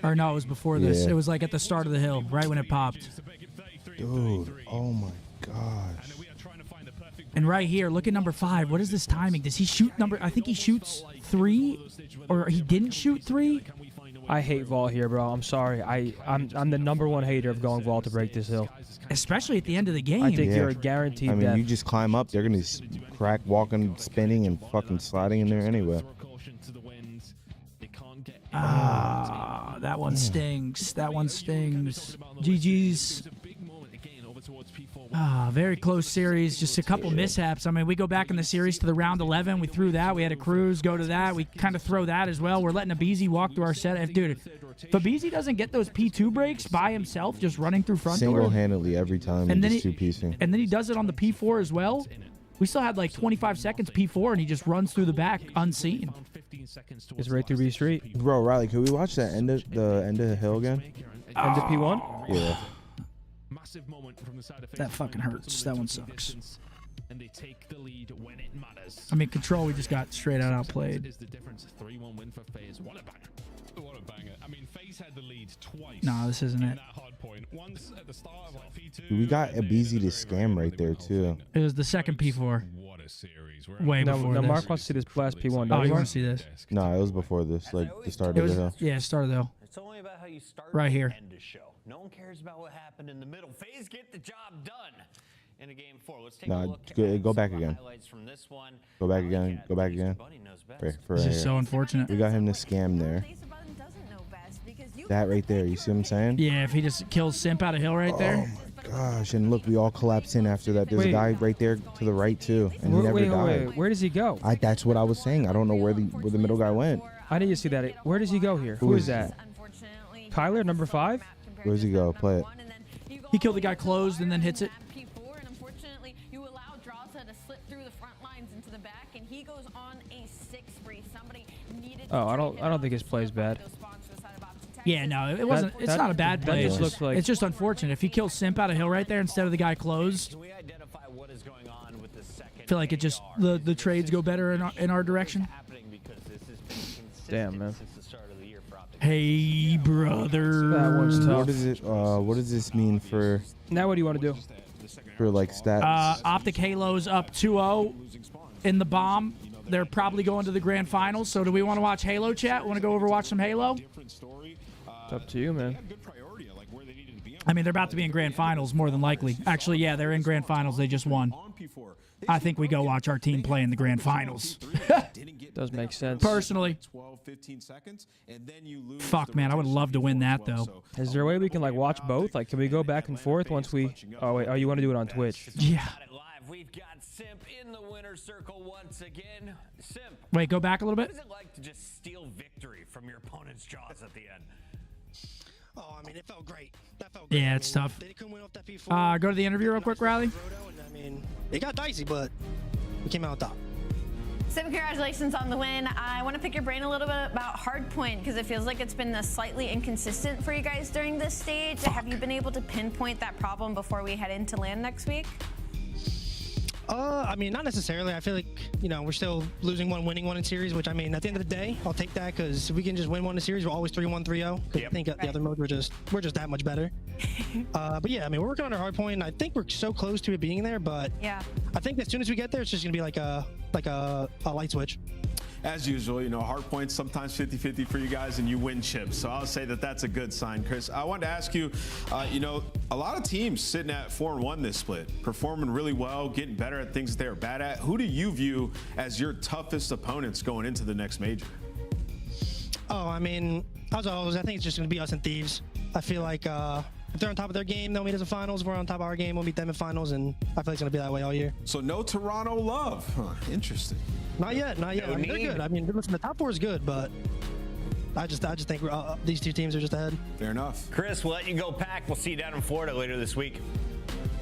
Or no, it was before this.
Yeah.
It was like at the start of the hill, right when it popped.
Dude, oh my gosh.
And right here, look at number 5. What is this timing? Does he shoot number? I think he shoots 3, or he didn't shoot 3.
I hate Vault here, bro. I'm sorry. I'm the #1 hater of going Vault to break this hill.
Especially at the end of the game.
I think you're a guaranteed
I mean,
death.
you just climb up, they're gonna crack walking, spinning, and fucking sliding in there anyway.
Ah, that one stings. That one stings. GG's. Ah, very close series. Just a couple mishaps. I mean, we go back in the series to the round 11. We threw that. We had a cruise. Go to that. We kind of throw that as well. We're letting Abizi walk through our set. Dude, if Abizi doesn't get those P2 breaks by himself, just running through front door.
Single-handedly every time, and
then
just two-piecing.
And then he does it on the P4 as well. We still had like 25 seconds P4, and he just runs through the back unseen.
It's right through B Street.
Bro, Riley, can we watch that end of the hill again?
End of P1?
Yeah.
That fucking hurts. That one sucks.
And they take the lead when it matters.
I mean, Control, we just got straight out outplayed.
Is the difference 3-1 win for FaZe? What a banger. What a banger. I mean, FaZe had the lead twice.
Nah, this isn't it.
That hard point. Once at the start of like P2.
We got Abizi to scam right there, too.
It was the second P4.
What a series.
Way before
this.
this.
Mark wants to see this last P1.
Oh, you want to see this?
No, it was before this, like the start of the hill.
Yeah, start of the hill.
It's only about how you start
right here.
and end a show. No one cares about what happened in the middle. FaZe get the job done in a game 4. Let's take a look at
go back again.
highlights from this one.
Go back again. Go back again.
This is so unfortunate.
We got him to scam there. That right there. You see what I'm saying?
Yeah, if he just kills Simp out of hill right there.
Oh my gosh! And look, we all collapsed in after that. There's a guy right there to the right too, and he never died.
Wait. Where does he go?
That's what I was saying. I don't know where the middle guy went.
How did you see that? Where does he go here? Who is that? Kyler, number 5?
Where does he go? Play it.
He killed the guy closed and then hits it.
Oh, I don't think his play's bad.
Yeah, no, it wasn't. It's not a bad play.
Just looks like
it's just unfortunate. If he kills Simp out of hill right there instead of the guy closed, I feel like it just the trades go better in our direction.
Damn, man.
Hey, brother.
That one's tough.
What does this mean for?
Now, what do you want to do?
For like stats.
OpTic Halo's up 2-0 in the bomb. They're probably going to the grand finals. So do we want to watch Halo, chat? Want to go over watch some Halo?
It's up to you, man.
I mean, they're about to be in grand finals, more than likely. Actually, yeah, they're in grand finals. They just won. I think we go watch our team play in the grand finals.
Does make sense.
Personally. Fuck, man, I would love to win that, though.
Is there a way we can, like, watch both? Like, can we go back and forth once we... Oh, wait. Oh, you want to do it on Twitch?
Yeah.
We've got Simp in the winner's circle once again. Simp.
Wait, go back a little bit.
What is it like to just steal victory from your opponent's jaws at the end?
Oh, I mean, it felt great. That felt great.
Yeah, it's tough.
They couldn't win off that P4.
Go to the interview real quick, Riley.
I mean, it got dicey, but we came out on top.
Simp, congratulations on the win. I want to pick your brain a little bit about Hardpoint because it feels like it's been slightly inconsistent for you guys during this stage. Have you been able to pinpoint that problem before we head into LAN next week?
I mean, not necessarily. I feel like, you know, we're still losing one, winning one in series, which, I mean, at the end of the day, I'll take that because if we can just win one in series, we're always 3-1, 3-0. Yep. I think at the other mode, we're just that much better. But yeah, I mean, we're working on our hard point, and I think we're so close to it being there, but
yeah,
I think as soon as we get there, it's just going to be like a light switch.
As usual, you know, hard points sometimes 50-50 for you guys, and you win chips. So I'll say that that's a good sign, Chris. I wanted to ask you, you know, a lot of teams sitting at 4-1 this split, performing really well, getting better at things that they're bad at. Who do you view as your toughest opponents going into the next major?
Oh, I mean, as always, I think it's just going to be us and Thieves. I feel like if they're on top of their game, they'll meet us in finals. If we're on top of our game, we'll meet them in finals, and I feel like it's going to be that way all year.
So no Toronto love. Huh, interesting.
Not yet, not yet. I mean, they're good. I mean, listen, the top 4 is good, but I just think these two teams are just ahead.
Fair enough.
Chris, we'll let you go pack. We'll see you down in Florida later this week.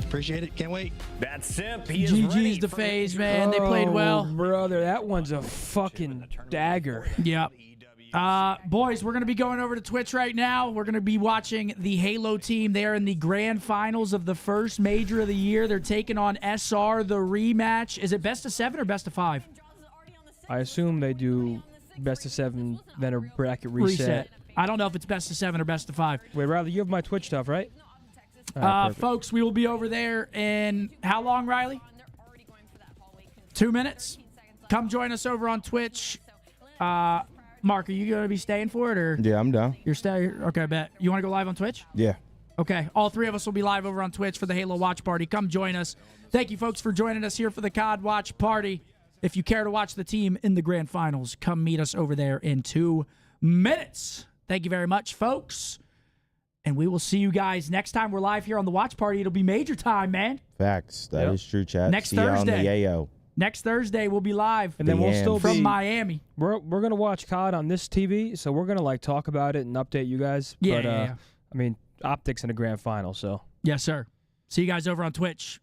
Appreciate it. Can't wait.
That's Simp. He is ready.
GG's the FaZe, man. They played well.
Brother, that one's a fucking dagger.
Yep. Boys, we're going to be going over to Twitch right now. We're going to be watching the Halo team. They are in the grand finals of the first major of the year. They're taking on SR, the rematch. Is it best of 7 or best of 5?
I assume they do best of 7, then a bracket reset.
I don't know if it's best of 7 or best of 5.
Wait, Riley, you have my Twitch stuff, right?
Folks, we will be over there in how long, Riley? 2 minutes. Come join us over on Twitch. Mark, are you going to be staying for it? Or
Yeah, I'm down.
You're staying? Okay, I bet. You want to go live on Twitch?
Yeah.
Okay, all 3 of us will be live over on Twitch for the Halo Watch Party. Come join us. Thank you, folks, for joining us here for the COD Watch Party. If you care to watch the team in the grand finals, come meet us over there in 2 minutes. Thank you very much, folks. And we will see you guys next time we're live here on the Watch Party. It'll be major time, man.
Facts. That is true, chat.
Next
see
Thursday.
You on the AO.
Next Thursday, we'll be live.
And then we'll still
from
be
Miami.
We're going to watch COD on this TV, so we're going to, like, talk about it and update you guys.
Yeah,
but,
yeah.
I mean, OpTic's in the grand final, so.
Yes, sir. See you guys over on Twitch.